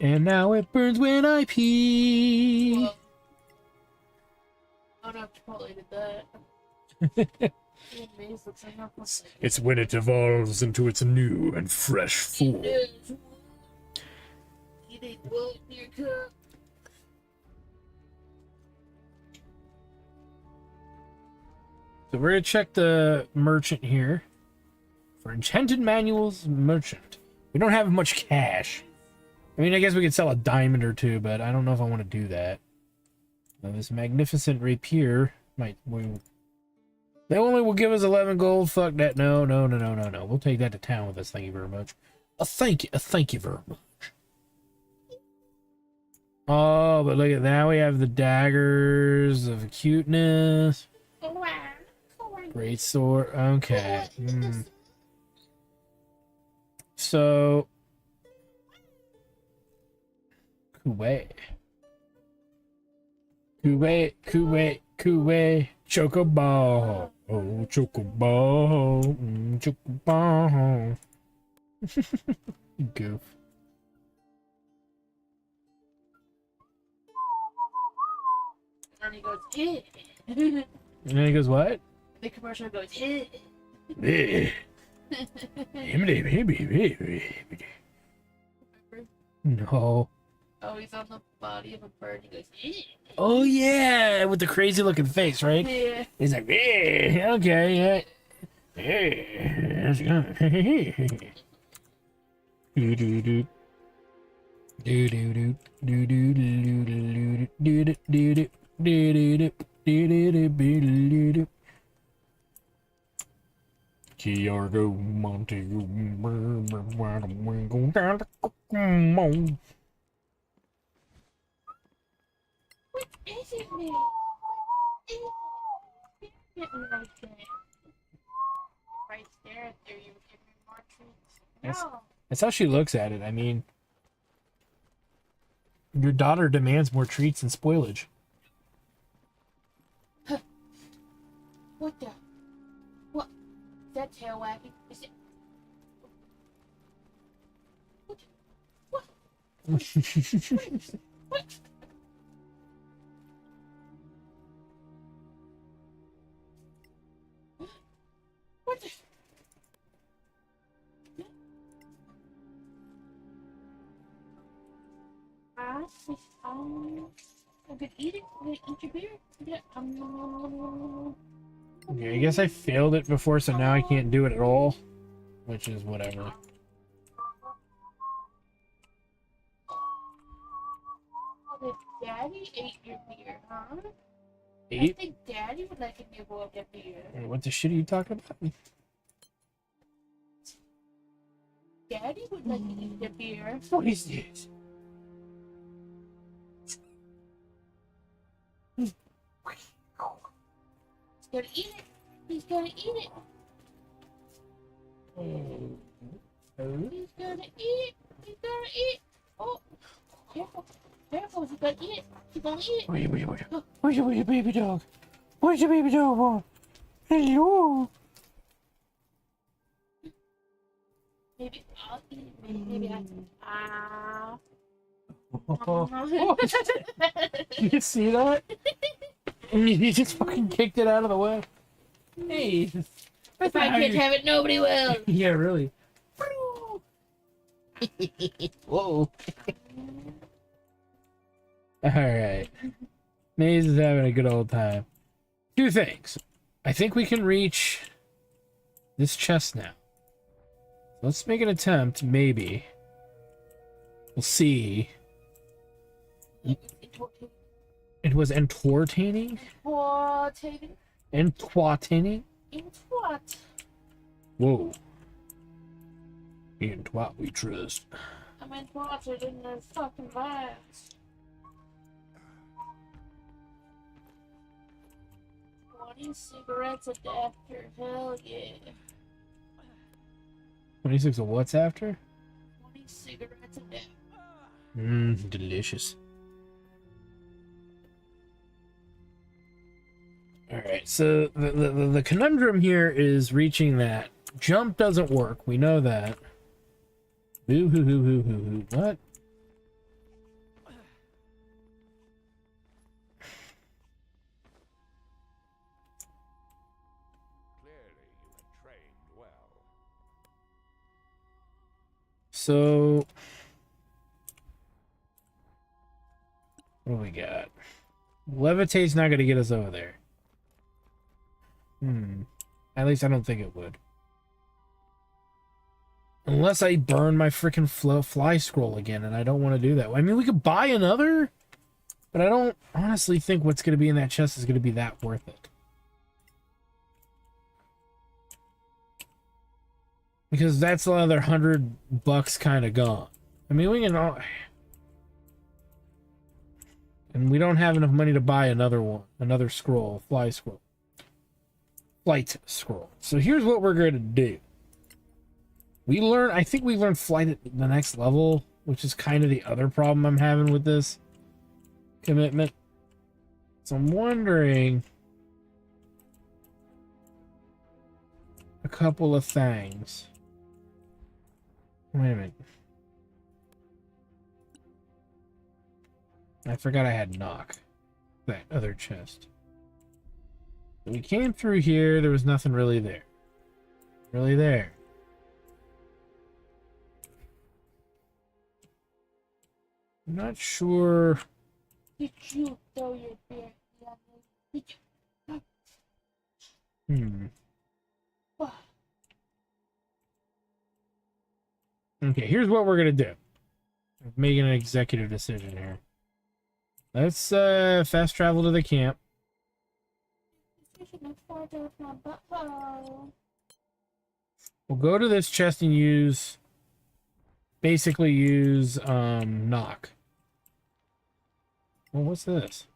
And now it burns when I pee. Well, I don't know if Chipotle did that. It's when it evolves into its new and fresh form. It ain't what in your cup. So we're gonna check the merchant here. For enchanted manuals, merchant. We don't have much cash. I mean, I guess we could sell a diamond or two, but I don't know if I want to do that. Now, this magnificent rapier might... They only will give us 11 gold. Fuck that. No, no, no, no, no, no. We'll take that to town with us. Thank you very much. Thank you very much. Oh, but look at that. We have the daggers of cuteness. Great sword. Okay. So, Kuwait. Chocobo. Oh, chocobo. Chocobo. Goof. And he goes, eh. And then he goes, what? The commercial goes, eh. No. Oh, he's on the body of a bird. He goes, eh. Oh yeah, with the crazy looking face, right? Yeah. He's like, yeah, okay, yeah. Let's go. Do do do. Do do do do do do do do do do do do do. Chiargo Montego. What is it, man? Getting right there. If I stare at there, you would give me more treats. No. That's how she looks at it. I mean, your daughter demands more treats and spoilage. What the? What? Is that tail wagging? Is it? What? What? What? What the? I'm gonna eat it. I'm gonna eat your beer. Yeah, I guess I failed it before, so now I can't do it at all. Which is whatever. Oh, Daddy ate your beer, huh? Ate? I think Daddy would like a nibble of the beer. What the shit are you talking about? Daddy would like to eat the beer. What is this? He's gonna eat it. He's gonna eat it. He's gonna eat it. He's gonna eat it. Oh, careful. Careful. He's gonna eat it. He's gonna eat it. Wait. Where's your baby dog? Where's your baby dog? Hello. Maybe I'll eat it. Maybe I can. Ah. You can see that? He just fucking kicked it out of the way. Hey. If I can't have it, nobody will. Yeah, really. Whoa. Alright. Maze is having a good old time. Two things. I think we can reach this chest now. Let's make an attempt, maybe. We'll see. It was entertaining? Entertaining? Entertaining? In what? Whoa. In what we trust. I meant water in the fucking vines. 20 cigarettes adapter. Hell yeah. 26 of what's after? 20 cigarettes adapter. Delicious. Alright, so the conundrum here is reaching that. Jump doesn't work, we know that. Boo hoo hoo hoo hoo hoo. What? So what do we got? Levitate's not gonna get us over there. At least I don't think it would. Unless I burn my freaking fly scroll again, and I don't want to do that. I mean, we could buy another, but I don't honestly think what's going to be in that chest is going to be that worth it. Because that's another $100 kind of gone. I mean, we can all... And we don't have enough money to buy another one. Another scroll. Flight scroll. So here's what we're going to do. I think we learned flight at the next level, which is kind of the other problem I'm having with this commitment. So I'm wondering a couple of things. Wait a minute. I forgot I had knock. That other chest. We came through here, there was nothing really there. Really there. I'm not sure. Did you throw your beer? Okay, here's what we're gonna do. I'm making an executive decision here. Let's fast travel to the camp. We'll go to this chest and basically use knock. Well, what's this?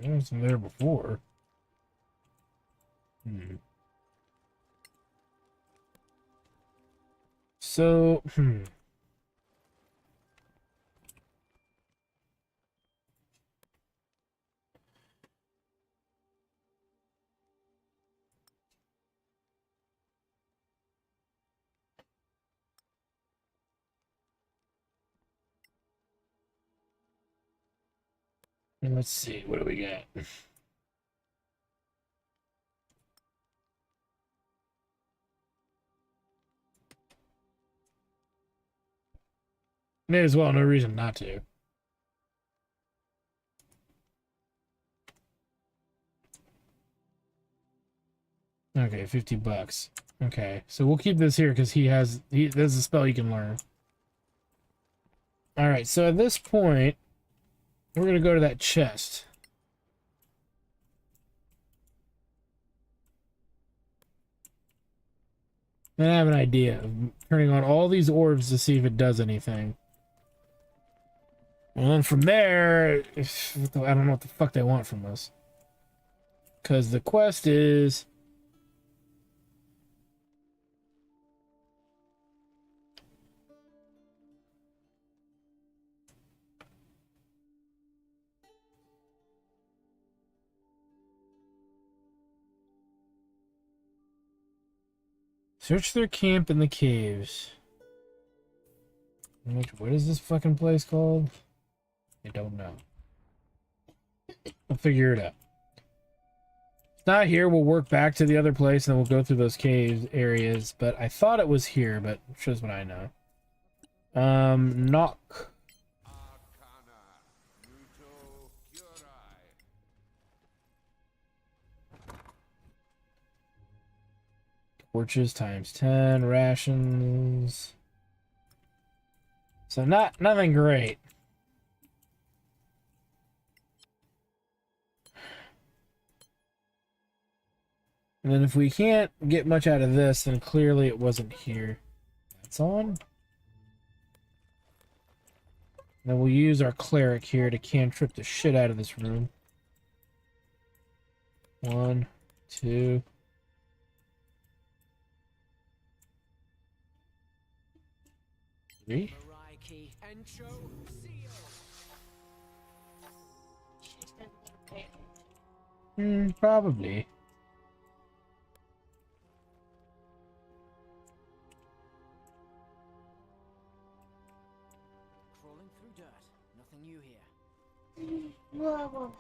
There wasn't there before. So, let's see, what do we got? May as well, no reason not to. Okay, $50. Okay, so we'll keep this here because there's a spell he can learn. Alright, so at this point, we're gonna go to that chest. And I have an idea of turning on all these orbs to see if it does anything. And then from there, I don't know what the fuck they want from us. Because the quest is... Search their camp in the caves. What is this fucking place called? I don't know. I'll figure it out. If it's not here, we'll work back to the other place and then we'll go through those cave areas. But I thought it was here, but it shows what I know. Knock. Torches times 10, rations. So nothing great. And then if we can't get much out of this, then clearly it wasn't here. That's on. Then we'll use our cleric here to cantrip the shit out of this room. 1, 2. Three? Probably. Crawling through dirt. Nothing new here. Whoa.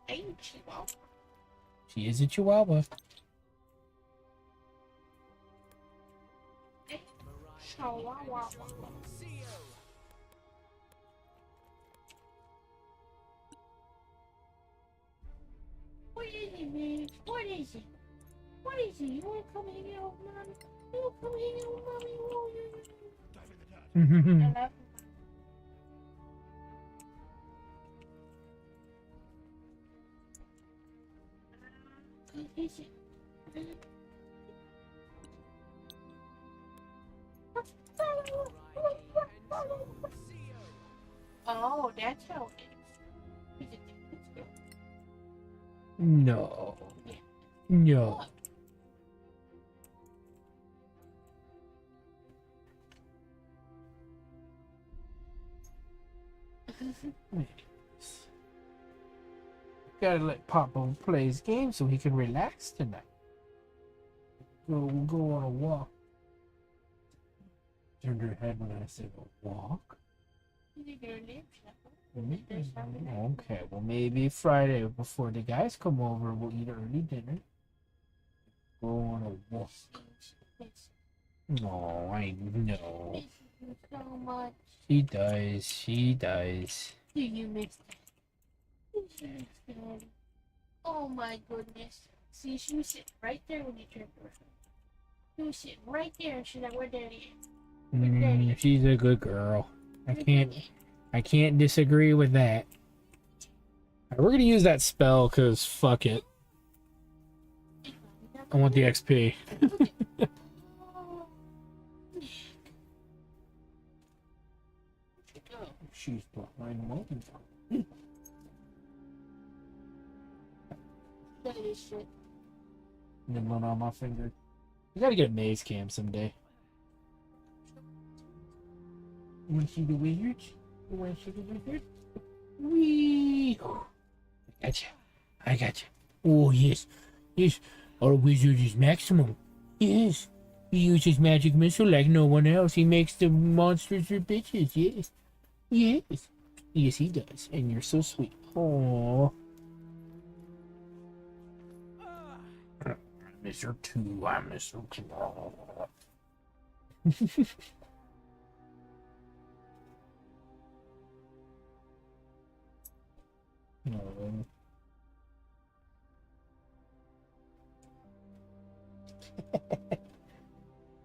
Ain't Chihuahua. She is a Chihuahua. Chihuahua. Hey, man, what is it? What is it? You want to come hang out with mommy? You want to come hang out with mommy? Oh, yeah. I love you. What is it? Oh, that's how it is. No. No. Gotta let Papa play his game so he can relax tonight. We'll go on a walk. Turned her head when I said a walk. Okay, well maybe Friday before the guys come over, we'll eat early dinner. Go on a walk. No, I know. So much. She does. She does. Do you miss that? Do you miss Daddy? Oh my goodness. See, she was sitting right there when you turned around. She was sitting right there and she's like, where Daddy is? She's a good girl. I can't disagree with that. Alright, we're gonna use that spell because fuck it. I want the XP. She's behind one. That is shit. Nibbling on my finger. We gotta get a maze cam someday. You wanna see the wizards? You wanna see the wizards? Wee! I gotcha. I gotcha. Oh, yes. Yes. Our wizard is maximum. Yes. He uses magic missile like no one else. He makes the monsters or bitches. Yes. Yes. Yes, he does. And you're so sweet. Aww. I miss her too. I miss her too. No.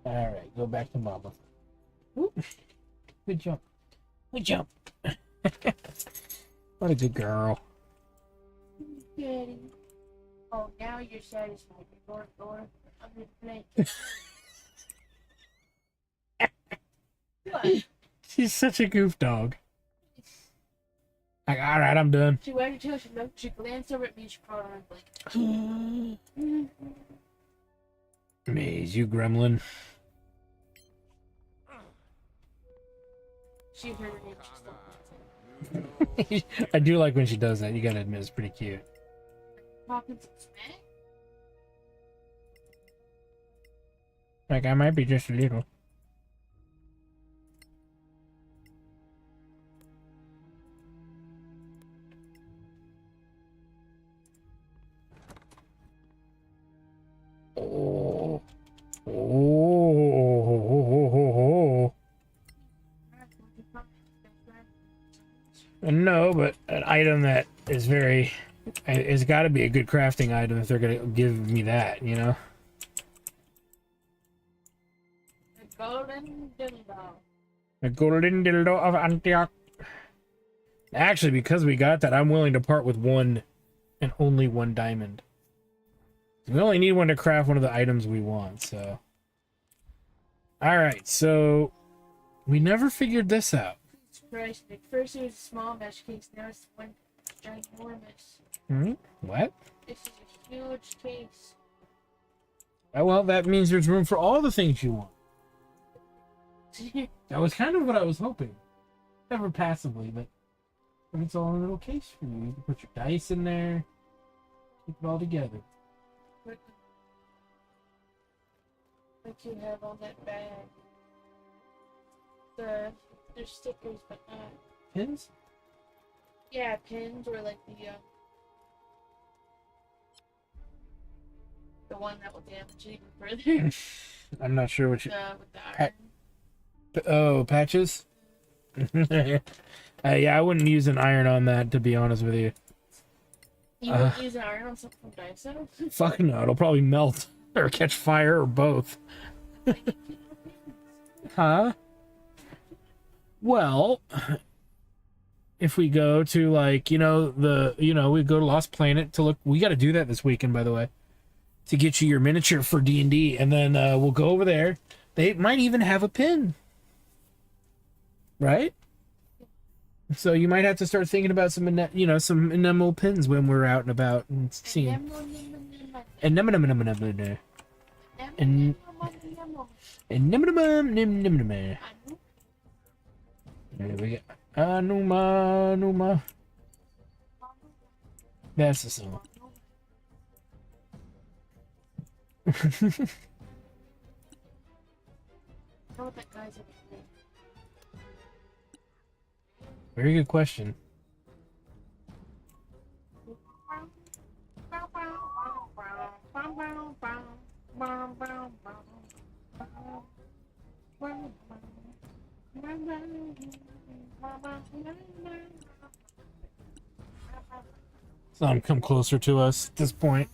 Alright, go back to Mama. Ooh, good jump. Good jump. What a good girl. Daddy. Oh, now you're satisfied. You're going. I'm gonna play. What? She's such a goof dog. Like, alright, I'm done. She wagged her tail, she glanced over at me, she crawled on my blanket. Maze, you gremlin. She heard her name, she stopped. I do like when she does that. You gotta admit, it's pretty cute. Talking some smack? Like, I might be just a little. Oh. Oh. No, but an item that is very... It's got to be a good crafting item if they're going to give me that, you know? A golden dildo. A golden dildo of Antioch. Actually, because we got that, I'm willing to part with one and only one diamond. We only need one to craft one of the items we want, so... Alright, so... We never figured this out. It's Christ, at first it was a small mesh case, now it's one ginormous. Hmm? What? This is a huge case. Oh, well, that means there's room for all the things you want. That was kind of what I was hoping. Never passively, but it's all in a little case for you. You can put your dice in there, keep it all together. Like you have on that bag. There's stickers, but not pins. Yeah, pins or like the one that will damage it even further. I'm not sure what you. With the iron. Oh, patches. Yeah, I wouldn't use an iron on that, to be honest with you. You would use iron on something from Daiso? Fuck no, it'll probably melt or catch fire or both. Huh? Well, if we go to like, we go to Lost Planet to look. We got to do that this weekend, by the way, to get you your miniature for D&D, and then we'll go over there. They might even have a pin, right? So you might have to start thinking about some enamel pins when we're out and about and seeing. And there we go. Anuma. That's the song. What that guy's up there. Very good question. Some come closer to us at this point.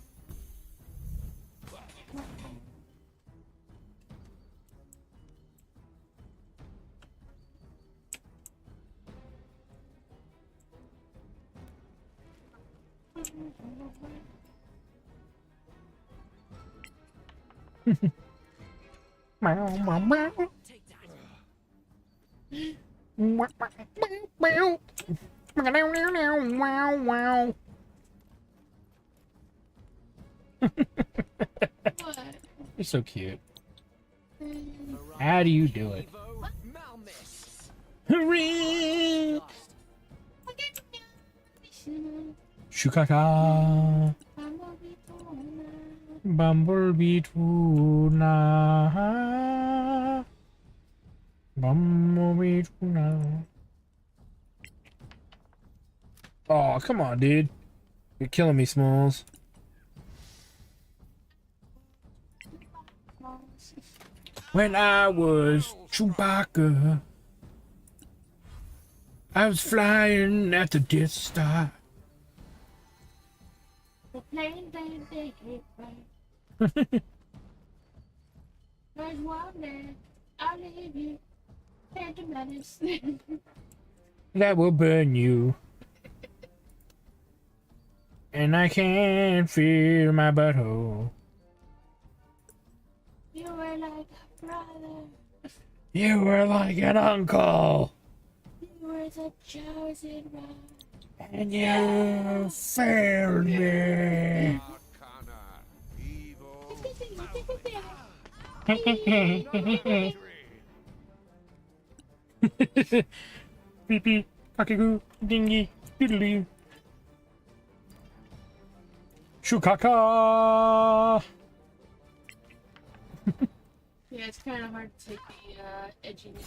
You're so cute. How do you do it? Hooray! Shukaka. Bumblebee tuna. Bumblebee tuna. Oh, come on, dude. You're killing me, Smalls. When I was Chewbacca, I was flying at the Death Star. The plane that they hit right. There's one man, I'll leave you. Phantom Menace. That will burn you. And I can't feel my butthole. You were like a brother. You were like an uncle. You were the chosen one. And you failed me. Beep beep, cockagoo, dingy, doodly. Shukaka. Yeah, it's kind of hard to take the edginess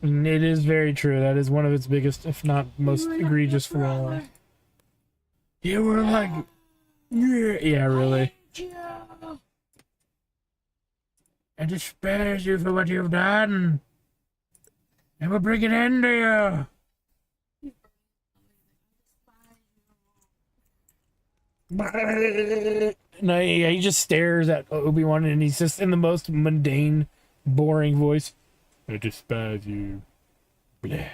seriously. It is very true. That is one of its biggest, if not most egregious flaws. You were like, yeah, really. I despise you for what you've done. I will bring an end to you. No, yeah, he just stares at Obi-Wan and he's just in the most mundane, boring voice. I despise you. Bleh.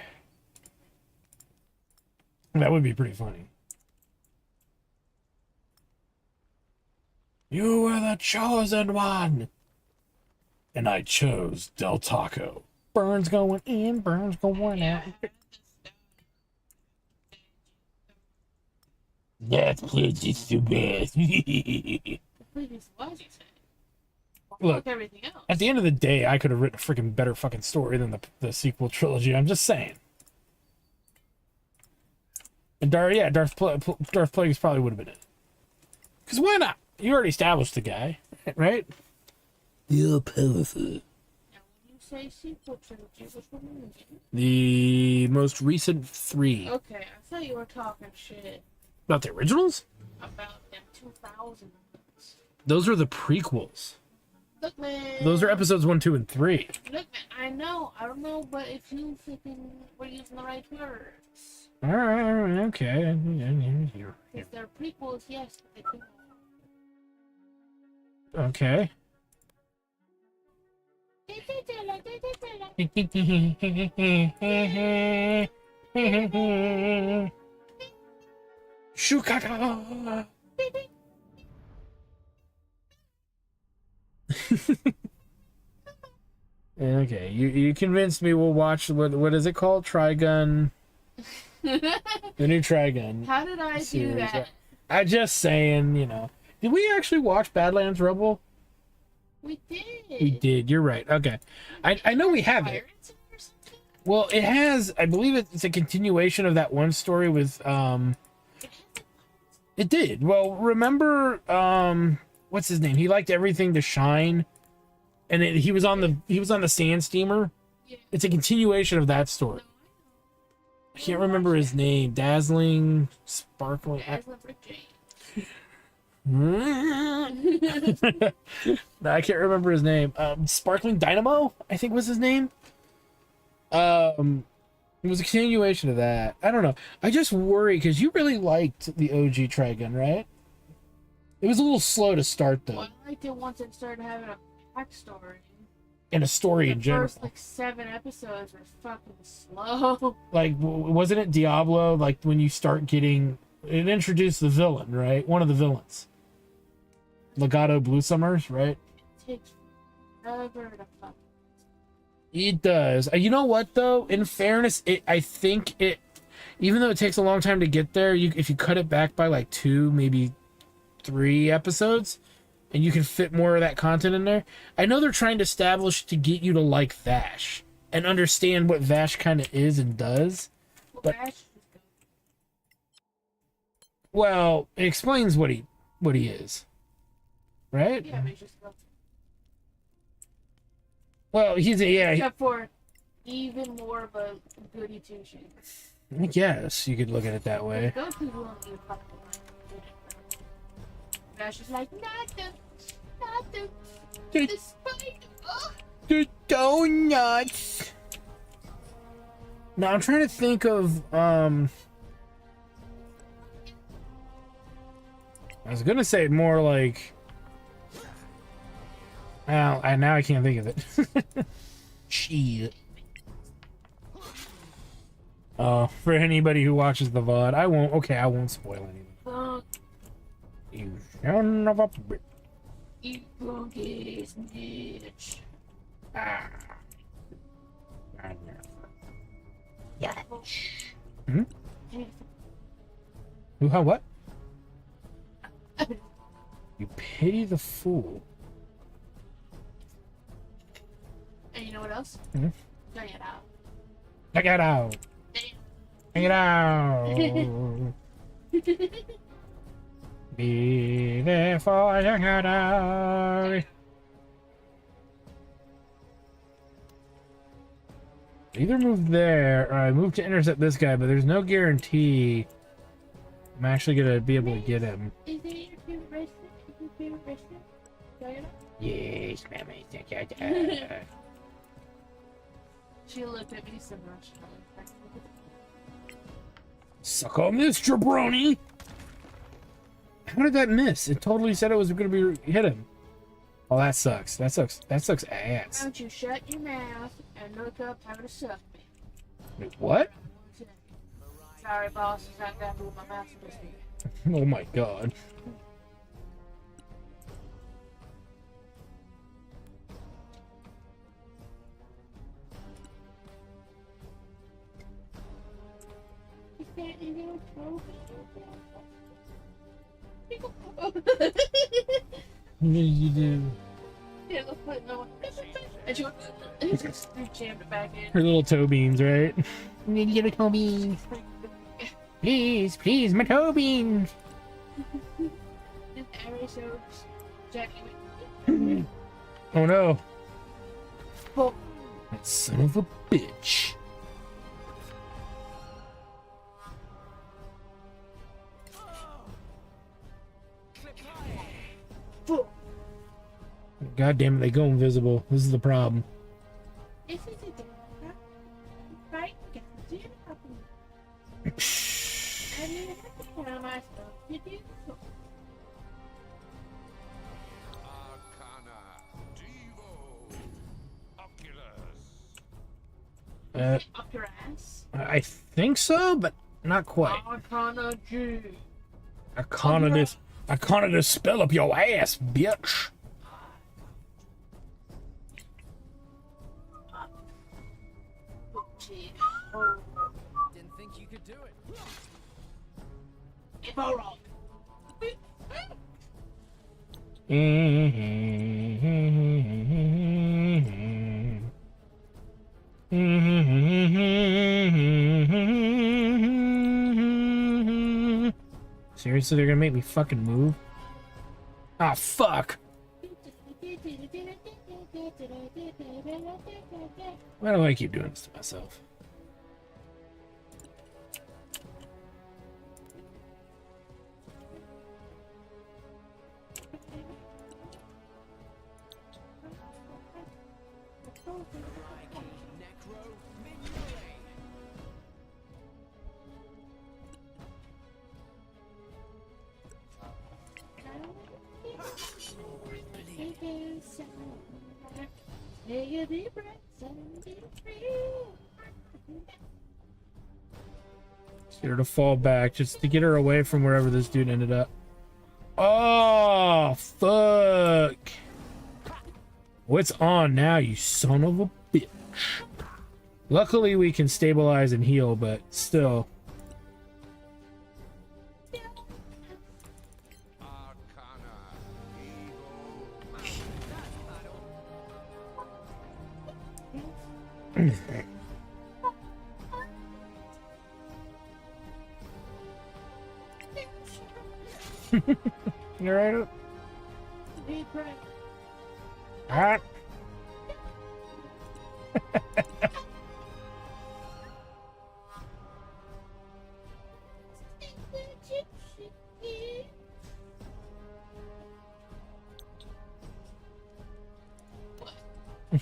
That would be pretty funny. You were the chosen one. And I chose Del Taco. Burns going in, burns going out. That place is the best. Look, everything else. At the end of the day, I could have written a freaking better fucking story than the sequel trilogy. I'm just saying. And Darth Plagueis probably would have been it. Because why not? You already established the guy, right? You're powerful. Now, when you say sequel trilogy, which one are you mean? The most recent 3. Okay, I thought you were talking shit About the originals? about them 2000s. Those are the prequels. Look, man. Those are episodes 1, 2, and 3. Look, man. I don't know, but if you freaking were using the right words. All right, okay. If they're prequels, yes, but they couldn't. Okay. Shukaka. Okay, you convinced me. We'll watch what is it called? Trigun. The new Trigun. How did I do that? Right? I just saying, you know. Did we actually watch Badlands Rebel? We did. We did. You're right. Okay, I know we have it. Well, it has. I believe it's a continuation of that one story with It did. Well, remember what's his name? He liked everything to shine, and he was on the sand steamer. Yeah. It's a continuation of that story. I can't remember his name. Dazzling, sparkling. No, I can't remember his name. Sparkling Dynamo, I think was his name. It was a continuation of that. I don't know. I just worry because you really liked the OG Trigun, right? It was a little slow to start though. Well, I liked it once it started having a backstory. And a story in general. The first 7 episodes were fucking slow. Like, wasn't it Diablo? Like when you start getting, it introduced the villain, right? One of the villains. Legato Blue Summers, right? It takes forever to fuck. It does. You know what though? In fairness, I think it, even though it takes a long time to get there, if you cut it back by like 2, maybe 3 episodes, and you can fit more of that content in there. I know they're trying to establish to get you to like Vash and understand what Vash kind of is and does. But well, it explains what he is, right? Yeah, but just go. Well, Except for even more of a goody two shoes. I guess you could look at it that way. Those people don't need a fucking. Vash is like, not the spider. The donuts. Now I'm trying to think of I was gonna say more like. Well, now I can't think of it. Shit. Oh, for anybody who watches the VOD, I won't spoil anything. You son of a bitch. You funky snitch. Ah. Yeah. Hmm? Who, how, what? You pity the fool. And you know what else? Hmm? Check it out. Check it out. Check it out. Be there for your shadow. Either move there or I move to intercept this guy, but there's no guarantee I'm actually gonna be able to get him. Is it your favorite restaurant? Is it your favorite restaurant? Check it out. Yes, mammy. She looked at me so much. Suck on this, jabroni! How did that miss? It totally said it was going to be hit him. Oh, that sucks. That sucks ass. Why don't you shut your mouth and look up how to suck me? Wait, what? Sorry, boss. I got to move my mouth this week. Oh my god. What did you do? Yeah, no. And she jammed it back in. Her little toe beans, right? I'm gonna get a toe beans. Please, my toe beans. Oh no. Oh. That son of a bitch. God damn it, they go invisible. This is the problem. This is a good fight against the problem. I mean, what am I supposed to do? Up your ass? I think so, but not quite. Arcana G. Arcana to spell up your ass, bitch. Didn't think you could do it. If I rock. Seriously, they're gonna make me fucking move? Ah, fuck! Why do I keep doing this to myself? Get her to fall back just to get her away from wherever this dude ended up. Oh, fuck. What's on now, you son of a bitch? Luckily, we can stabilize and heal, but still. You alright? Alright.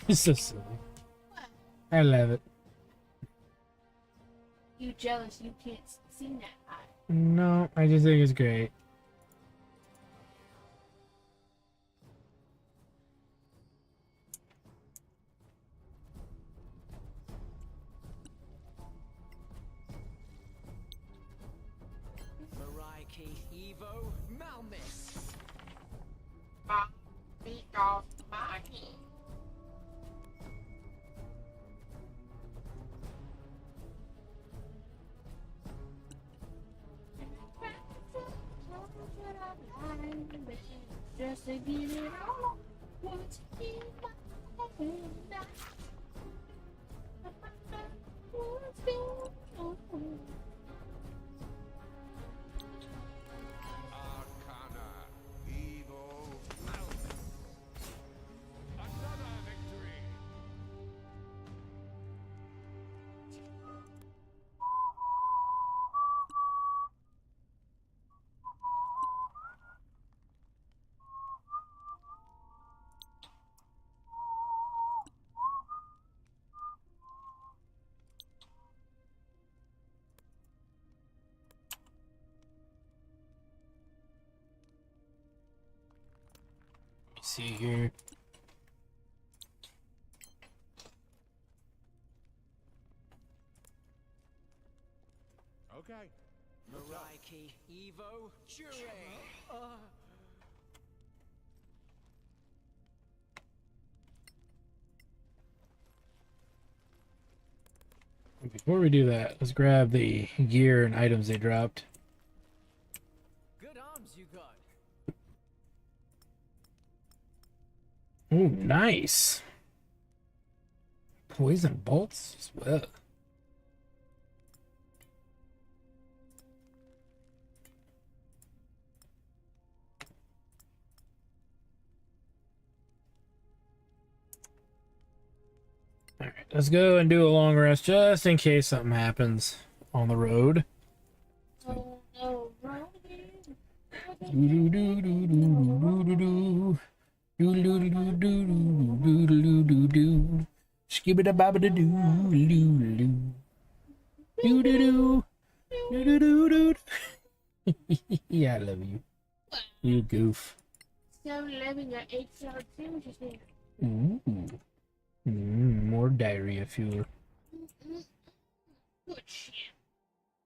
It's so silly. I love it. You jealous you can't sing that high. No, I just think it's great. Evo, Malmis. Beat off my knee. Just to get it all. What's in my head? What's going on? See here. Okay. Miraiki, Evo, Jure. Before we do that, let's grab the gear and items they dropped. Good arms you got. Oh, nice. Poison bolts as well. Alright, let's go and do a long rest just in case something happens on the road. Oh no, road. Do do do do do do do do do. Skibida babida do do do. Do do do. Do do do do. Yeah, I love you. You goof. 7-Eleven got 8-yard sandwiches here. Ooh. More diarrhea fuel. Good shit.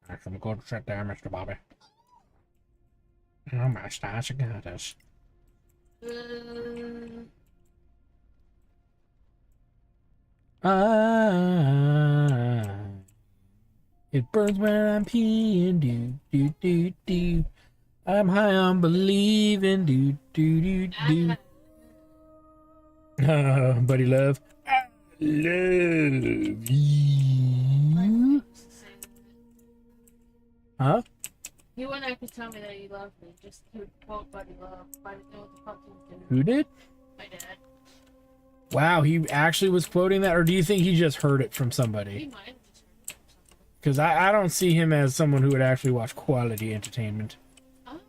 That's some good shit there, Mr. Bobby. Oh my gosh, I got this. It burns when I'm peeing, do do do do. I'm high on believing, do do do do. Buddy love. I love you. Huh? You wouldn't have to tell me that you loved me. Just he would quote Buddy Love. I didn't know what the fuck he was doing. Who did? My dad. Wow, he actually was quoting that, or do you think he just heard it from He somebody? might have just heard it from somebody. Because I don't see him as someone who would actually watch quality entertainment. Oh?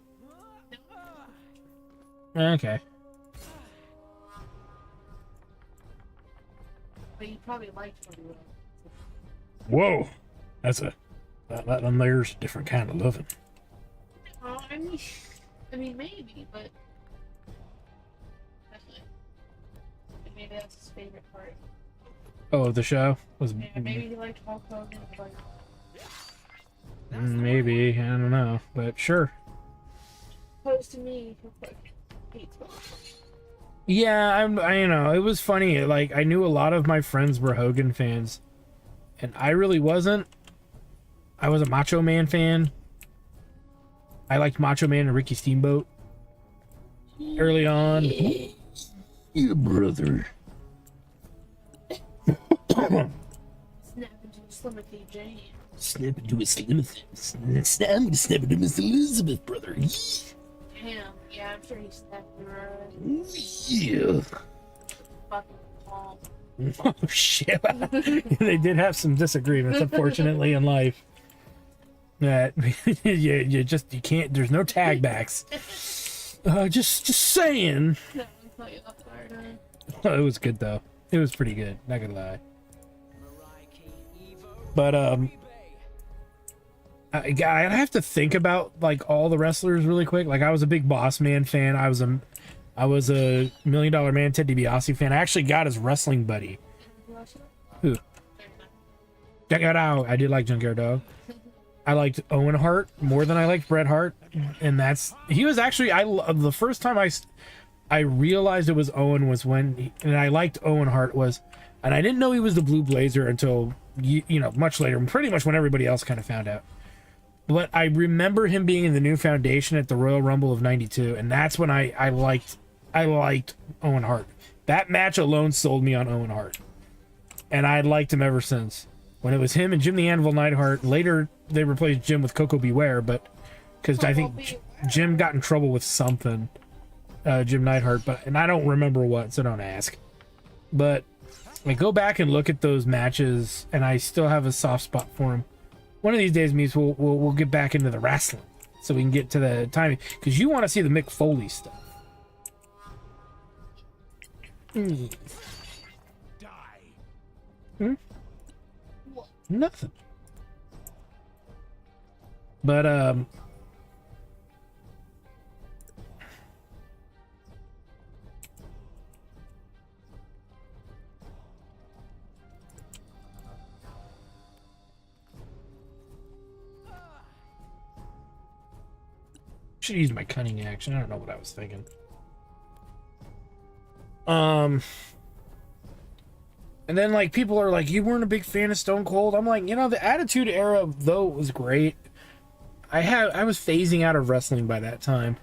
Okay. But you probably liked Buddy Love. Whoa, that's a that one there's a different kind of loving. Oh, I mean, maybe, but definitely. Maybe that's his favorite part. Oh, the show was Yeah, maybe he liked Hulk Hogan. But... maybe, I don't know, but sure. Opposed to me, who hates Hulk. Yeah, I you know, it was funny. Like, I knew a lot of my friends were Hogan fans, and I really wasn't. I was a Macho Man fan. I liked Macho Man and Ricky Steamboat early on. Yeah, brother. Snap into a Slimothy Jane. Snap into a Slimothy. I'm gonna snap into Miss Elizabeth, brother. Damn, yeah, I'm sure he snapped her right. Yeah. Fucking palm. Oh shit! They did have some disagreements, unfortunately, in life. That you can't. There's no tag backs. Just saying. That one caught you off guard, huh? Oh, it was good though. It was pretty good. Not gonna lie. But I have to think about like all the wrestlers really quick. Like I was a big Boss Man fan. I was a $1 Million Man Ted DiBiase fan. I actually got his wrestling buddy. Who? Junkyard Dog. I did like Junkyard Dog. I liked Owen Hart more than I liked Bret Hart, and he was actually the first time I realized it was Owen was when and I liked Owen Hart was, and I didn't know he was the Blue Blazer until you know much later, pretty much when everybody else kind of found out. But I remember him being in the New Foundation at the Royal Rumble of '92, and that's when I liked Owen Hart. That match alone sold me on Owen Hart, and I liked him ever since. When it was him and Jim the Anvil Neidhart. Later they replaced Jim with Coco Beware, but because I think Jim got in trouble with something, Jim Neidhart, and I don't remember what, so don't ask. But I go back and look at those matches, and I still have a soft spot for him. One of these days, Mies, we'll get back into the wrestling, so we can get to the timing, because you want to see the Mick Foley stuff. Die. Hmm? Nothing. But should use my cunning action. I don't know what I was thinking. And then, like, people are like, you weren't a big fan of Stone Cold. I'm like, you know, the Attitude Era, though, was great. I was phasing out of wrestling by that time.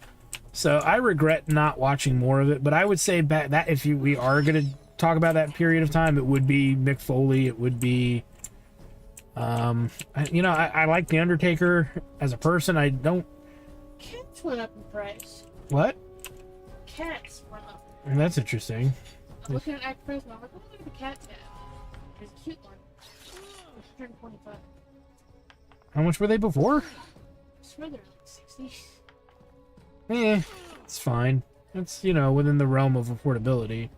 So I regret not watching more of it. But I would say back that if we are going to talk about that period of time, it would be Mick Foley. It would be, I like The Undertaker as a person. I don't... Cats went up in price. What? Cats went up. That's interesting. I'm looking at Act Prism. I'm like, look at the cat tab. There's a cute one. It's $125. How much were they before? I swear they're like 60. It's fine. It's, you know, within the realm of affordability.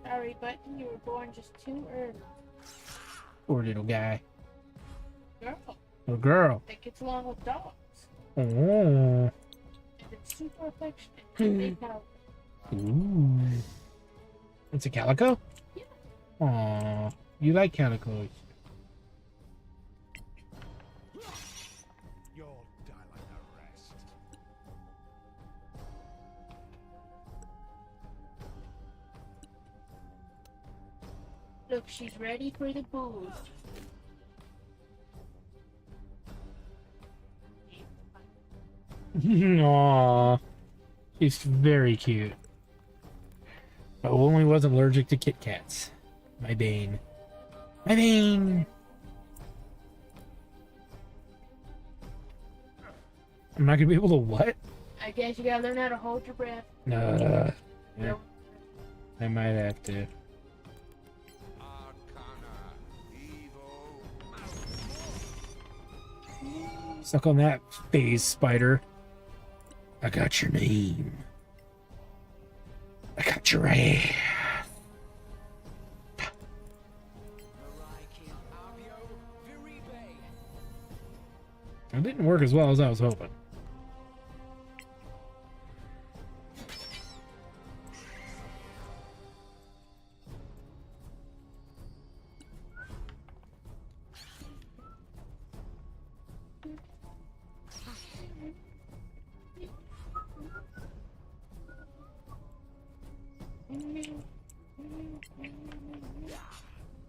Sorry, but you were born just too early. Poor little guy. Girl. Or girl. That gets along with dogs. Oh. And it's super affectionate. And they have Ooh. It's a calico? Yeah. Aw. You like calicos. You'll die like the rest. Look, she's ready for the booze. Aw. She's very cute. But only was allergic to Kit Kats. My bane. My bane! I'm not gonna be able to what? I guess you gotta learn how to hold your breath. Yeah. I might have to. Suck on that, phase spider. I got your name. I got your ass. It didn't work as well as I was hoping.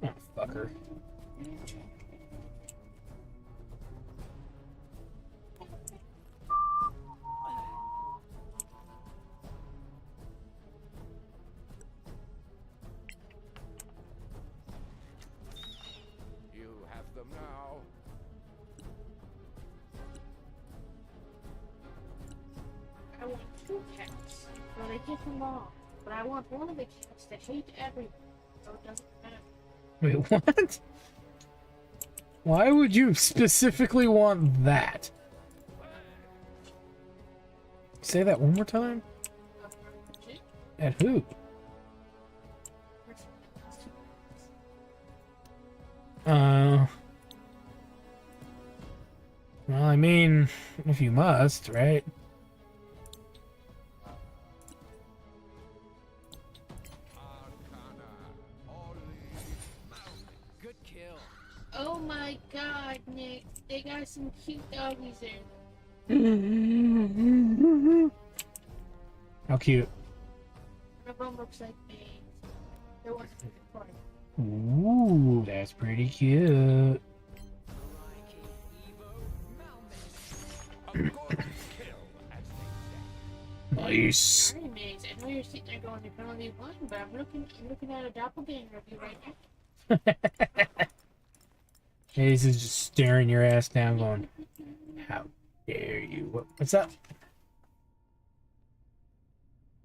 Oh, fucker. You have them now. I want 2 cats. So they get along. But I want one of the cats to hate everyone. So it doesn't matter. Wait, what? Why would you specifically want that? Say that one more time? At who? Well, I mean, if you must, right? Good kill. Oh my god, Nick. They got some cute doggies there. How cute. One of them looks like me. There was a part. Ooh, that's pretty cute. Nice. Sorry, Maze. I know you're sitting there going, there can only be one, but I'm looking at a doppelganger of you right now. Hayes is just staring your ass down going, how dare you? What's up?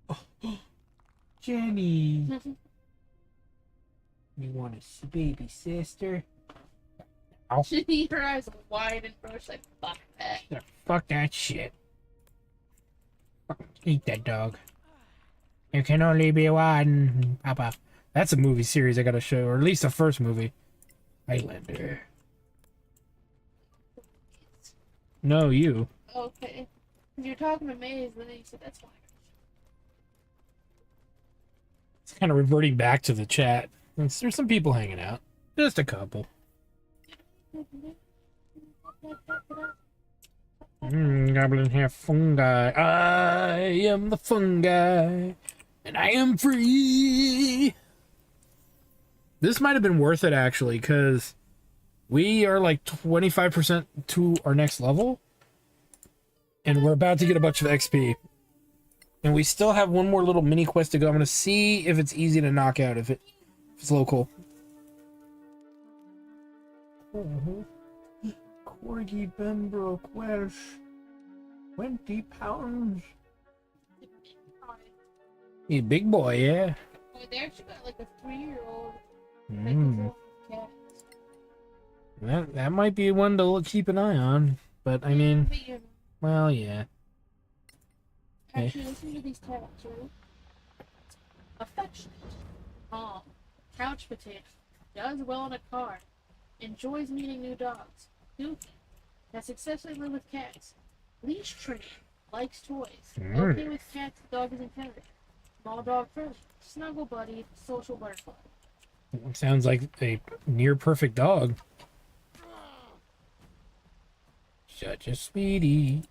Oh, Jenny. You want a baby sister? Ow. Her eyes wide and brush like, fuck that. Yeah, fuck that shit. Eat that dog. You can only be one, Papa. That's a movie series I gotta show, or at least the first movie. Highlander. No, you. Okay. You're talking to Maze, and then you said that's why. It's kind of reverting back to the chat. There's some people hanging out. Just a couple. Goblin hair fungi. I am the fungi. And I am free. This might have been worth it, actually, because we are like 25% to our next level. And we're about to get a bunch of XP. And we still have one more little mini quest to go. I'm going to see if it's easy to knock out, if it's local. Corgi Bembro Quelch. 20 pounds. He's a big boy, yeah. Oh, they actually got like a 3-year-old. That might be one to keep an eye on. But, I mean, Well, yeah. Actually, listen to these tags, right? Affectionate. Calm. Couch potato. Does well in a car. Enjoys meeting new dogs. Goofy. Has successfully lived with cats. Leash trained. Likes toys. Okay with cats, dog isn't petted. Small dog friendly. Snuggle buddy. Social butterfly. Sounds like a near perfect dog. Such a sweetie.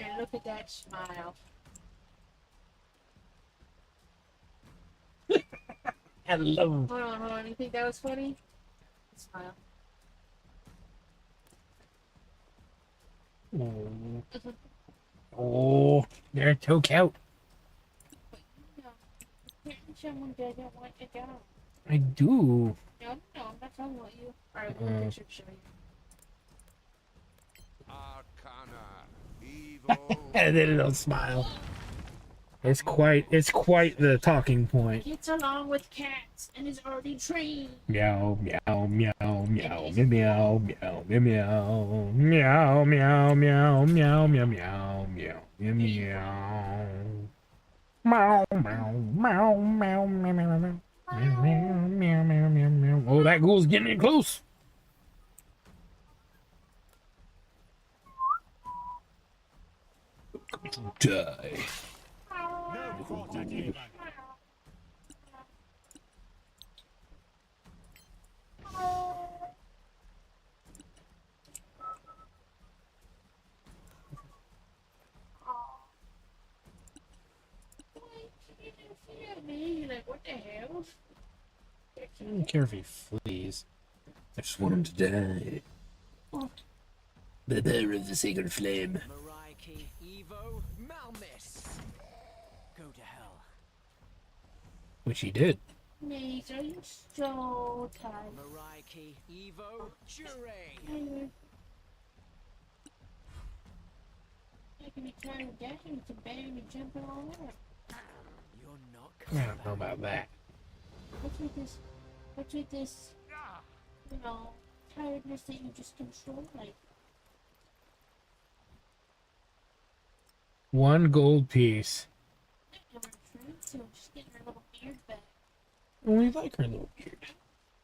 And look at that smile. Hello. Hold on. You think that was funny? Smile. Oh, they're so cute. Someone doesn't want to go. I do. No, I'm not talking about you. Alright, one picture to show you. And then it'll smile. It's quite the talking point. Gets along with cats and is already trained. Meow meow meow meow meow meow meow meow meow meow meow meow meow meow meow meow meow. Meow meow meow meow meow meow meow meow meow meow. Oh, that ghoul's getting in close. Die. No contact anybody. You're like, what the hell? I don't care if he flees. I just want him to die. The bearer of the sacred flame. Mariah Evo Malmis. Go to hell. Which he did. Maze, are you so tired? Mariah Evo Jure. I can be tired of dashing to bang and jumping all over. You're not I don't know about that. What's with this, you know, tiredness that you just control? Like, One gold piece. I'm trying to just get her little beard back. We like her little beard.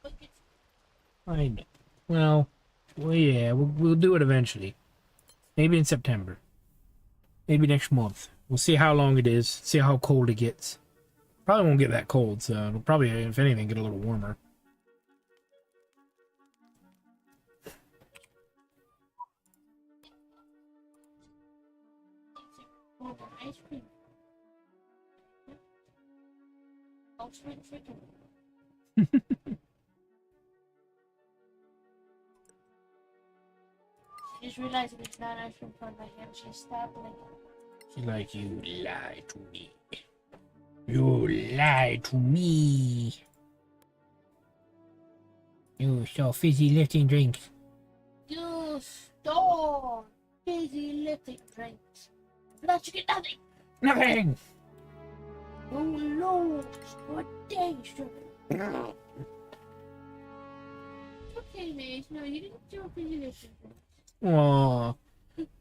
Look, it's I know. Well, yeah, we'll do it eventually. Maybe in September. Maybe next month. We'll see how long it is. See how cold it gets. Probably won't get that cold, so it'll probably, if anything, get a little warmer. ice cream. Ultimate chicken. She just realized that it's not ice cream from my hand. She stopped licking. She's like, you lie to me. You lie to me. You so fizzy lifting drinks. You stole fizzy lifting drinks. Let you get nothing. Nothing. You lose your day, sugar. Okay, Maze. No, you didn't do fizzy lifting drinks. Aw,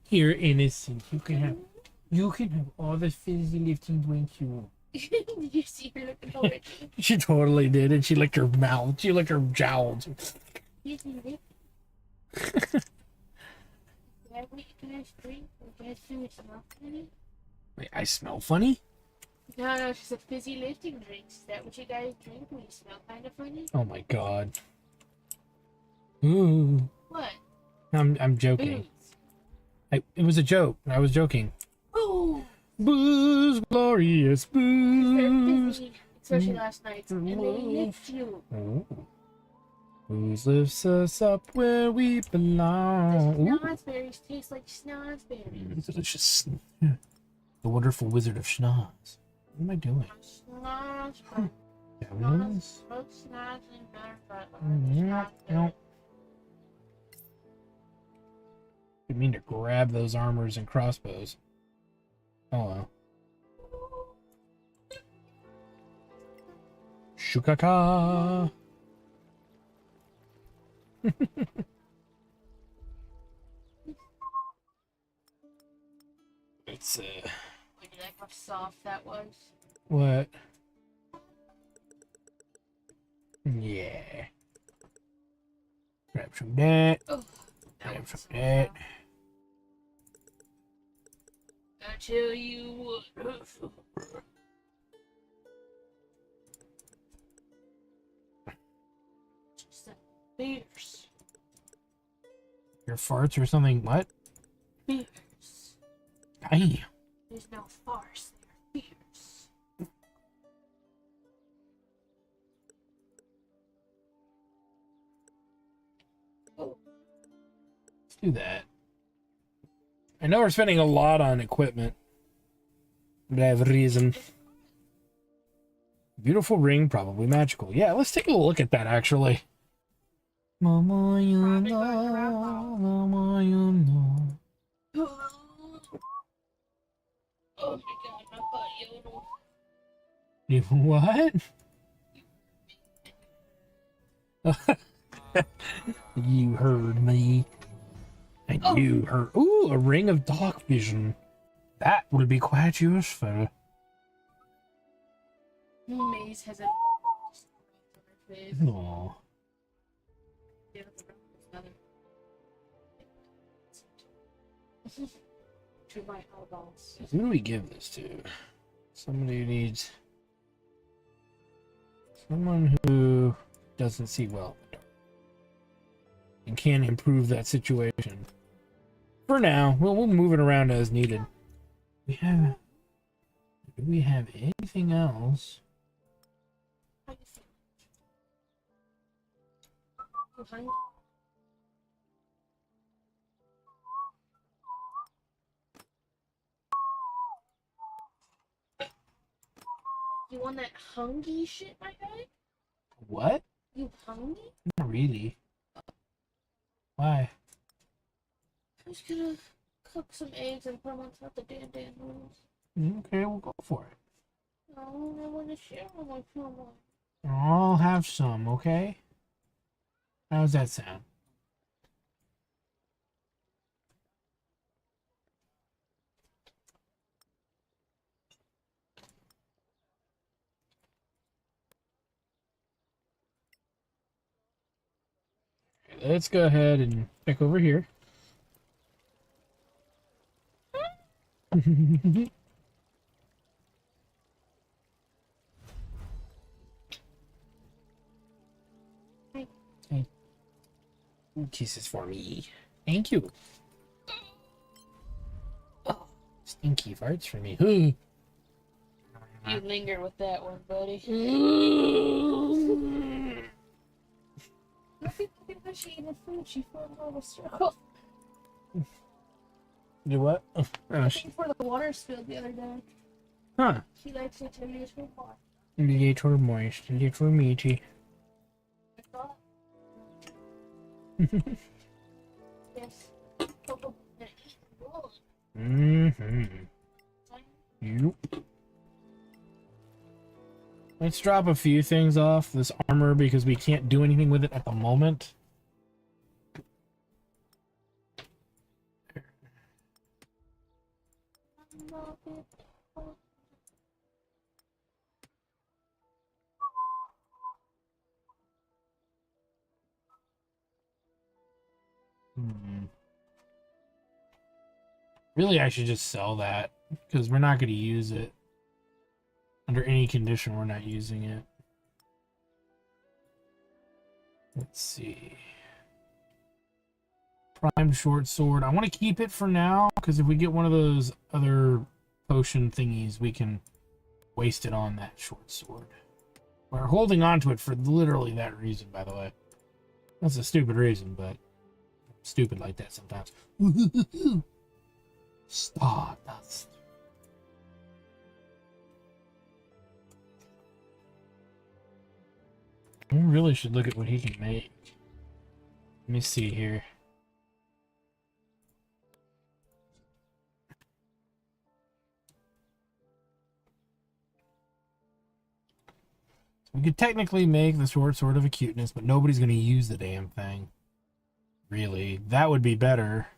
you're innocent. You can have all the fizzy lifting drinks you want. Did you see her looking over at you? She totally did, and she licked her mouth. She licked her jowls. Fizzy lifting. That what you guys drink? You guys do it smell funny? Wait, I smell funny? No, she said fizzy lifting drinks. Is that what you guys drink when you smell kind of funny? Oh my god. Ooh. What? I'm joking. It was a joke. I was joking. Ooh. Booze, glorious booze. Fizzy, especially last night. And they lift you. Ooh. Booze lifts us up where we belong. Ooh. Schnozberries taste like schnozberries. Delicious. The wonderful wizard of schnoz. What am I doing? Schnozberries. Schnoz? Both schnoz and better, but No. Didn't mean to grab those armors and crossbows. Oh well. Shukaka. Let's Look at that, how soft that was. what? Yeah. Grab some of that. Oh, Grab some of that. I tell you what. Just that fierce. Your farts or something? What? Fierce. Damn. There's no farce there. Fierce. Oh. Let's do that. I know we're spending a lot on equipment, but I have a reason. Beautiful ring, probably magical. Yeah, let's take a look at that actually. Mama, you know, Mama, you know. Oh my god, my butt yodel. You what? You heard me. And you heard. Ooh, a ring of dark vision. That will be quite useful. Maze has a face. Aww. To my eyeballs. Who do we give this to? Somebody who needs. Someone who doesn't see well and can improve that situation. For now, we'll move it around as needed. Do we have anything else? You want that hungry shit, my guy? What? You hungry? Not really. Why? I was gonna cook some eggs and put them on top of the Dan noodles. Okay, we'll go for it. Oh, I want to share them with someone. I'll have some, okay? How's that sound? Let's go ahead and check over here. Hey. Kisses for me. Thank you. Oh, stinky farts for me. You linger with that one, buddy. She eating food, she formed a little circle. Do what? Oh, Before the water spilled the other day. Huh. She likes it to be too hot. Little moist, little meaty. Yes. Mm-hmm. Yep. Let's drop a few things off this armor because we can't do anything with it at the moment. Really, I should just sell that because we're not going to use it. Under any condition, we're not using it. Let's see. Prime short sword. I want to keep it for now because if we get one of those other potion thingies, we can waste it on that short sword. We're holding on to it for literally that reason, by the way. That's a stupid reason, but I'm stupid like that sometimes. Stardust. We really should look at what he can make. Let me see here. We could technically make the short sword of acuteness, but nobody's going to use the damn thing. Really. That would be better.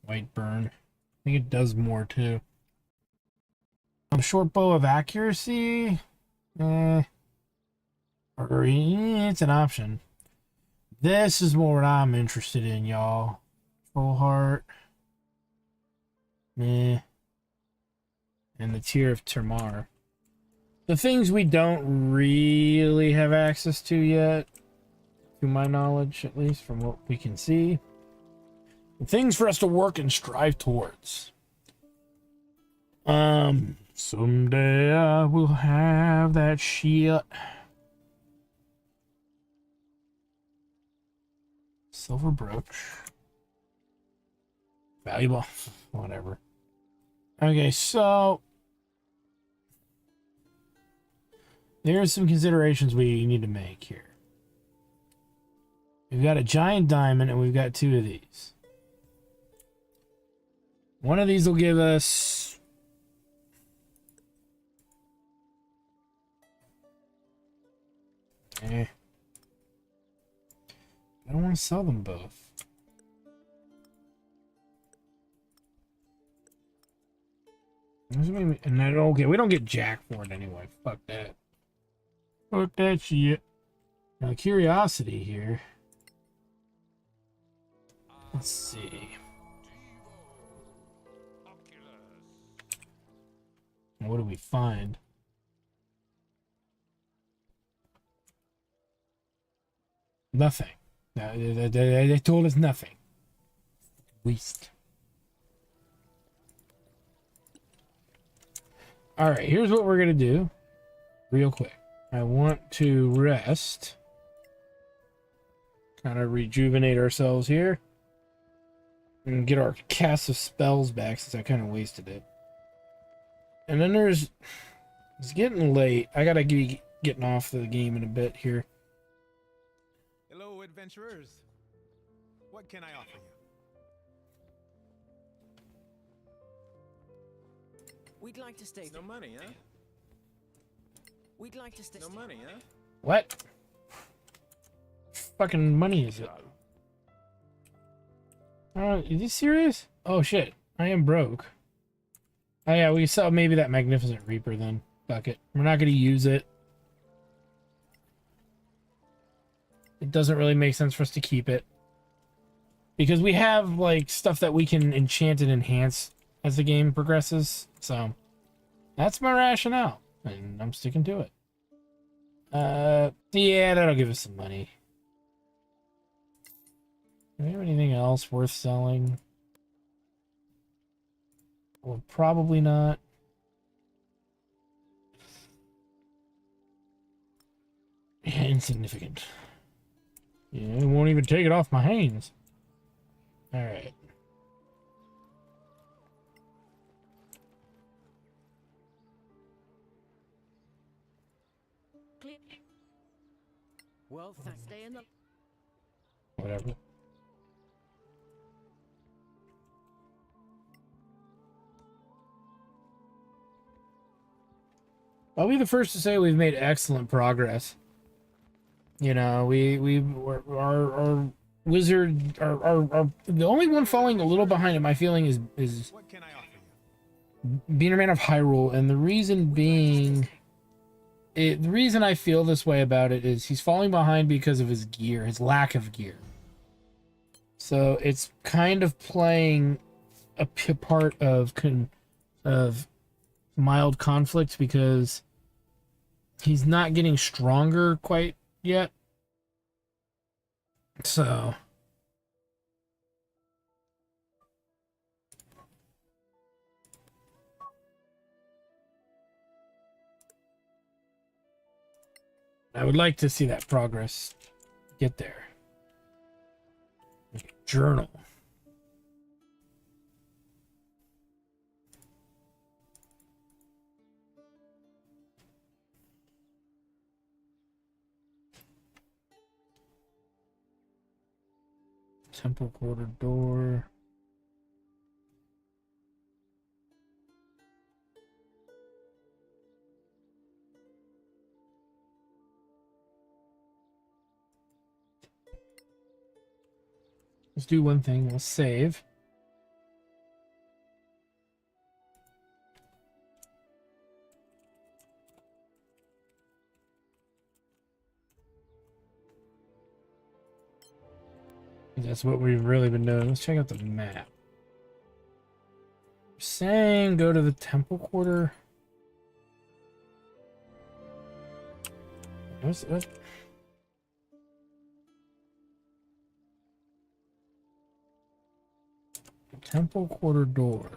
White burn. think it does more too. Short bow of accuracy, or it's an option. This is more what I'm interested in, y'all. Full heart, and the Tear of Termar. The things we don't really have access to yet, to my knowledge, at least from what we can see. The things for us to work and strive towards. Someday I will have that shit. Silver brooch. Valuable. Whatever. Okay, so there's some considerations we need to make here. We've got a giant diamond and we've got 2 of these. One of these will give us I don't want to sell them both. And then, okay, we don't get jack for it anyway. Fuck that. Fuck that shit. Now, curiosity here. Let's see. What do we find? Nothing. They told us nothing. Waste. Alright, here's what we're going to do. Real quick. I want to rest. Kind of rejuvenate ourselves here. And get our cast of spells back since I kind of wasted it. And then it's getting late. I gotta be getting off the game in a bit here. Hello, adventurers. What can I offer you? We'd like to stay. No money, huh? We'd like to stay. No money, huh? What? Fucking money is it? Is this serious? Oh shit, I am broke. Oh yeah, we saw maybe that Magnificent Reaper then. Fuck it. We're not gonna use it. It doesn't really make sense for us to keep it. Because we have, like, stuff that we can enchant and enhance as the game progresses. So, that's my rationale. And I'm sticking to it. Yeah, that'll give us some money. Do we have anything else worth selling? Well, probably not. Yeah, insignificant. Yeah, it won't even take it off my hands. Alright. Well, thanks. Stay in the... Whatever. I'll be the first to say we've made excellent progress. You know, our wizard, our the only one falling a little behind in my feeling is being a man of Hyrule, and the reason being, the reason I feel this way about it is he's falling behind because of his gear, his lack of gear. So it's kind of playing a part of mild conflict because he's not getting stronger quite yet. So I would like to see that progress get there. Journal. Temple quarter door. Let's do one thing. We'll save. That's what we've really been doing. Let's check out the map. Saying go to the temple quarter. What? Temple quarter door.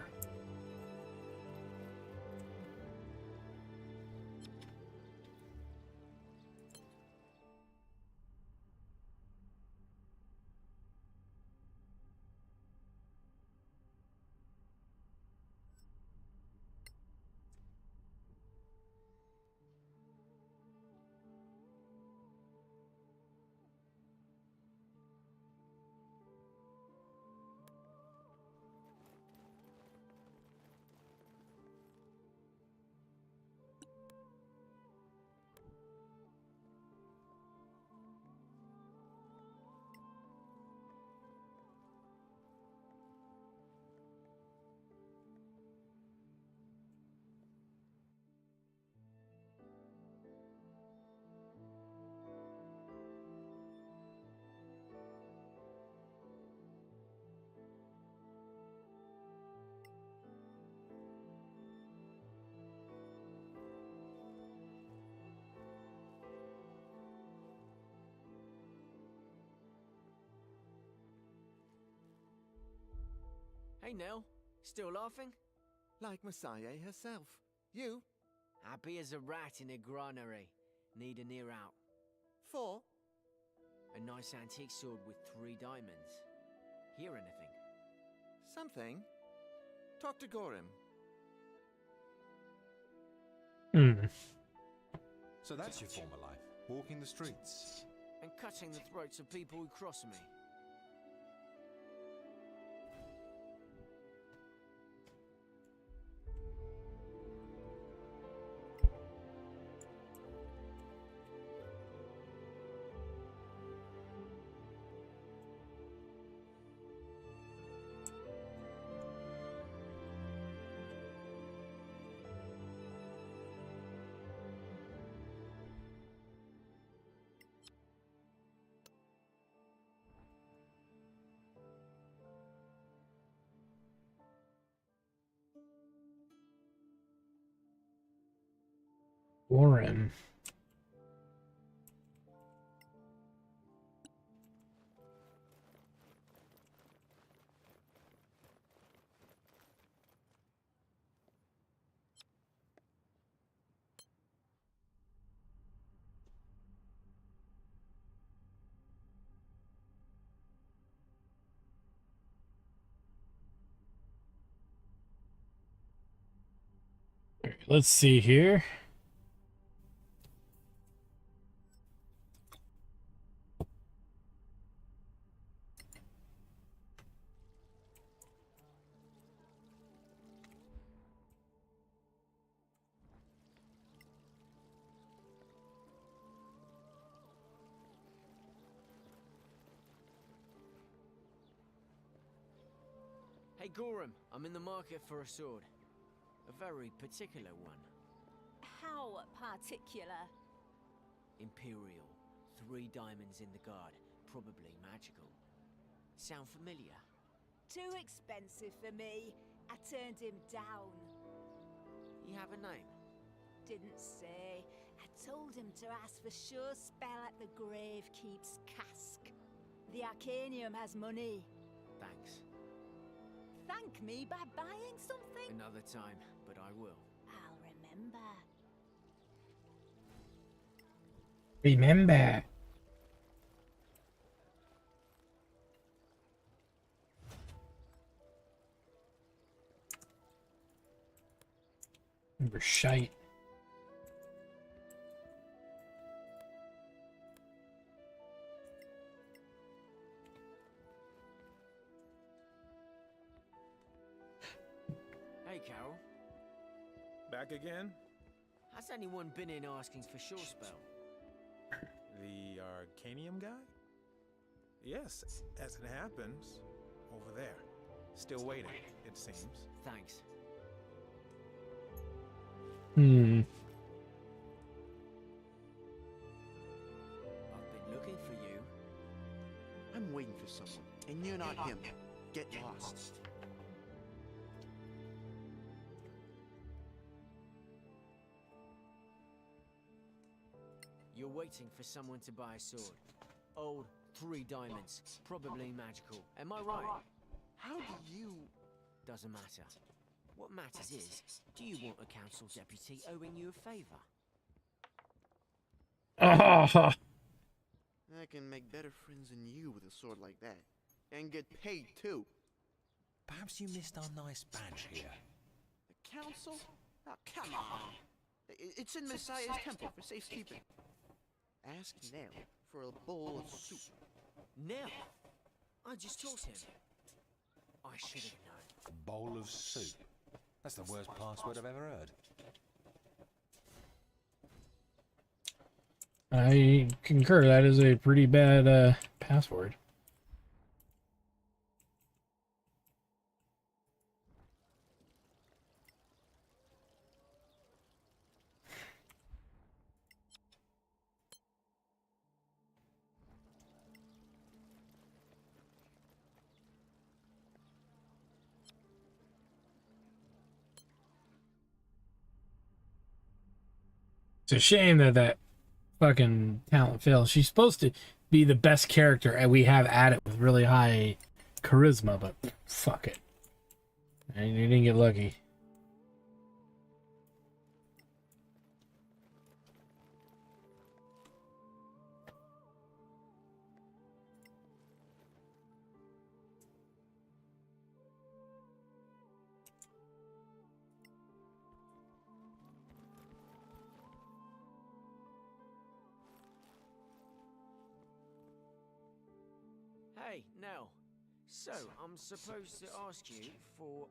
Hey, Nell. Still laughing? Like Messiah herself. You? Happy as a rat in a granary. Need an ear out. 4? A nice antique sword with 3 diamonds. Hear anything? Something? Talk to Gorim. So that's your former life, walking the streets. And cutting the throats of people who cross me. Warren. Let's see here. Hey, Gorim. I'm in the market for a sword. A very particular one. How particular? Imperial. 3 diamonds in the guard. Probably magical. Sound familiar? Too expensive for me. I turned him down. You have a name? Didn't say. I told him to ask for sure spell at the grave keeps cask. The Arcanium has money. Thanks. Thank me by buying something? Another time, but I will. I'll remember. Remember. Remember shite. Hey, Carol. Back again? Has anyone been in asking for sure spell? The Arcanium guy? Yes, as it happens. Over there. Still waiting, it seems. Thanks. Hmm. I've been looking for you. I'm waiting for someone. You're not him. Get lost. You're waiting for someone to buy a sword. Old, 3 diamonds, probably magical. Am I right? How do you... Doesn't matter. What matters is, do you want a council deputy owing you a favor? I can make better friends than you with a sword like that. And get paid, too. Perhaps you missed our nice badge here. The council? Oh, come on. It's in Messiah's temple for safekeeping. Ask Nell for a bowl of soup. Nell? I just taught him. I should have known. Bowl of soup. That's the worst password I've ever heard. I concur. That is a pretty bad password. It's a shame that that fucking talent fails. She's supposed to be the best character, and we have at it with really high charisma, but fuck it. And you didn't get lucky. Hey, Nell. So, I'm supposed to ask you for,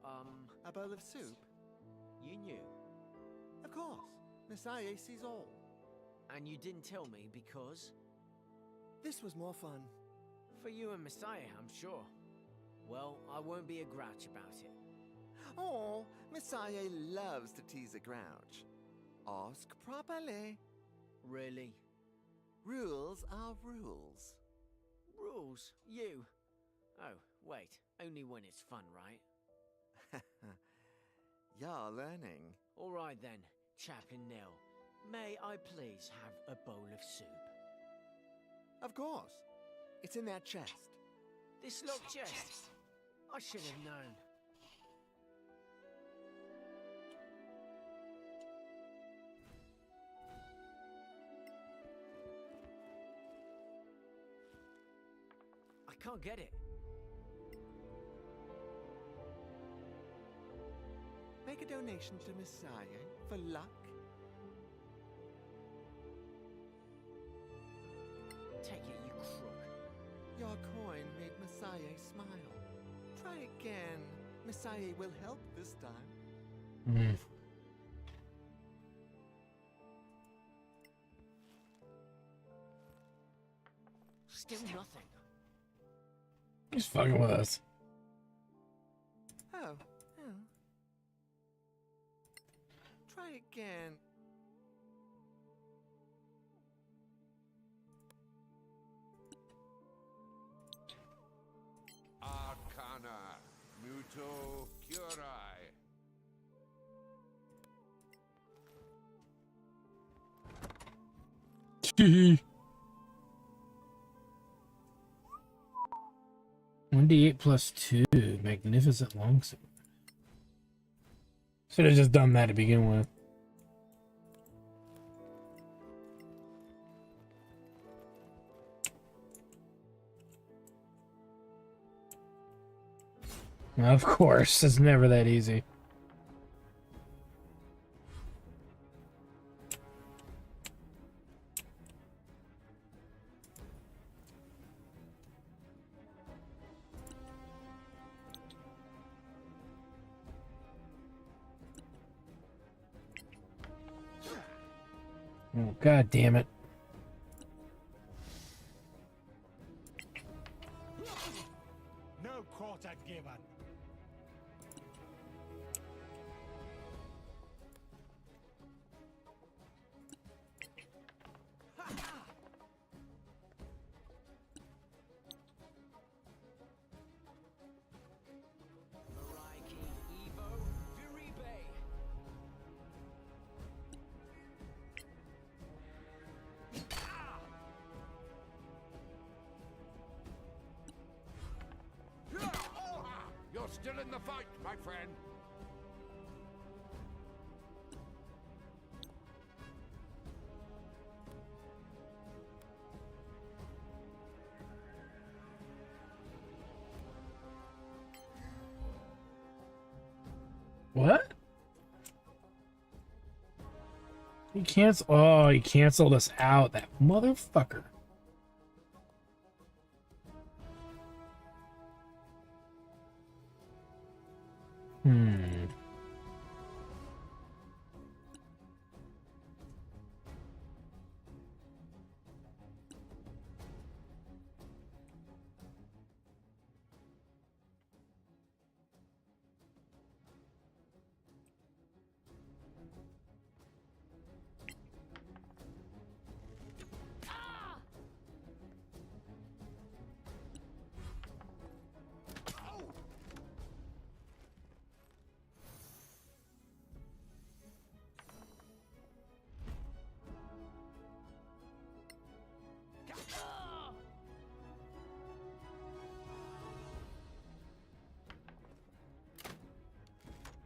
A bowl of soup? You knew. Of course. Messiah sees all. And you didn't tell me because? This was more fun. For you and Messiah, I'm sure. Well, I won't be a grouch about it. Oh, Messiah loves to tease a grouch. Ask properly. Really? Rules are rules. Rules? You? Oh, wait. Only when it's fun, right? You're learning. All right then, chap in Nell. May I please have a bowl of soup? Of course. It's in that chest. This locked chest? I should have known. I can't get it. Make a donation to Messiah for luck. Take it, you crook. Your coin made Messiah smile. Try again. Messiah will help this time. Still nothing. He's fucking with us. Oh. Try again. Arcana, muto curae. Hee 1d8 plus 2. Magnificent longsword. Should have just done that to begin with. Of course, it's never that easy. Oh, God damn it. No quarter given. still in the fight, my friend. What? He canceled. Oh, he canceled us out. That motherfucker. Hmm.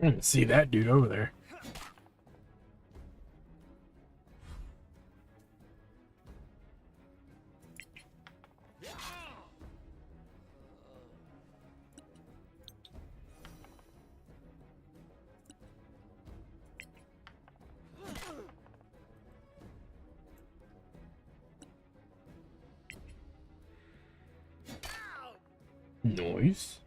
I didn't see that dude over there. Noise.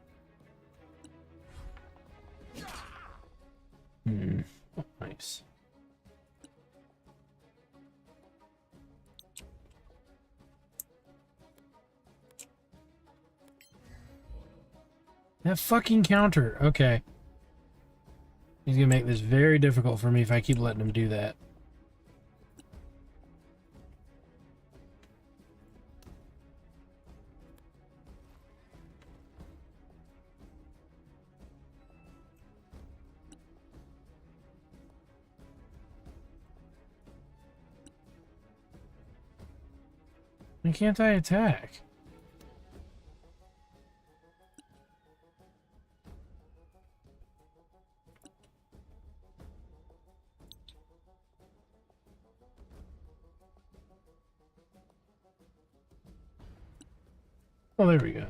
Hmm. Oh, nice. That fucking counter. Okay. He's gonna make this very difficult for me if I keep letting him do that. Why can't I attack? Oh, there we go.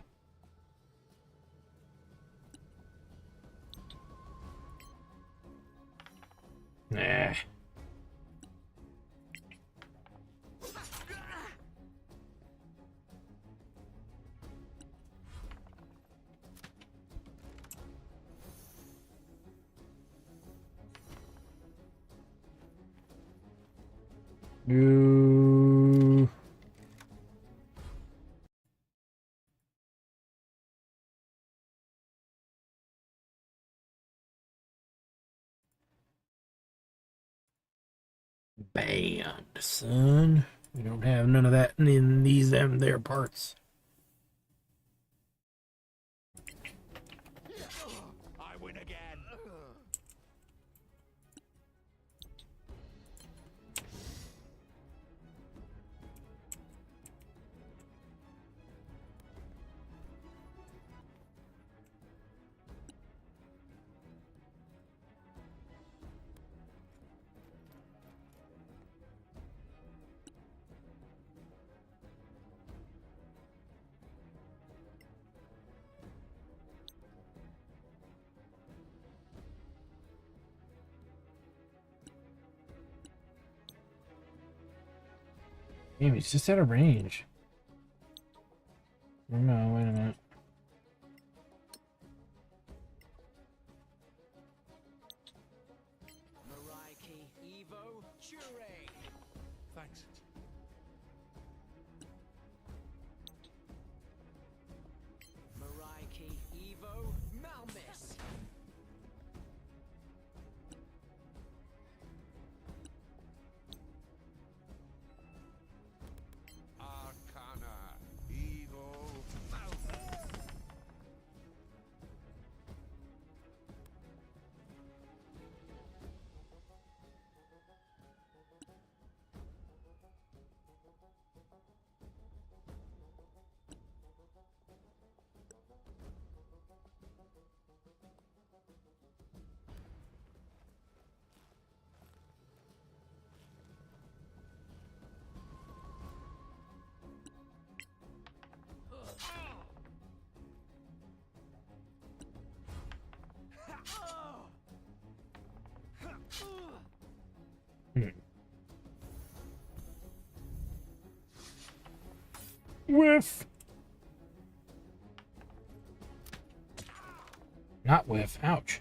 Nah. No. Banned, son. We don't have none of that in these them there parts. I win again. Damn, he's just out of range. Oh, no, wait a minute. Thanks. Maraiki, Evo, Malmis. Arcana, Evo, Malmus. Whiff. Not whiff. Ouch.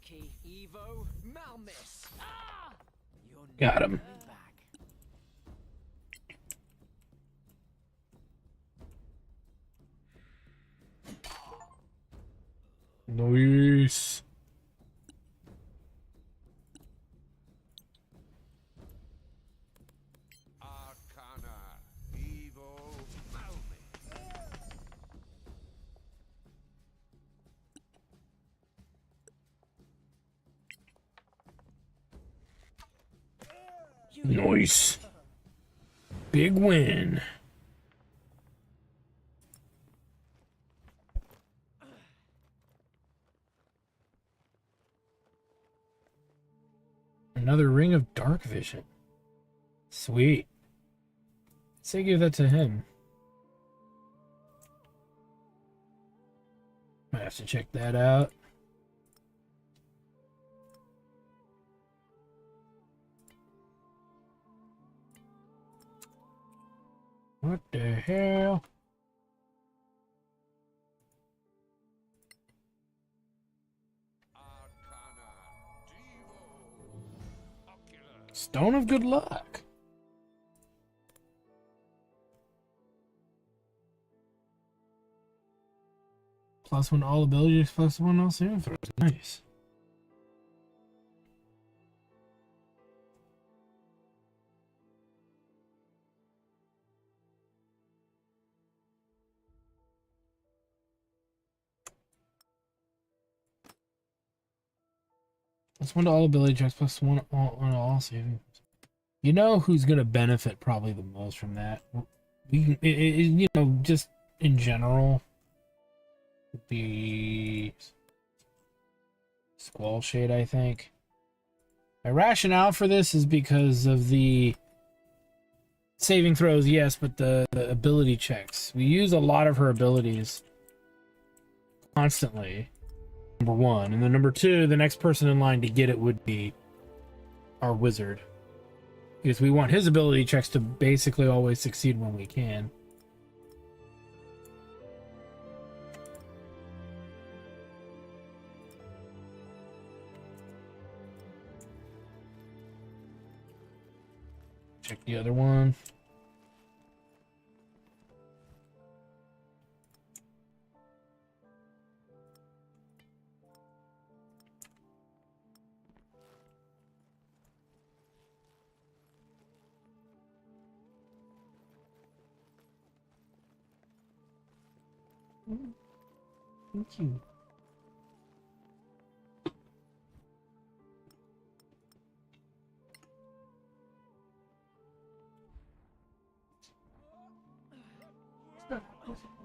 Key Evo Malmis. Ah! Got him. Nice. Arcana. Evo Malmis. Nice. Big win. Another ring of dark vision. Sweet. Say give that to him. Might have to check that out. What the hell? Stone of good luck. +1 all abilities, +1 all saving throws. Nice. +1 to all ability checks, +1 on all saving. You know who's gonna benefit probably the most from that? You know, just in general, would be Squall Shade, I think. My rationale for this is because of the saving throws, yes, but the ability checks. We use a lot of her abilities constantly. Number 1. And then number 2, the next person in line to get it would be our wizard. Because we want his ability checks to basically always succeed when we can. Check the other one. Thank you.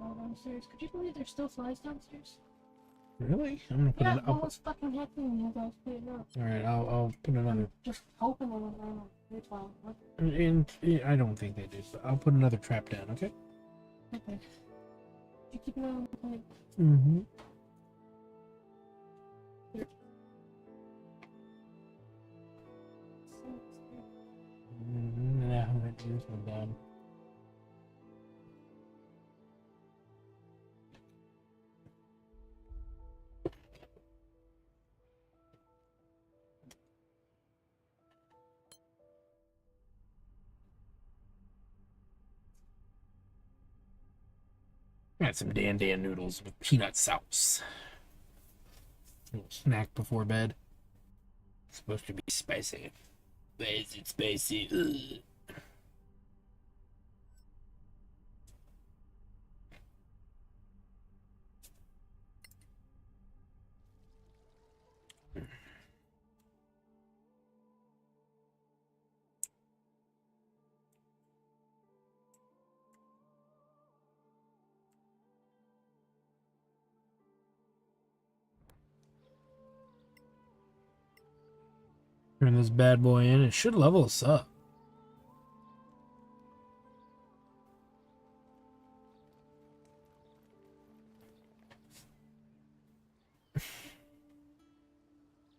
Downstairs. Could you believe there's still flies downstairs? Really? I'm gonna put Yeah, it up. almost fucking happening as I was putting it up. Alright, I'll put another. Just hoping they went down. It's fine. And I don't think they do, but I'll put another trap down, okay? Okay. You keep an eye on the plate. Mm-hmm. Nah, I'm gonna do this one down. Got some Dan noodles with peanut sauce. Little snack before bed. It's supposed to be spicy. But is it spicy? Ugh. Turn this bad boy in. It should level us up.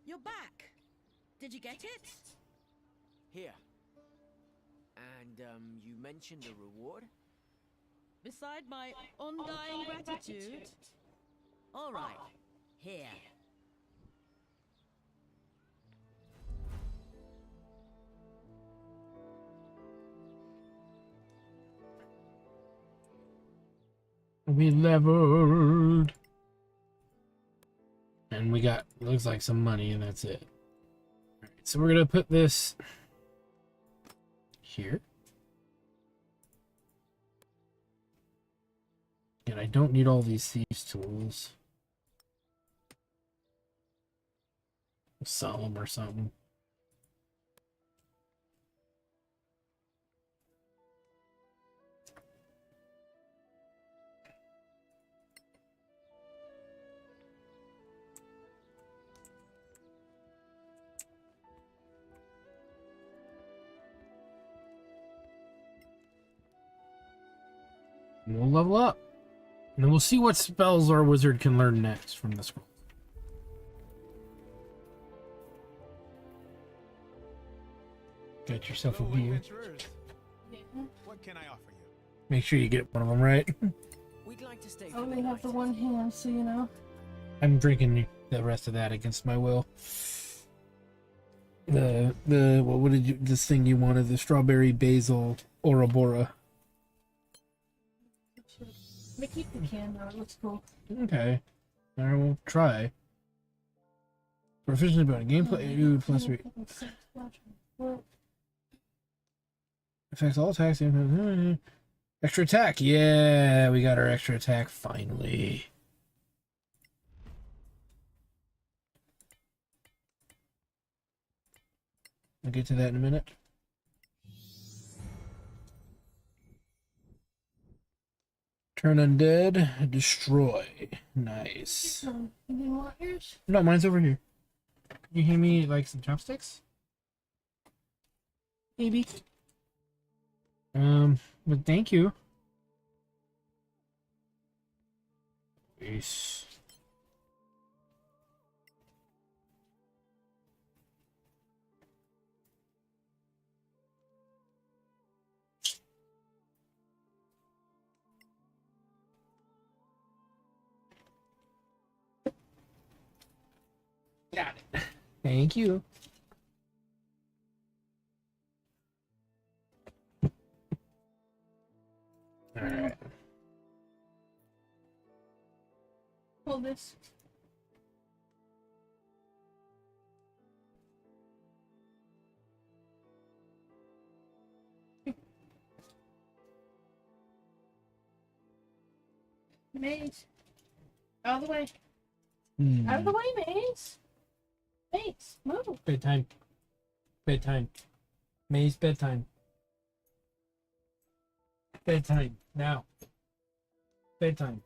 You're back. Did you get it? Here. And, you mentioned a reward? Beside my undying gratitude? All right. Here. We leveled. And we got, looks like some money, and that's it. Alright, so we're gonna put this here. And I don't need all these thieves tools. I'll sell them or something. And we'll level up. And then we'll see what spells our wizard can learn next from the scroll. Get yourself a beer. What can I offer you? Make sure you get one of them right. We'd like to stay I only have the one hand, so you know. I'm drinking the rest of that against my will. What did you, this thing you wanted, the strawberry basil Ouroboros. They keep the can though, it looks cool. Okay. I will try. Proficiency about gameplay plus 3. Affects all attacks. Extra attack. Yeah, we got our extra attack finally. I'll get to that in a minute. Turn undead, destroy. Nice. You want yours? No, mine's over here. Can you hand me like some chopsticks? Maybe. But thank you. Peace. Got it. Thank you. Alright. Hold this. Maze. Out of the way. Out of the way, Maze. Maze, move. Bedtime. Bedtime. Maze bedtime. Bedtime. Now. Bedtime.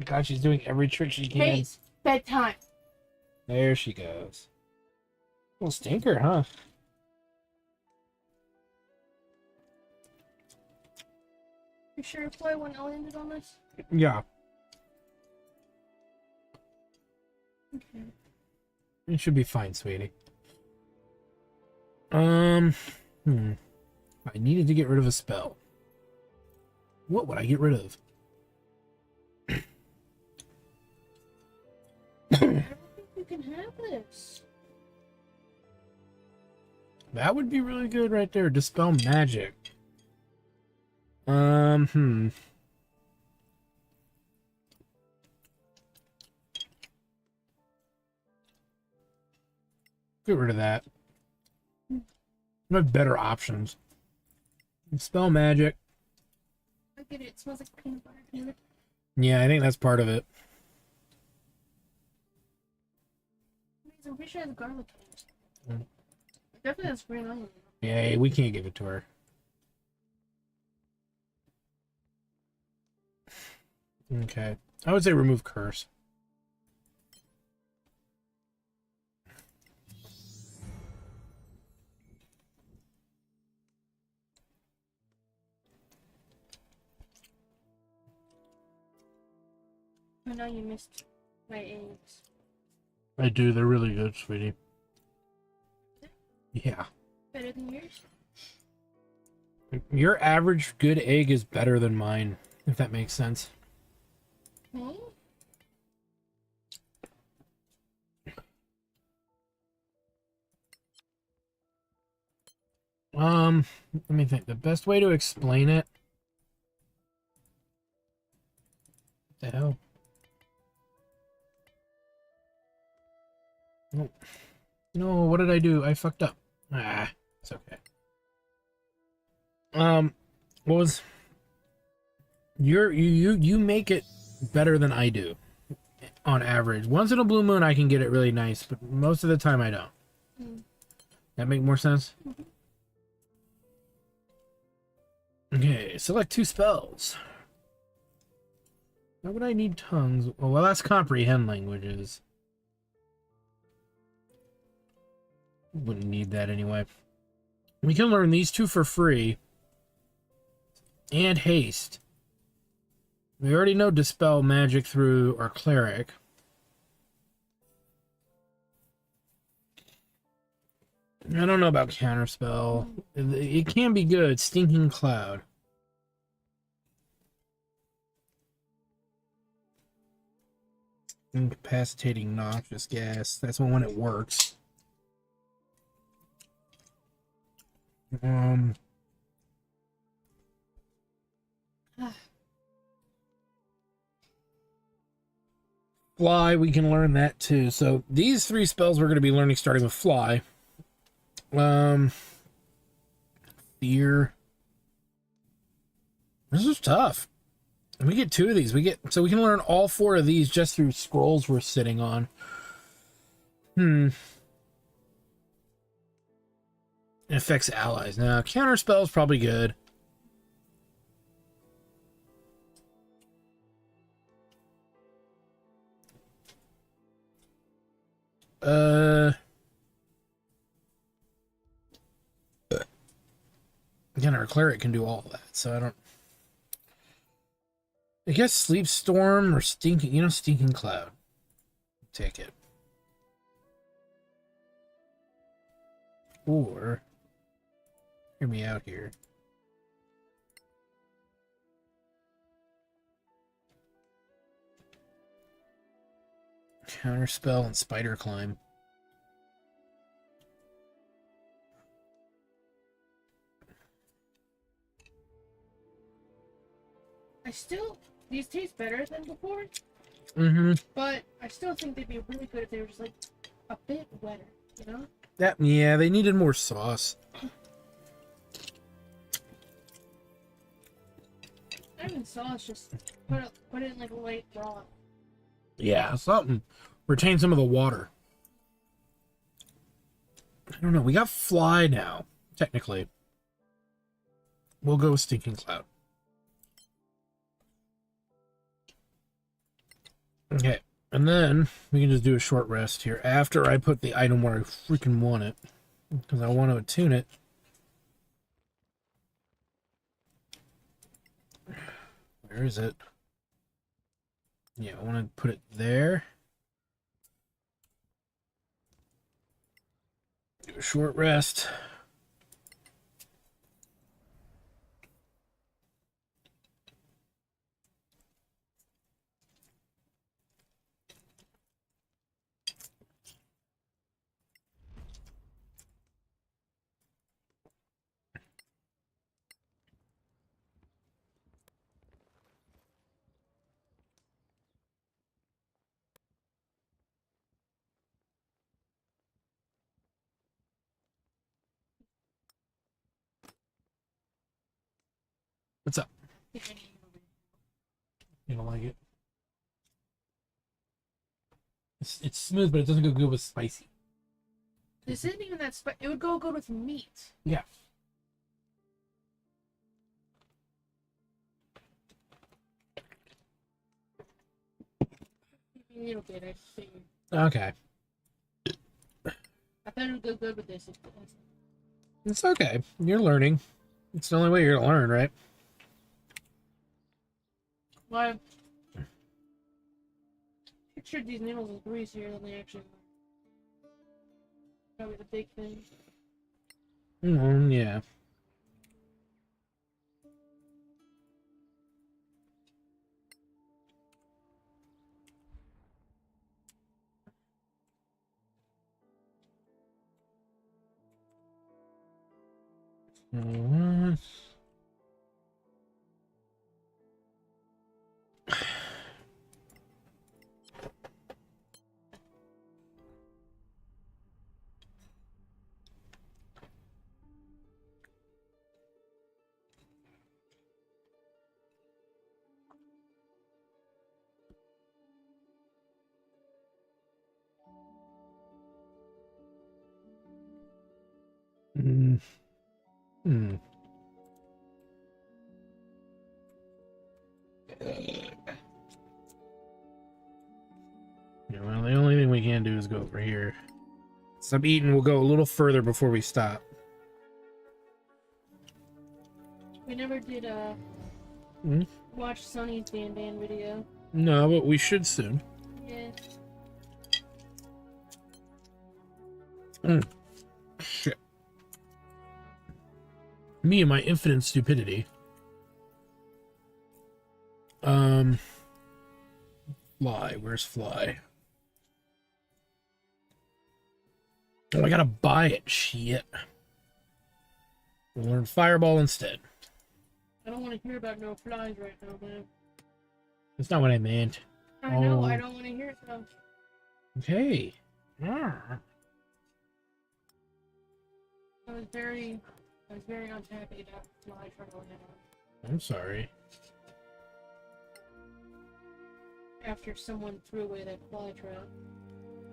God, she's doing every trick she can. Maze, bedtime. There she goes. Little stinker, huh? You sure Fly went landed on this? Yeah. Okay. It should be fine, sweetie. I needed to get rid of a spell. What would I get rid of? I don't think you can have this. That would be really good right there. Dispel magic. Get rid of that. I have better options. Dispel magic. I get it. It smells like peanut butter. Can you? Yeah, I think that's part of it. I'm pretty sure it has garlic in it. It definitely has green onion. Yeah, we can't give it to her. Okay. I would say remove curse. I know you missed my eggs. I do. They're really good, sweetie. Yeah. Better than yours? Your average good egg is better than mine, if that makes sense. Okay. Let me think. The best way to explain it. What the hell? No. No, what did I do? I fucked up. Ah, it's okay. What was you make it better than I do on average. Once in a blue moon I can get it really nice, but most of the time I don't. That make more sense? Okay, select 2 spells. Why would I need tongues? Well, that's comprehend languages. Wouldn't need that anyway. We can learn these 2 for free. And haste. We already know dispel magic through our cleric. I don't know about counterspell. It can be good. Stinking cloud. Incapacitating noxious gas. That's when it works. Fly, we can learn that too. So these 3 spells we're going to be learning starting with fly. Fear. This is tough. We get 2 of these. So we can learn all 4 of these just through scrolls we're sitting on. It affects allies. Now, counterspell is probably good. Again, our cleric can do all of that, so I don't... I guess Sleep Storm or Stinking... Stinking Cloud. Take it. Or... Hear me out here. Counterspell and Spider Climb. These taste better than before. But I still think they'd be really good if they were just like a bit wetter, you know? Yeah, they needed more sauce. I mean sauce, just put it in like a light broth. Yeah, something. Retain some of the water. I don't know. We got Fly now, technically. We'll go with Stinking Cloud. Okay, and then we can just do a short rest here after I put the item where I freaking want it, because I want to attune it. Where is it? Yeah, I want to put it there. Do a short rest. What's up? You don't like it? It's smooth, but it doesn't go good with spicy. This isn't even that spicy. It would go good with meat. Yeah. A little bit, I think. Okay. I thought it would go good with this. It's okay. You're learning. It's the only way you're gonna learn, right? Why? Pretty sure these noodles is greasier than they actually are. Probably the big thing. Yeah. What? Hmm. Yeah, well, the only thing we can do is go over here. Stop eating. We'll go a little further before we stop. We never did watch Sonny's Dan video. No, but we should soon. Yeah. Shit. Me and my infinite stupidity. Fly. Where's Fly? Oh, I gotta buy it. Shit. We'll learn Fireball instead. I don't want to hear about no flies right now, man. That's not what I meant. I know, I don't want to hear it though. Okay. I was very unhappy about fly trouble I'm sorry. after someone threw away that fly trap.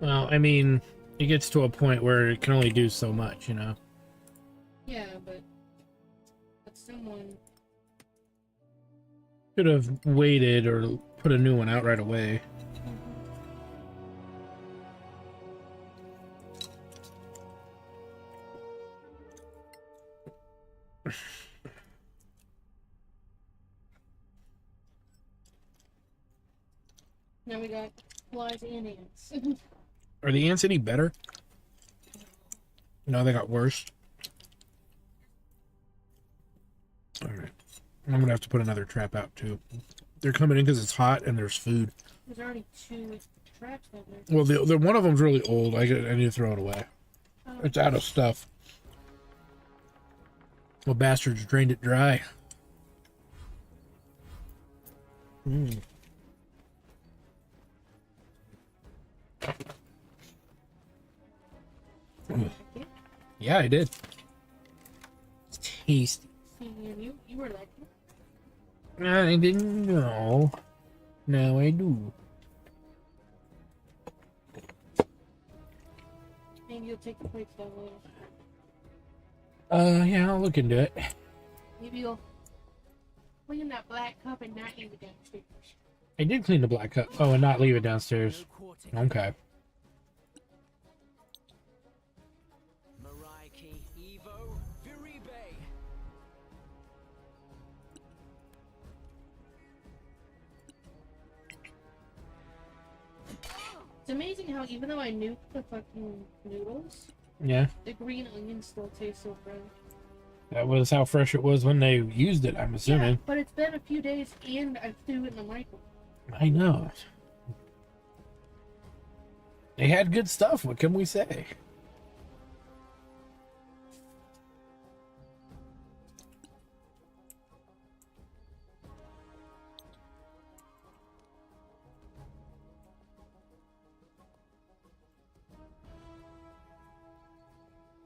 Well, I mean, it gets to a point where it can only do so much, you know? Yeah, but someone Could have waited or put a new one out right away. Now we got flies and ants. Are the ants any better? No, they got worse. Alright. I'm gonna have to put another trap out too. They're coming in because it's hot and there's food. There's already 2 traps out there. Well, the one of them's really old. I need to throw it away. Oh. It's out of stuff. Well, bastards drained it dry. Yeah, I did. It's tasty. You were like, I didn't know. Now I do. maybe you'll take the plates down later. Yeah, I'll look into it. Maybe you'll clean that black cup and not leave it downstairs. I did clean the black cup. Oh, and not leave it downstairs. Okay. It's amazing how even though I nuked the fucking noodles, Yeah. the green onion still tastes so fresh. That was how fresh it was when they used it, I'm assuming. Yeah, but it's been a few days and I threw it in the microwave. I know. They had good stuff. What can we say?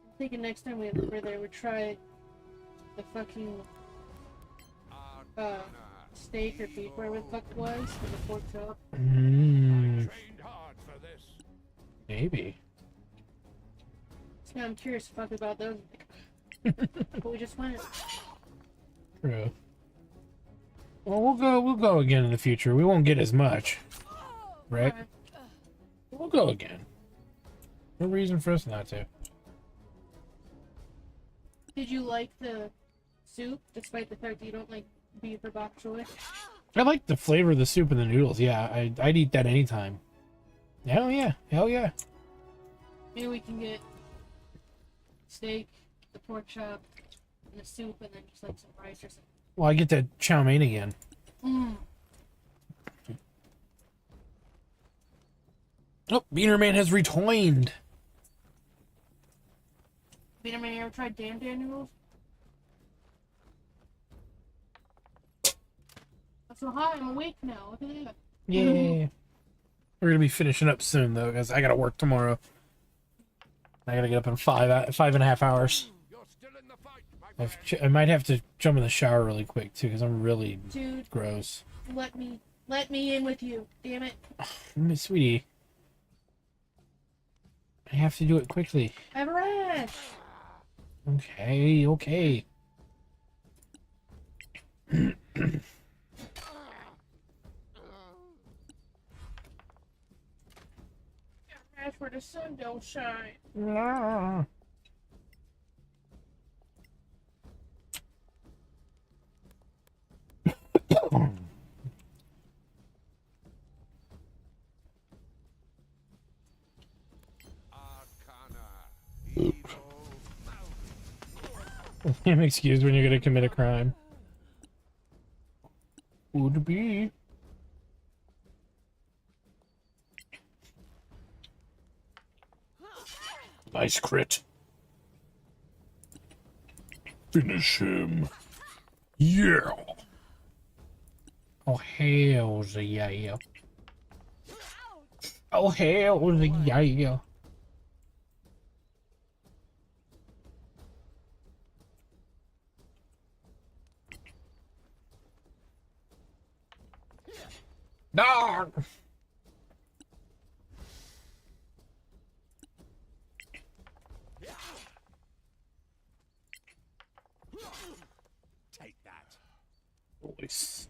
I'm thinking next time we have there, we try the fucking steak or beef, whatever the fuck it was, and the pork chop. Maybe. So now I'm curious fuck about those. But we just went. True. Well, we'll go again in the future. We won't get as much, right? We'll go again. No reason for us not to. Did you like the soup, despite the fact that you don't like beef or bok choy? I like the flavor of the soup and the noodles. Yeah, I'd eat that anytime. Hell yeah. Hell yeah. Maybe we can get steak, the pork chop, and the soup, and then just like some rice or something. Well, I get the chow mein again. Mm. Oh, Beaner Man has returned. Beaner Man, you ever tried Dan noodles? I'm so high, I'm awake now. Look at that. Yeah. We're gonna be finishing up soon though, because I gotta work tomorrow. I gotta get up in 5.5 hours. I might have to jump in the shower really quick too, because I'm really Dude, gross. let me in with you. Damn it. Miss Sweetie, I have to do it quickly. I have a rash. Okay, okay. Rash where the sun don't shine. No. I'm excused when you're gonna commit a crime. Would be. Nice crit. Finish him. Yeah. Oh hell's yeah. Oh hell's yeah. Dog. Take that. Voice.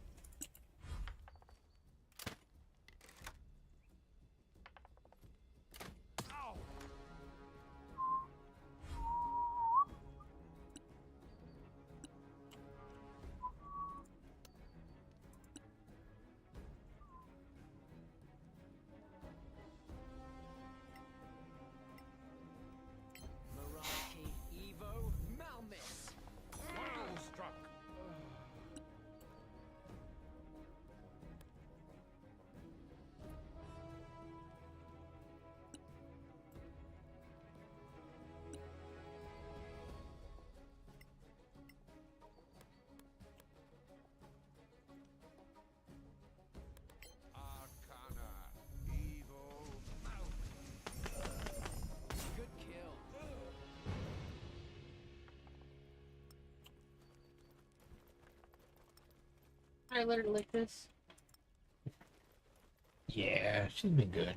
I let her lick this. Yeah, she's been good.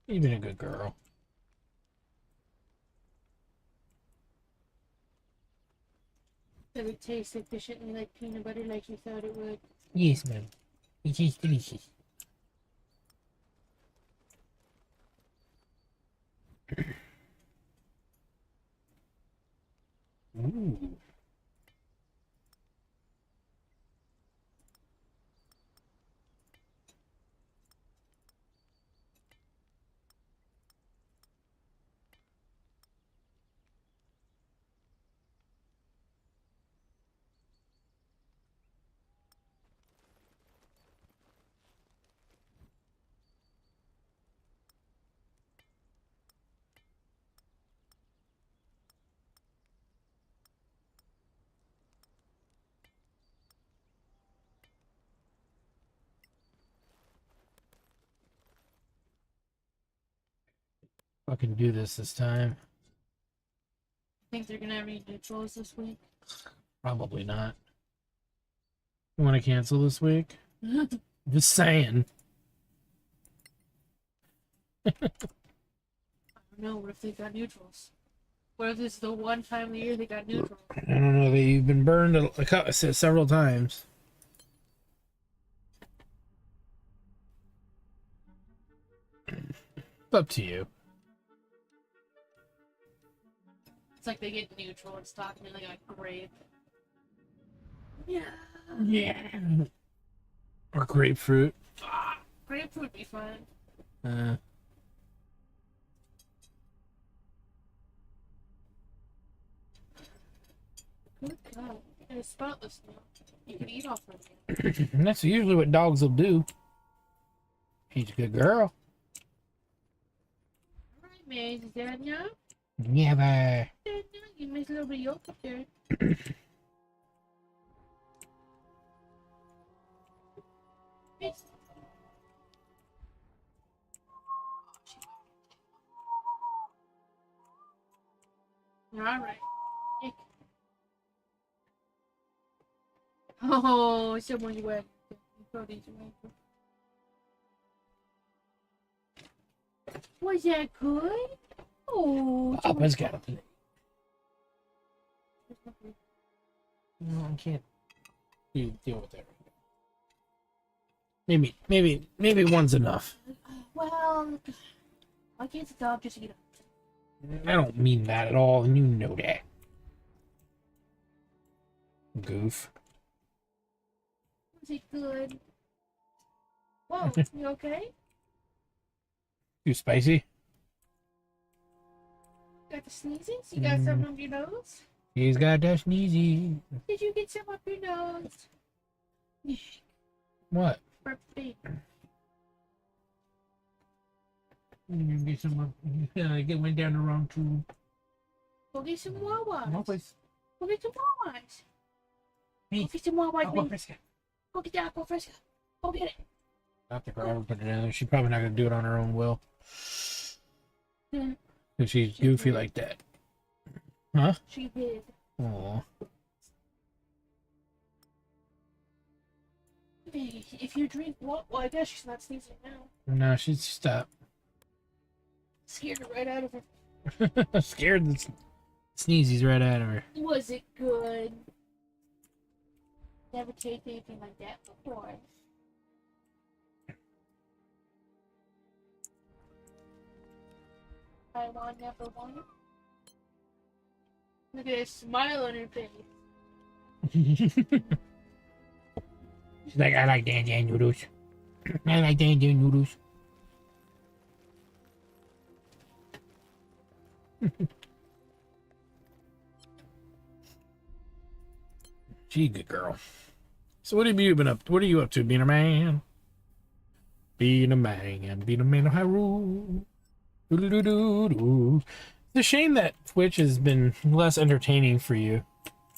You've been a good girl. Does it taste sufficiently like peanut butter like you thought it would? Yes, ma'am. It is delicious. Ooh. Fucking do this time. Think they're gonna have any neutrals this week? Probably not. You want to cancel this week? Just saying. I don't know. What if they got neutrals? What if this is the one time of the year they got neutrals? I don't know. They've been burned several times. It's up to you. It's like they get neutral and stock and they're like a grape. Yeah. Yeah. Or grapefruit. Grapefruit would be fun. Good God. And it's spotless now. You can eat off of it. And that's usually what dogs will do. She's a good girl. Alright, man. Is that now? Never. You missed a little bit of yolk up there. Yes. Alright. Oh, someone you went. Was that good? Oh, Papa's got it. No, I can't deal with that. Maybe one's enough. well, why can't the dog just eat it? I don't mean that at all, and you know that. Goof. Was it good? Whoa, you okay? Too spicy? Got the sneezes? You got something up your nose? He's got that sneezy. Did you get some up your nose? What? Birthday. You get some. Went down the wrong tube. Go get some Wawas. No, please. Go get some Wawas. Hey, go get some Wawas, Aqua man. Fresca. Go get the Aqua Fresca. Go get it. I have to grab her and put it in there. She's probably not going to do it on her own will. Because she's goofy like that. Huh? She did. Aw. If you drink what? Well, I guess she's not sneezing now. No, she's stopped. Scared her right out of her. Scared the sneezies right out of her. Was it good? Never tasted anything like that before. I want number one. Look at this smile on her face. She's like, I like Dan noodles. I like Dan noodles. She a good girl. So what have you been up? What are you up to, being a man? Being a man of Hyrule. Doo-doo-doo-doo-doo. It's a shame that Twitch has been less entertaining for you.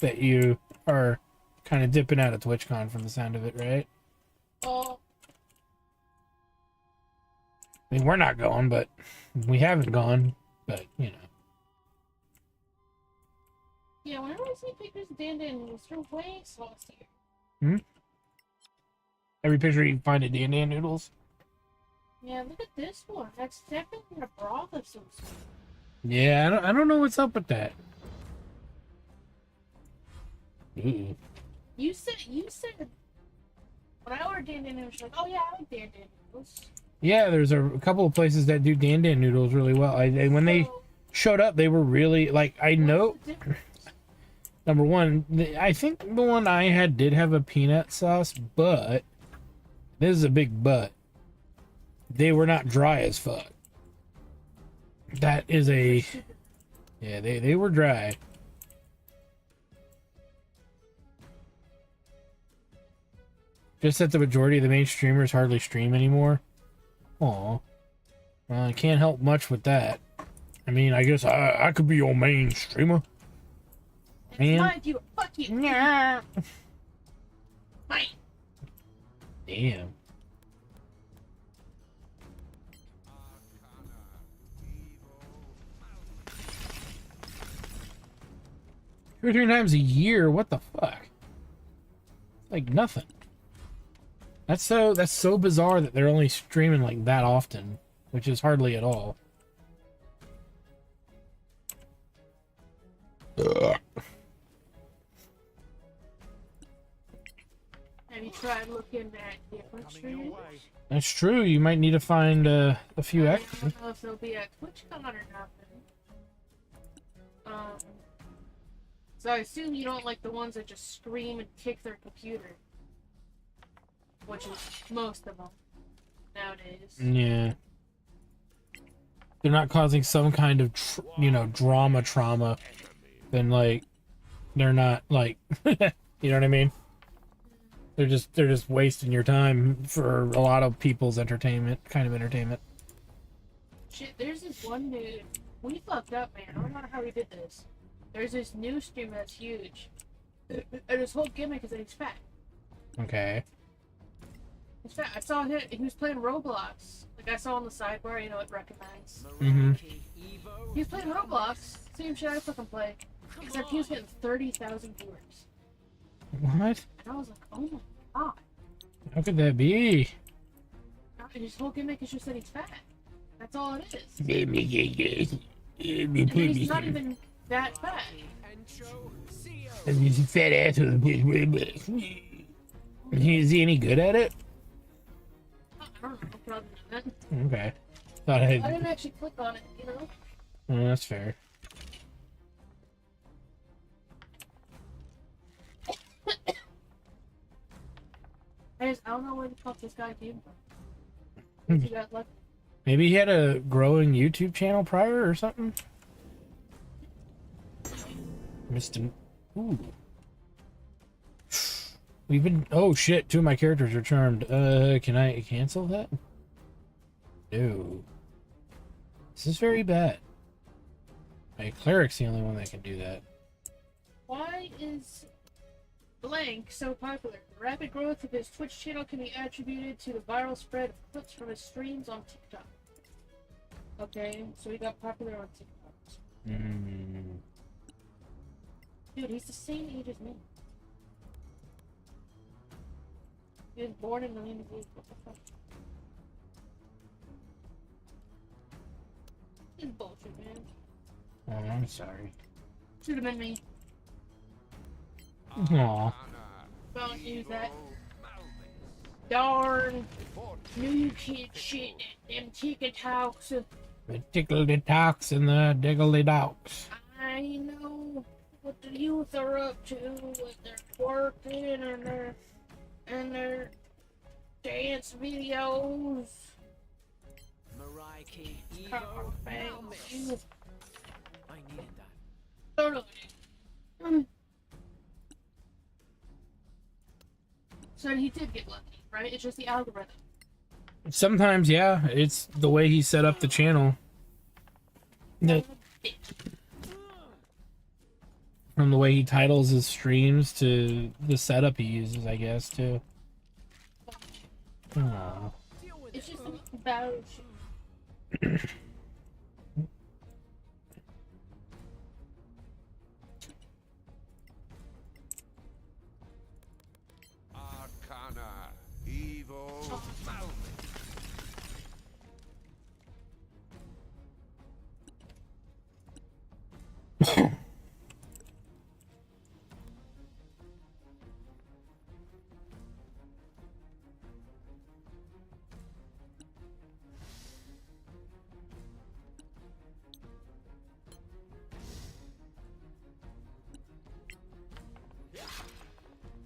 That you are kind of dipping out of TwitchCon from the sound of it, right? Oh. I mean, we're not going, but we haven't gone, but, you know. Yeah, whenever I see pictures of Dan Dan, it's from way Solasta here. Hmm? Every picture you can find of Dan Dan noodles? Yeah, look at this one. That's definitely a broth of some sort. Yeah, I don't know what's up with that. You said when I ordered Dan Dan noodles, you're like, oh yeah, I like Dan Dan noodles. Yeah, there's a couple of places that do Dan Dan noodles really well. When they showed up, they were really, like, I know. Number one, I think the one I had did have a peanut sauce, but this is a big but. They were not dry as fuck. That is a... Yeah, they were dry. Just that the majority of the main streamers hardly stream anymore. Aw. Well, I can't help much with that. I mean, I guess I could be your main streamer. Man. My viewer, fuck you. Yeah. Mine. Damn. Two or three times a year, what the fuck? Like nothing. That's so bizarre that they're only streaming like that often, which is hardly at all. Have you tried looking at different streamers? That's true. You might need to find a few I extras. don't know if there'll be a TwitchCon or nothing. So I assume you don't like the ones that just scream and kick their computer. which is most of them nowadays. Yeah. They're not causing some kind of, trauma, then, like, they're not, like, you know what I mean? They're just wasting your time for a lot of people's entertainment. Shit, there's this one dude. We fucked up, man. I don't know how he did this. There's this new streamer that's huge. And his whole gimmick is that he's fat. Okay. He's fat. I saw him. He was playing Roblox. Like, I saw on the sidebar, it recognized. Mm-hmm. He was playing Roblox. Same shit I fucking play. Except he was getting 30,000 viewers. What? And I was like, oh my god. How could that be? And his whole gimmick is just that he's fat. That's all it is. And And he's not even that fat. And he's a fat asshole. Is he any good at it? I don't know, probably not. Okay. I didn't actually click on it, you know? Oh, that's fair. I don't know where the fuck this guy came from. He got lucky. Maybe he had a growing YouTube channel prior or something? Mr. Ooh. We've been... Oh, shit. 2 of my characters are charmed. Can I cancel that? No. This is very bad. My cleric's the only one that can do that. Why is blank so popular? The rapid growth of his Twitch channel can be attributed to the viral spread of clips from his streams on TikTok. Okay, so he got popular on TikTok. Dude, he's the same age as me. He was born in 98. What the fuck? This is bullshit, man. Oh, I'm sorry. Should have been me. Aw. Don't use that. Darn. New kid shit. Them TikToks. The tickle-de-talks and the diggle-de-docks. I know what the youth are up to with their twerking and their dance videos. Oh, thank you. I needed that. Totally. So he did get lucky, right? It's just the algorithm. Sometimes, yeah. It's the way he set up the channel. From the way he titles his streams to the setup he uses, I guess, too. Aww. It's just a battle. Arcana, evil, malmate.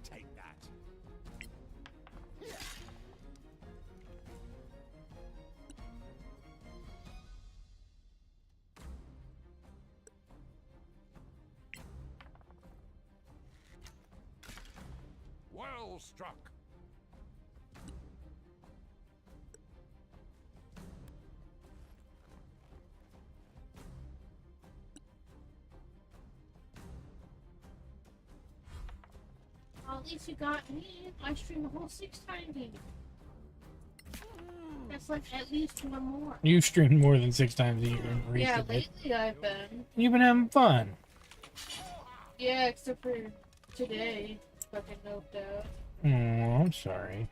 Take that. Well struck. Well, at least you got me. I stream the whole 6 times game. That's like at least 1 more. You've streamed more than 6 times a year recently. Yeah, lately I've been. You've been having fun. Yeah, except for today. Fucking noped out. Oh, I'm sorry.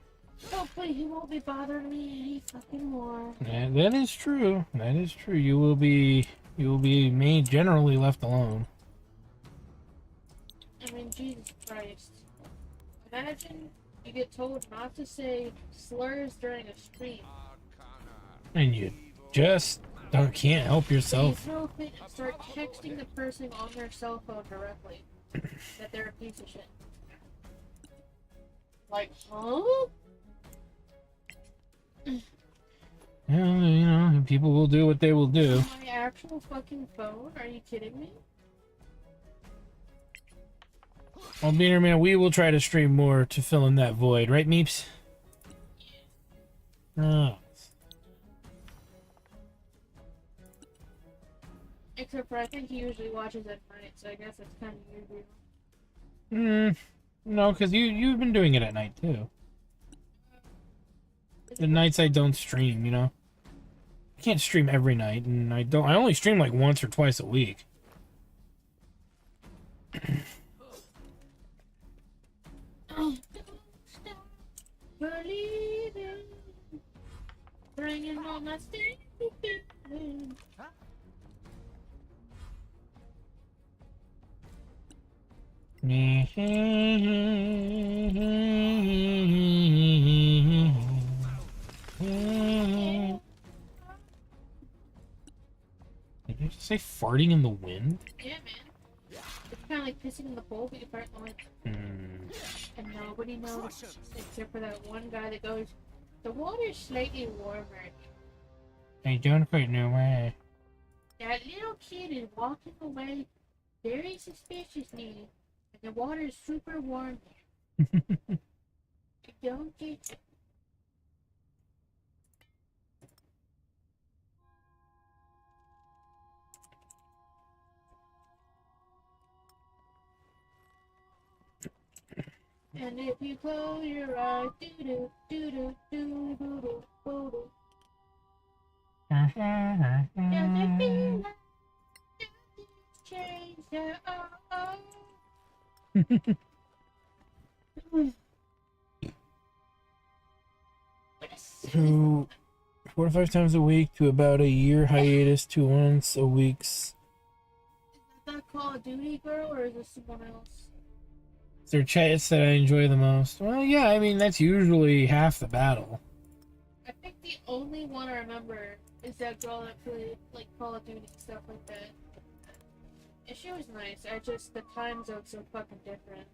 Hopefully he won't be bothering me any fucking more. Yeah, that is true. That is true. You will be made generally left alone. I mean, Jesus Christ. Imagine you get told not to say slurs during a stream. And you just can't help yourself. You throw a fit and start texting the person on their cell phone directly that they're a piece of shit. Like, huh? Well, you know, people will do what they will do. My actual fucking phone? Are you kidding me? Well, Beaner Man, we will try to stream more to fill in that void, right, Meeps? Oh. Except for I think he usually watches at night, so I guess it's kind of weird. No, because you've been doing it at night too. The nights I don't stream, you know. I can't stream every night, and I only stream like once or twice a week. Believing, bringing all my feelings. Did you just say farting in the wind? Yeah, man. It's kind of like pissing in the bowl, but you fart in the wind. And nobody knows except for that one guy that goes, the water's slightly warmer. I don't quite know why. That little kid is walking away very suspiciously, and the water is super warm there. I don't get it. And if you close your eyes, doo-doo, doo-doo, doo-doo, doo-doo. Does it feel like nothing's changed at all? So, 4 to 5 times a week to about a year hiatus to once a week's. Is that Call of Duty girl, or is this someone else? Is there chats that I enjoy the most? Well, yeah, I mean, that's usually half the battle. I think the only one I remember is that girl that played like Call of Duty and stuff like that. And she was nice. I just the time zone's so fucking different.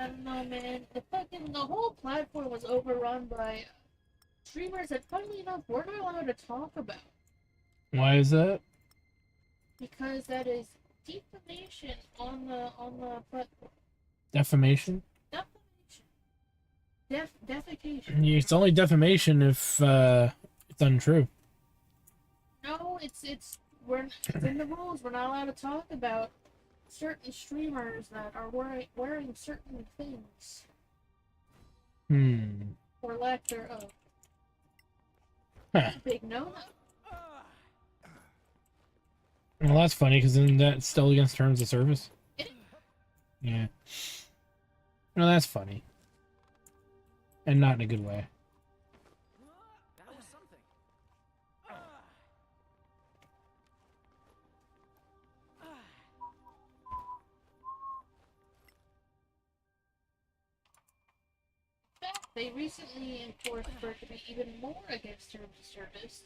I don't know, man. The whole platform was overrun by streamers that, funnily enough, we're not allowed to talk about. Why is that? Because that is defamation on the platform. Defamation? Defecation. It's only defamation if it's untrue. No, it's in the rules. We're not allowed to talk about certain streamers that are wearing certain things. Or lack thereof. Huh. Big no. Well, that's funny, because then that's still against terms of service. Yeah. No, that's funny. And not in a good way. That was something. They recently enforced for it to be even more against terms of service.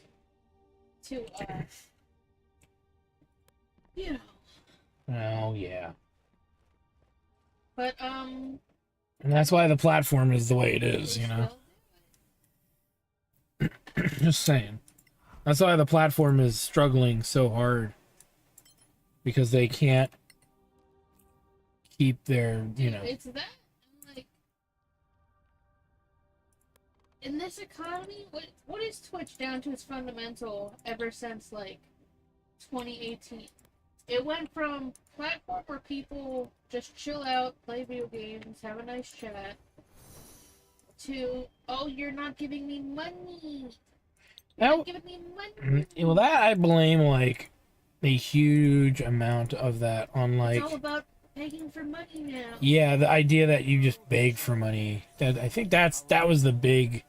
To you know. Oh, yeah. But, And that's why the platform is the way it is, you know? Just saying. That's why the platform is struggling so hard. Because they can't keep their, you know... It's that, like... In this economy, what is Twitch down to its fundamental ever since, like, 2018? It went from platform where people just chill out, play video games, have a nice chat, to, oh, you're not giving me money. Well, Giving me money. well, that I blame like a huge amount of that on like. It's all about begging for money now. Yeah, the idea that you just beg for money. That I think that was the big,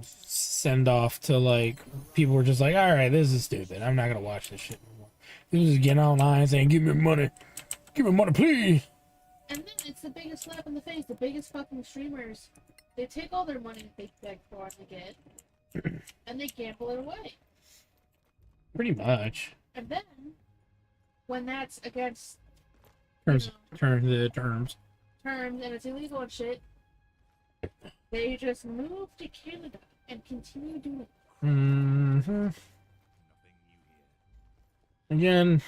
send off to like people were just like, all right, this is stupid. I'm not gonna watch this shit anymore. People just getting online saying, give me money, please. And then it's the biggest slap in the face. The biggest fucking streamers, they take all their money they beg for and they get, and they gamble it away. Pretty much. And then, when that's against Terms and it's illegal and shit, they just move to Canada and continue doing it. Mm-hmm. Again,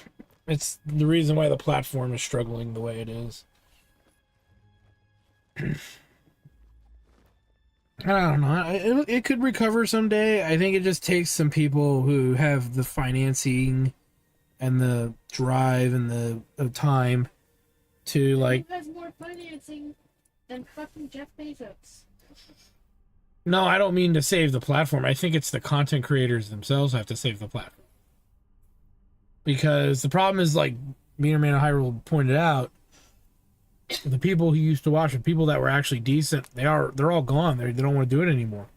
it's the reason why the platform is struggling the way it is. I don't know. It could recover someday. I think it just takes some people who have the financing and the drive and the time to like. Who has more financing than fucking Jeff Bezos? No, I don't mean to save the platform. I think it's the content creators themselves have to save the platform. Because the problem is, like Meaner Man of Hyrule pointed out, the people who used to watch it, people that were actually decent, they're all gone. They don't want to do it anymore.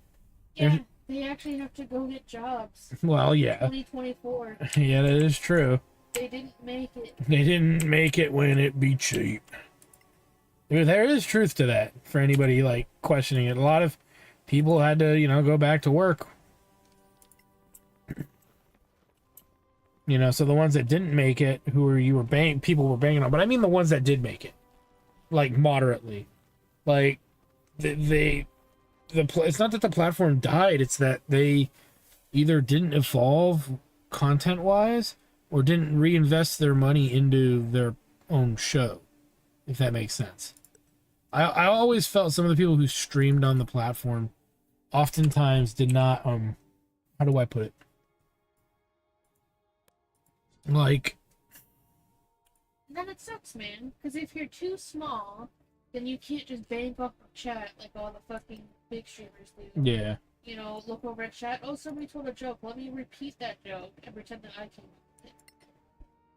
Yeah, they actually have to go get jobs. Well, yeah. 2024. Yeah, that is true. They didn't make it. They didn't make it when it be cheap. There is truth to that for anybody like questioning it. A lot of people had to, go back to work. So the ones that didn't make it, people were banging on, but I mean the ones that did make it, like moderately, like it's not that the platform died, it's that they either didn't evolve content-wise or didn't reinvest their money into their own show, if that makes sense. I always felt some of the people who streamed on the platform oftentimes did not, how do I put it? Like, And then it sucks, man. Because if you're too small, then you can't just bank off of chat like all the fucking big streamers do. Yeah. Look over at chat. Oh, somebody told a joke. Let me repeat that joke and pretend that I came up with it.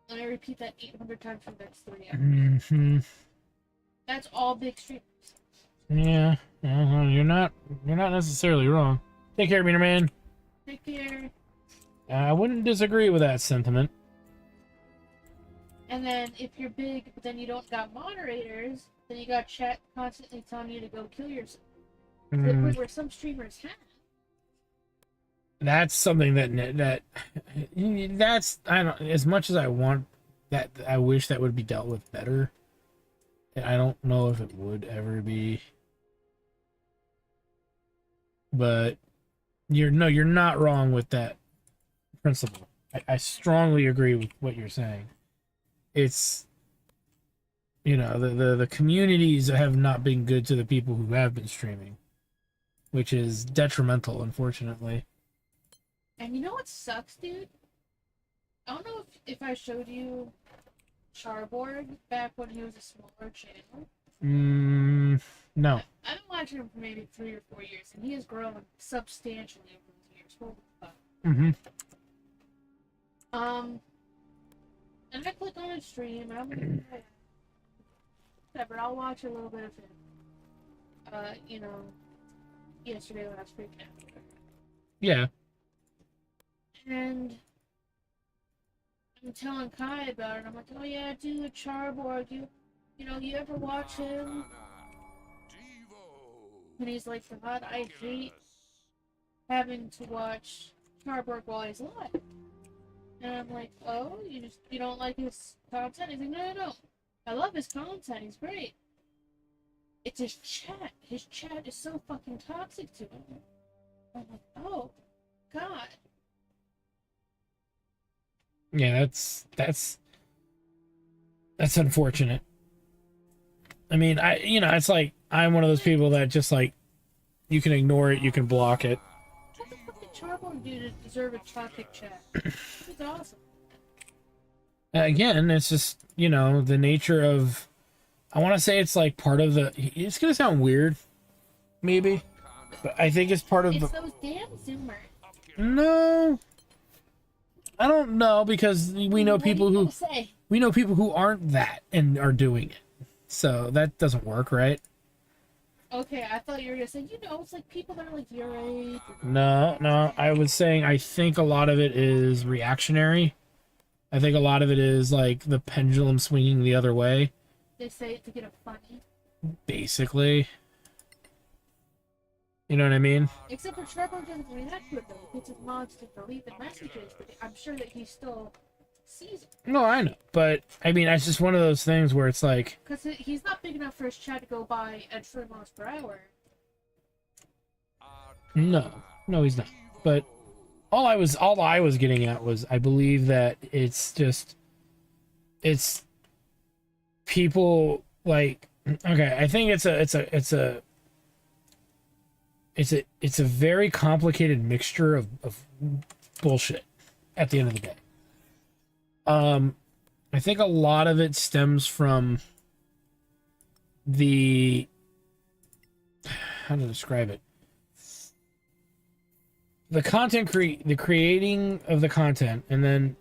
Let me repeat that 800 times for the next 3 hours. Mm-hmm. That's all big streamers. Yeah. You're not necessarily wrong. Take care, Meaner Man. Take care. I wouldn't disagree with that sentiment. And then if you're big, but then you don't got moderators, then you got chat constantly telling you to go kill yourself. To the point where some streamers have. That's something that's I don't, as much as I want that, I wish that would be dealt with better. I don't know if it would ever be. But you're not wrong with that principle. I strongly agree with what you're saying. It's the communities have not been good to the people who have been streaming, which is detrimental, unfortunately. And you know what sucks, dude? I don't know if I showed you Charborg back when he was a smaller channel. No. I've been watching him for maybe 3 or 4 years, and he has grown substantially over the years. Holy fuck. Mm-hmm. And I click on his stream, and I'm like, whatever, I'll watch a little bit of him. Yesterday, last week, now. Yeah. And I'm telling Kai about it. I'm like, oh yeah, dude, Charborg, you ever watch him? And he's like, God, I hate having to watch Charborg while he's alive. And I'm like, oh, you don't like his content? He's like, no. I love his content. He's great. It's his chat. His chat is so fucking toxic to him. I'm like, oh, God. Yeah, that's unfortunate. I mean, it's like I'm one of those people that just like you can ignore it, you can block it. What the fuck did Charborg do to deserve a toxic chat? He's awesome. Again, it's just the nature of. I want to say it's like part of the. It's gonna sound weird, maybe, But I think it's part of It's the... those damn Zoomers. No, I don't know, because we know people who Say? aren't that and are doing it. So that doesn't work, right? Okay, I thought you were gonna say, it's like people that are like your age. No, I was saying I think a lot of it is reactionary. I think a lot of it is like the pendulum swinging the other way. They say it to get it funny. Basically. You know what I mean? Except for Trevor doesn't react to it though. He puts his mods to delete the messages, but I'm sure that he still sees it. No, I know. But, I mean, it's just one of those things where it's like... Because he's not big enough for his chat to go by at 3 miles per hour. No, he's not. But all I was getting at was I believe that it's people like, okay, I think it's a very complicated mixture of bullshit at the end of the day. I think a lot of it stems from how to describe it? The creating of the content, and then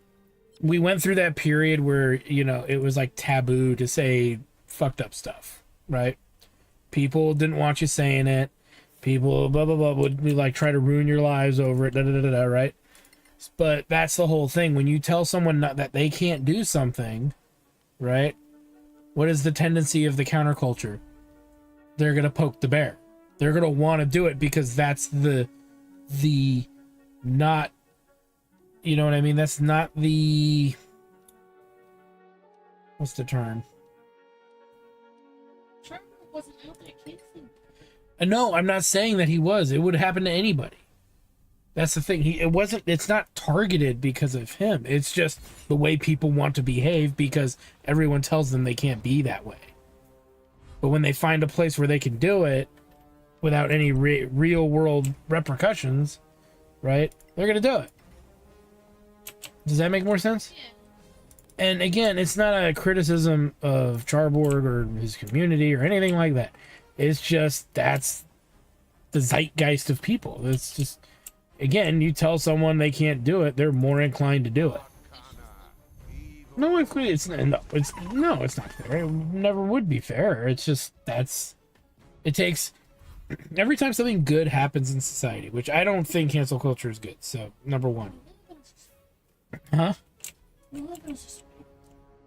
we went through that period where, it was like taboo to say fucked up stuff, right? People didn't want you saying it. People, blah, blah, blah, would be like try to ruin your lives over it, da, da, da, da, da, right? But that's the whole thing. When you tell someone that they can't do something, right? What is the tendency of the counterculture? They're going to poke the bear. They're going to want to do it because that's the not, you know what I mean? That's not the, what's the term? Trevor wasn't out there kissing. No, I'm not saying that he was. It would happen to anybody. That's the thing. It's not targeted because of him. It's just the way people want to behave because everyone tells them they can't be that way. But when they find a place where they can do it without any real world repercussions, right? They're going to do it. Does that make more sense? Yeah. And again, it's not a criticism of Charborg or his community or anything like that. It's just, that's the zeitgeist of people. It's just, again, you tell someone they can't do it, they're more inclined to do it. No, it's not fair. It never would be fair. It's just, it takes, every time something good happens in society, which I don't think cancel culture is good. So, number one. Huh? We live in a society.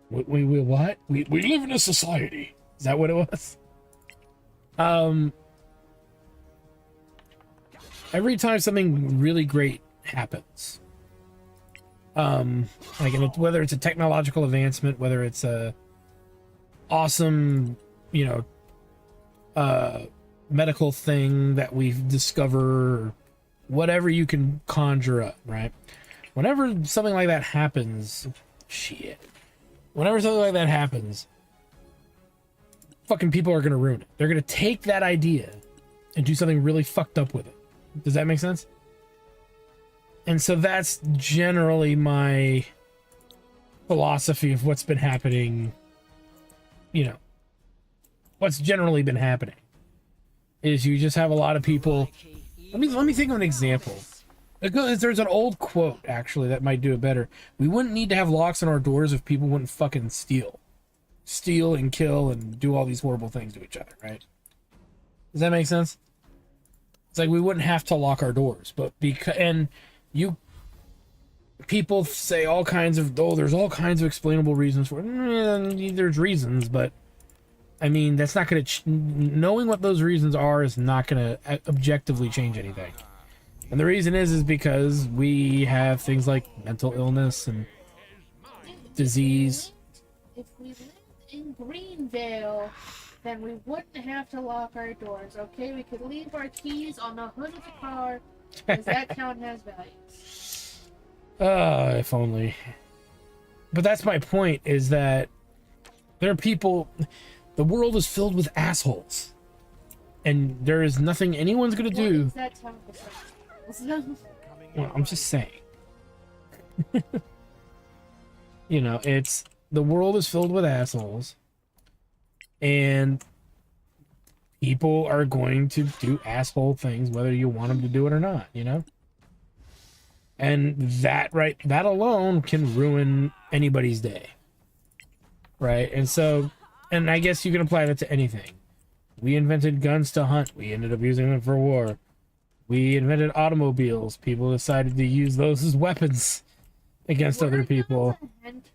We what? We live in a society. Is that what it was? Every time something really great happens, like whether it's a technological advancement, whether it's a awesome, medical thing that we've discovered, whatever you can conjure up, right? Whenever something like that happens, whenever something like that happens, fucking people are gonna ruin it. They're gonna take that idea and do something really fucked up with it. Does that make sense? And so that's generally my philosophy of what's been happening. What's generally been happening is you just have a lot of people. Let me think of an example. There's an old quote actually that might do it better. We wouldn't need to have locks on our doors if people wouldn't fucking steal and kill and do all these horrible things to each other, right? Does that make sense? It's like we wouldn't have to lock our doors, but people say all kinds of, there's all kinds of explainable reasons for it. There's reasons, but I mean, that's not going to, knowing what those reasons are is not going to objectively change anything. And the reason is because we have things like mental illness and disease. If we lived in Greenvale, then we wouldn't have to lock our doors, okay? We could leave our keys on the hood of the car, because that count has value. If only. But that's my point, is that there are people, the world is filled with assholes. And there is nothing anyone's going to do. What is that town besides? Well, I'm just saying. The world is filled with assholes. And people are going to do asshole things whether you want them to do it or not, you know? And that alone can ruin anybody's day. Right? And so, and I guess you can apply that to anything. We invented guns to hunt. We ended up using them for war. We invented automobiles. People decided to use those as weapons against other people.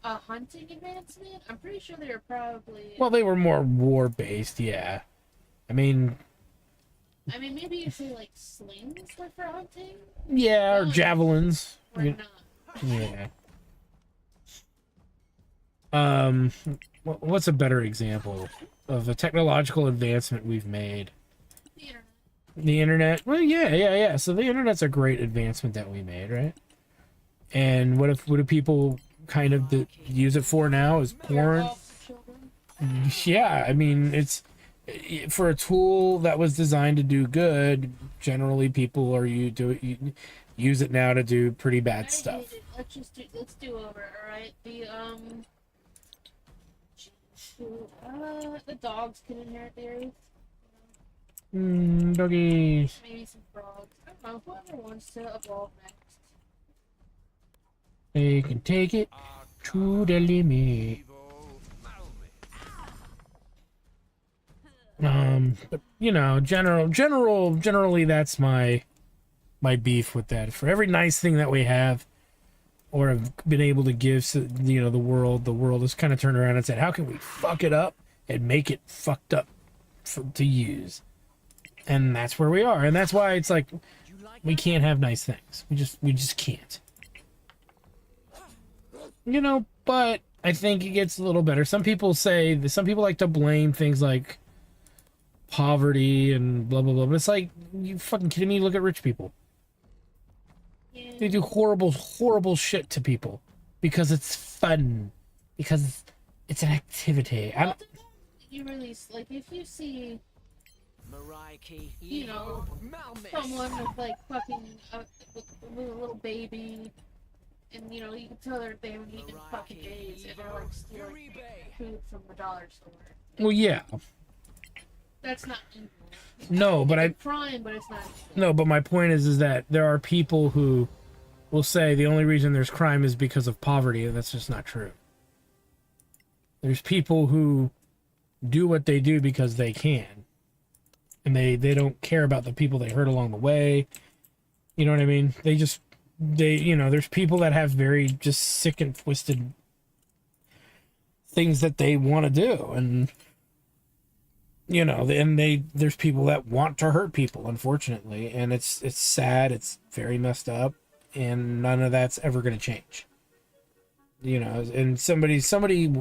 A hunting advancement? I'm pretty sure they were probably... Well, they were more war-based, yeah. I mean, maybe you say, like, slings were for hunting? yeah, or javelins. Or not. Yeah. What's a better example of a technological advancement we've made? The internet. The internet? Well, yeah. So the internet's a great advancement that we made, right? And what do people kind of use it for now? Is porn? Yeah, I mean, it's for a tool that was designed to do good. Generally, people use it now to do pretty bad stuff. Let's do over, all right? The dogs can inherit the earth. Doggies. Maybe some frogs. I don't know. Whoever wants to evolve next. They can take it to the limit. But you know, generally, that's my beef with that. For every nice thing that we have, or have been able to give, you know, the world has kind of turned around and said, how can we fuck it up and make it fucked up to use? And that's where we are, and that's why it's like we can't have nice things. We just can't. You know, but I think it gets a little better. Some people like to blame things like poverty and blah blah blah, but it's like, you fucking kidding me? Look at rich people. They do horrible shit to people because it's fun, because it's an activity. You release, like, if you see, you know, someone with like fucking with a little baby, and you know you can tell they haven't eaten in fucking days, and they're like stealing food from the dollar store. Well, yeah. That's not evil. No, but it's a crime, but it's not evil. No, but my point is that there are people who will say the only reason there's crime is because of poverty, and that's just not true. There's people who do what they do because they can, and they don't care about the people they hurt along the way. You know what I mean? You know, there's people that have very just sick and twisted things that they want to do, and you know, and there's people that want to hurt people, unfortunately, and it's sad, it's very messed up, and none of that's ever going to change. You know, and somebody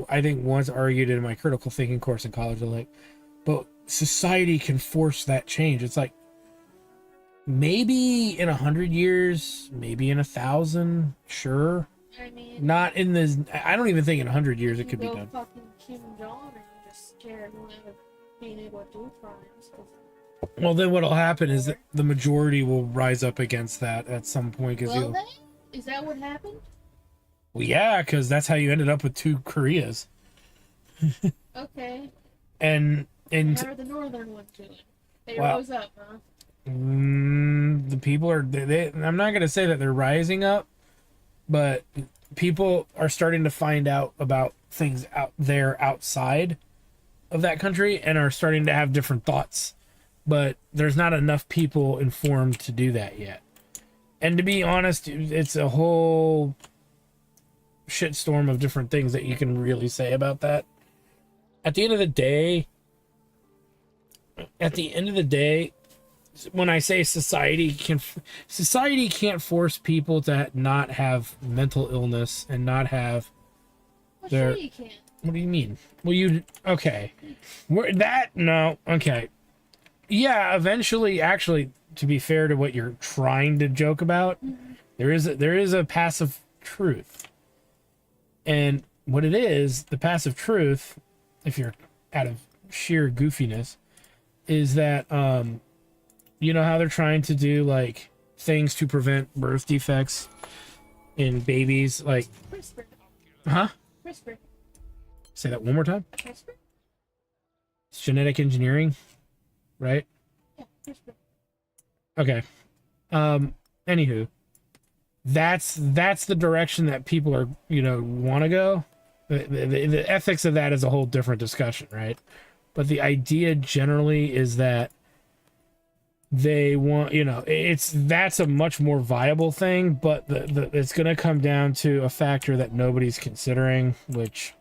I think once argued in my critical thinking course in college, they're like, but society can force that change. It's like, maybe in 100 years, maybe in 1,000, sure. I mean, not in this. I don't even think in 100 years it could be done. Fucking Kim Jong, and you're just scared of being able to do crimes. Well, then what'll happen is that the majority will rise up against that at some point. Will they? Is that what happened? Well, yeah, because that's how you ended up with 2 Koreas. Okay. And how are the northern ones doing? They rose up, huh? The people are. I'm not gonna say that they're rising up, but people are starting to find out about things out there outside of that country and are starting to have different thoughts. But there's not enough people informed to do that yet. And to be honest, it's a whole shitstorm of different things that you can really say about that. At the end of the day, when I say society can't force people to not have mental illness and not have Sure you can. What do you mean? Well, okay. No, okay. Yeah, eventually, actually, to be fair to what you're trying to joke about, there is a passive truth. And what it is, the passive truth, if you're out of sheer goofiness, is that, you know how they're trying to do, like, things to prevent birth defects in babies, like... CRISPR. Huh? CRISPR. Say that one more time. CRISPR? It's genetic engineering. right? Yeah, first person. Okay. Anywho, that's the direction that people are, want to go. The ethics of that is a whole different discussion, right? But the idea generally is that they want, that's a much more viable thing, but it's going to come down to a factor that nobody's considering, which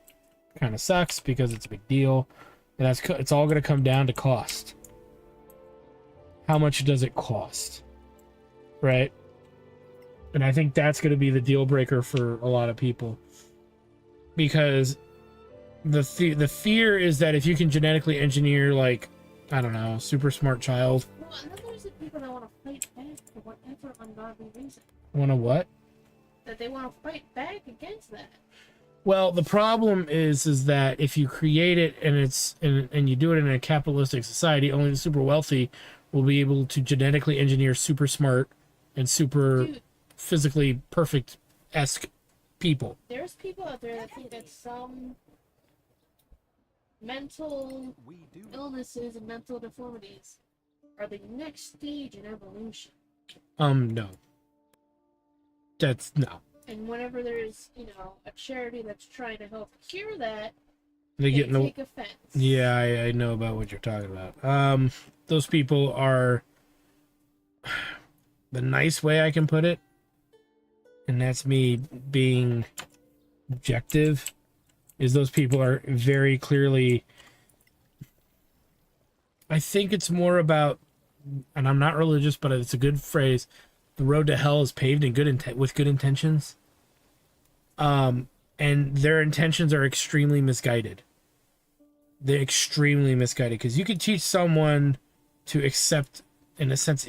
kind of sucks because it's a big deal. And it's all going to come down to cost. How much does it cost? Right? And I think that's going to be the deal breaker for a lot of people. Because the fear is that if you can genetically engineer, like, I don't know, super smart child. Well, and then there's the people that want to fight back for whatever ungodly reason. Want to what? That they want to fight back against that. Well, the problem is that if you create it and you do it in a capitalistic society, only the super wealthy will be able to genetically engineer super smart and super physically perfect-esque people. There's people out there that think that some mental illnesses and mental deformities are the next stage in evolution. No. That's no. And whenever there's, a charity that's trying to help cure that, They take offense. Yeah, I know about what you're talking about. Those people are, the nice way I can put it, and that's me being objective, is those people are very clearly, I think it's more about, and I'm not religious, but it's a good phrase, the road to hell is paved in with good intentions. And their intentions are extremely misguided. They're extremely misguided, because you could teach someone to accept, in a sense,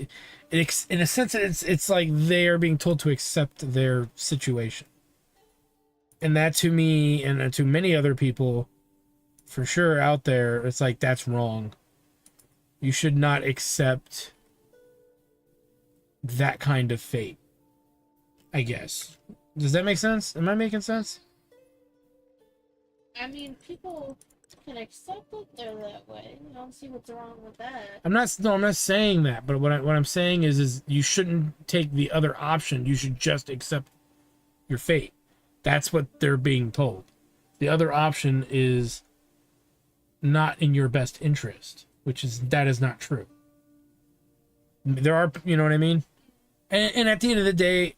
it's like they are being told to accept their situation. And that, to me, and to many other people, for sure, out there, it's like, that's wrong. You should not accept that kind of fate, I guess. Does that make sense? Am I making sense? I mean, people can accept that they're that way. I don't see what's wrong with that. I'm not saying that, but what I'm saying is you shouldn't take the other option. You should just accept your fate. That's what they're being told. The other option is not in your best interest, that is not true. There are, you know what I mean? And at the end of the day,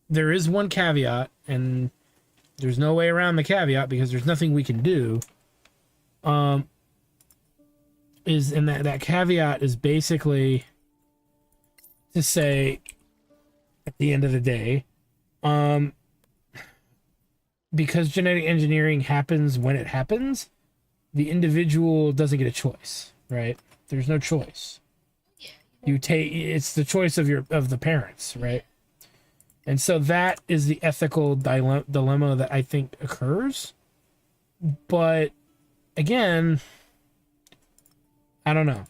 there is one caveat, and there's no way around the caveat because there's nothing we can do. That caveat is basically to say, at the end of the day, because genetic engineering happens when it happens, the individual doesn't get a choice, right? There's no choice. It's the choice of the parents, right? And so that is the ethical dilemma that I think occurs. But again, I don't know.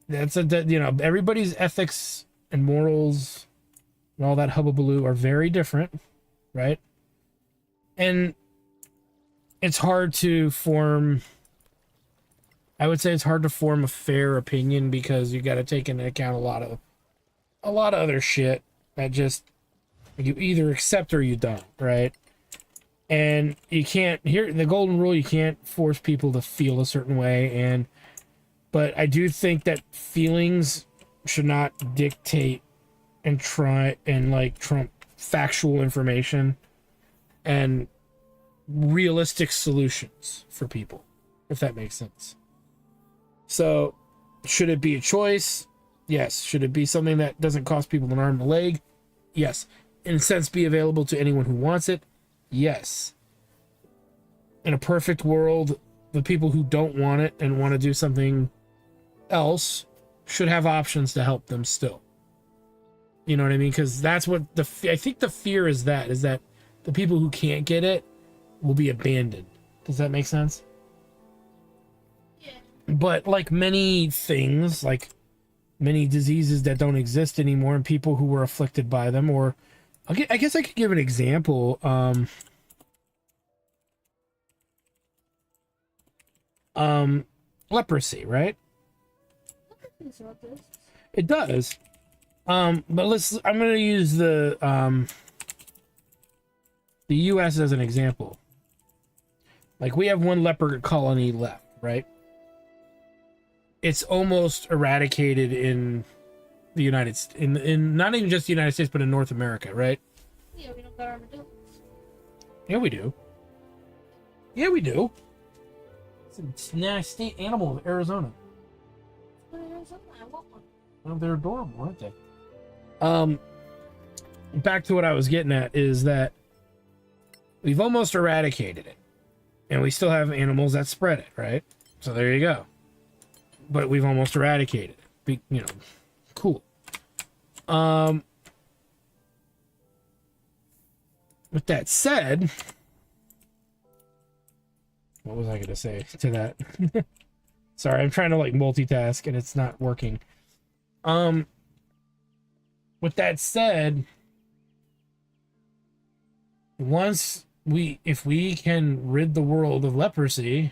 Everybody's ethics and morals and all that hubbubaloo are very different, right? And it's hard to form, I would say it's hard to form a fair opinion because you got to take into account a lot of other shit that just you either accept or you don't, right? And you can't, here the golden rule, you can't force people to feel a certain way, but I do think that feelings should not dictate and trump factual information and realistic solutions for people, if that makes sense. So, should it be a choice? Yes. Should it be something that doesn't cost people an arm and a leg? Yes. In a sense, be available to anyone who wants it? Yes. In a perfect world, the people who don't want it and want to do something else should have options to help them still. You know what I mean? Because that's what I think the fear is that the people who can't get it will be abandoned. Does that make sense? Yeah. But like many things, like many diseases that don't exist anymore and people who were afflicted by them, or I guess I could give an example. Leprosy, right? It's not this. It does. But I'm gonna use the US as an example. Like, we have one leopard colony left, right? It's almost eradicated in the United States, in not even just the United States, but in North America, right? Yeah, we don't got armadillos. Yeah, we do. Yeah, we do. It's a state animal of Arizona. I want one. Well, they're adorable, aren't they? Back to what I was getting at is that we've almost eradicated it, and we still have animals that spread it, right? So there you go. But we've almost eradicated it. You know, cool. With that said, what was I going to say to that? Sorry, I'm trying to like multitask and it's not working. With that said, if we can rid the world of leprosy,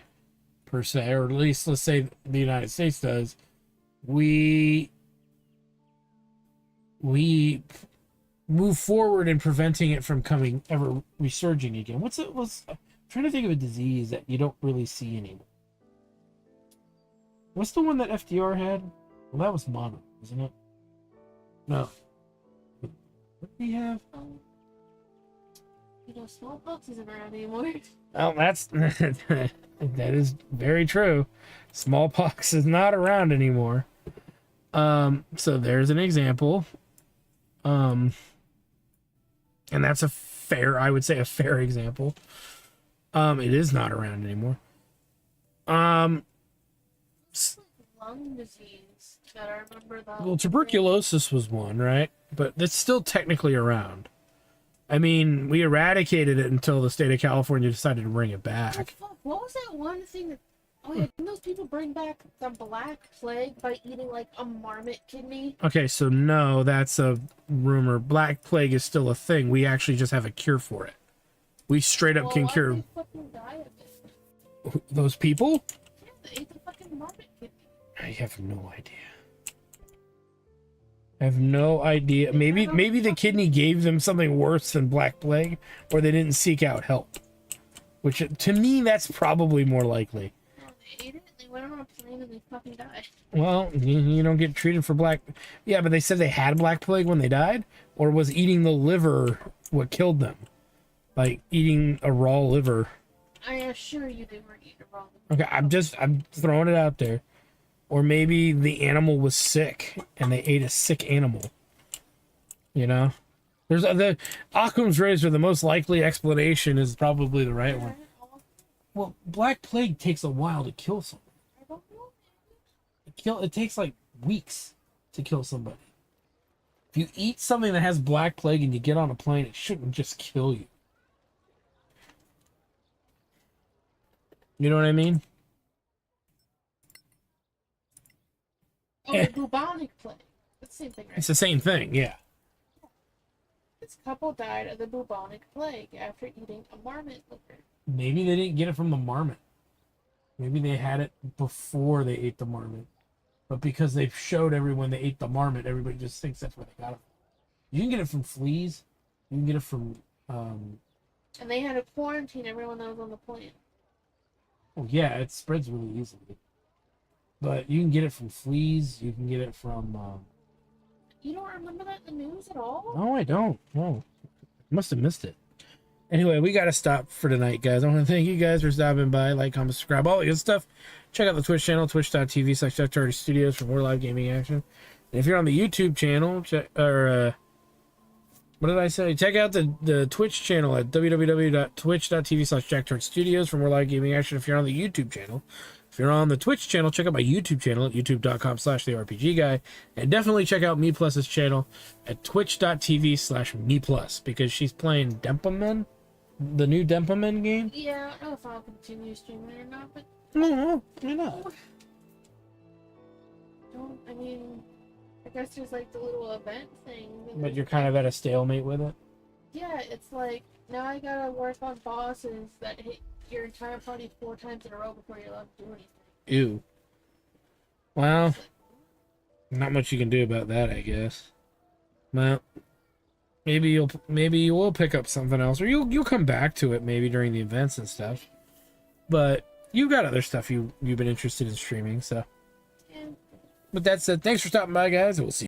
per se, or at least let's say the United States does, we move forward in preventing it from ever resurging again. I'm trying to think of a disease that you don't really see anymore. What's the one that FDR had? Well, that was mono, isn't it? No. What did he have? Smallpox isn't around anymore. Well, that is very true. Smallpox is not around anymore. So there's an example. And that's I would say a fair example. It is not around anymore. Lung disease that I remember that. Well, tuberculosis was one, right? But it's still technically around. I mean, we eradicated it until the state of California decided to bring it back. Oh, fuck. What was that one thing that... Oh, yeah, didn't those people bring back the Black Plague by eating, like, a marmot kidney? Okay, so no, that's a rumor. Black Plague is still a thing. We actually just have a cure for it. We straight up can cure... Why did they fucking die of it? Those people? Yeah, they ate the fucking marmot kidney. I have no idea. I have no idea. Maybe the kidney gave them something worse than Black Plague, or they didn't seek out help. Which, to me, that's probably more likely. No, they ate it, they went on a plane, and they fucking died. Well, you don't get treated for Black... Yeah, but they said they had Black Plague when they died? Or was eating the liver what killed them? Like, eating a raw liver. I assure you they weren't eating raw liver. Okay, I'm throwing it out there. Or maybe the animal was sick and they ate a sick animal. You know? There's the Occam's razor, the most likely explanation is probably the right one. Well, Black Plague takes a while to kill someone. It takes like weeks to kill somebody. If you eat something that has Black Plague and you get on a plane, it shouldn't just kill you. You know what I mean? Oh, the bubonic plague. It's the same thing, right? It's the same thing, yeah. This couple died of the bubonic plague after eating a marmot liver. Maybe they didn't get it from the marmot. Maybe they had it before they ate the marmot. But because they showed everyone they ate the marmot, everybody just thinks that's where they got it from. You can get it from fleas. You can get it from... And they had to quarantine everyone that was on the plane. Well, yeah, it spreads really easily. But you can get it from fleas. You can get it from... You don't remember that in the news at all? No, I don't. No. Must have missed it. Anyway, we got to stop for tonight, guys. I want to thank you guys for stopping by. Like, comment, subscribe, all the good stuff. Check out the Twitch channel, twitch.tv/Studios for more live gaming action. And if you're on the YouTube channel, what did I say? Check out the Twitch channel at www.twitch.tv/Studios for more live gaming action if you're on the YouTube channel. If you're on the Twitch channel, check out my YouTube channel at youtube.com/theRPGguy. And definitely check out MePlus's channel at twitch.tv/MePlus because she's playing Dempamen, the new Dempamen game. Yeah, I don't know if I'll continue streaming or not, but... No, why not? I mean, I guess there's like the little event thing. But you're kind of at a stalemate with it? Yeah, it's like, now I gotta work on bosses that hit your entire party 4 times in a row before you're allowed to do anything. Ew. Well, Not much you can do about that, I guess. Well, maybe you will pick up something else, or you'll come back to it maybe during the events and stuff. But you've got other stuff you've been interested in streaming, so. Yeah. But that said, thanks for stopping by, guys. We'll see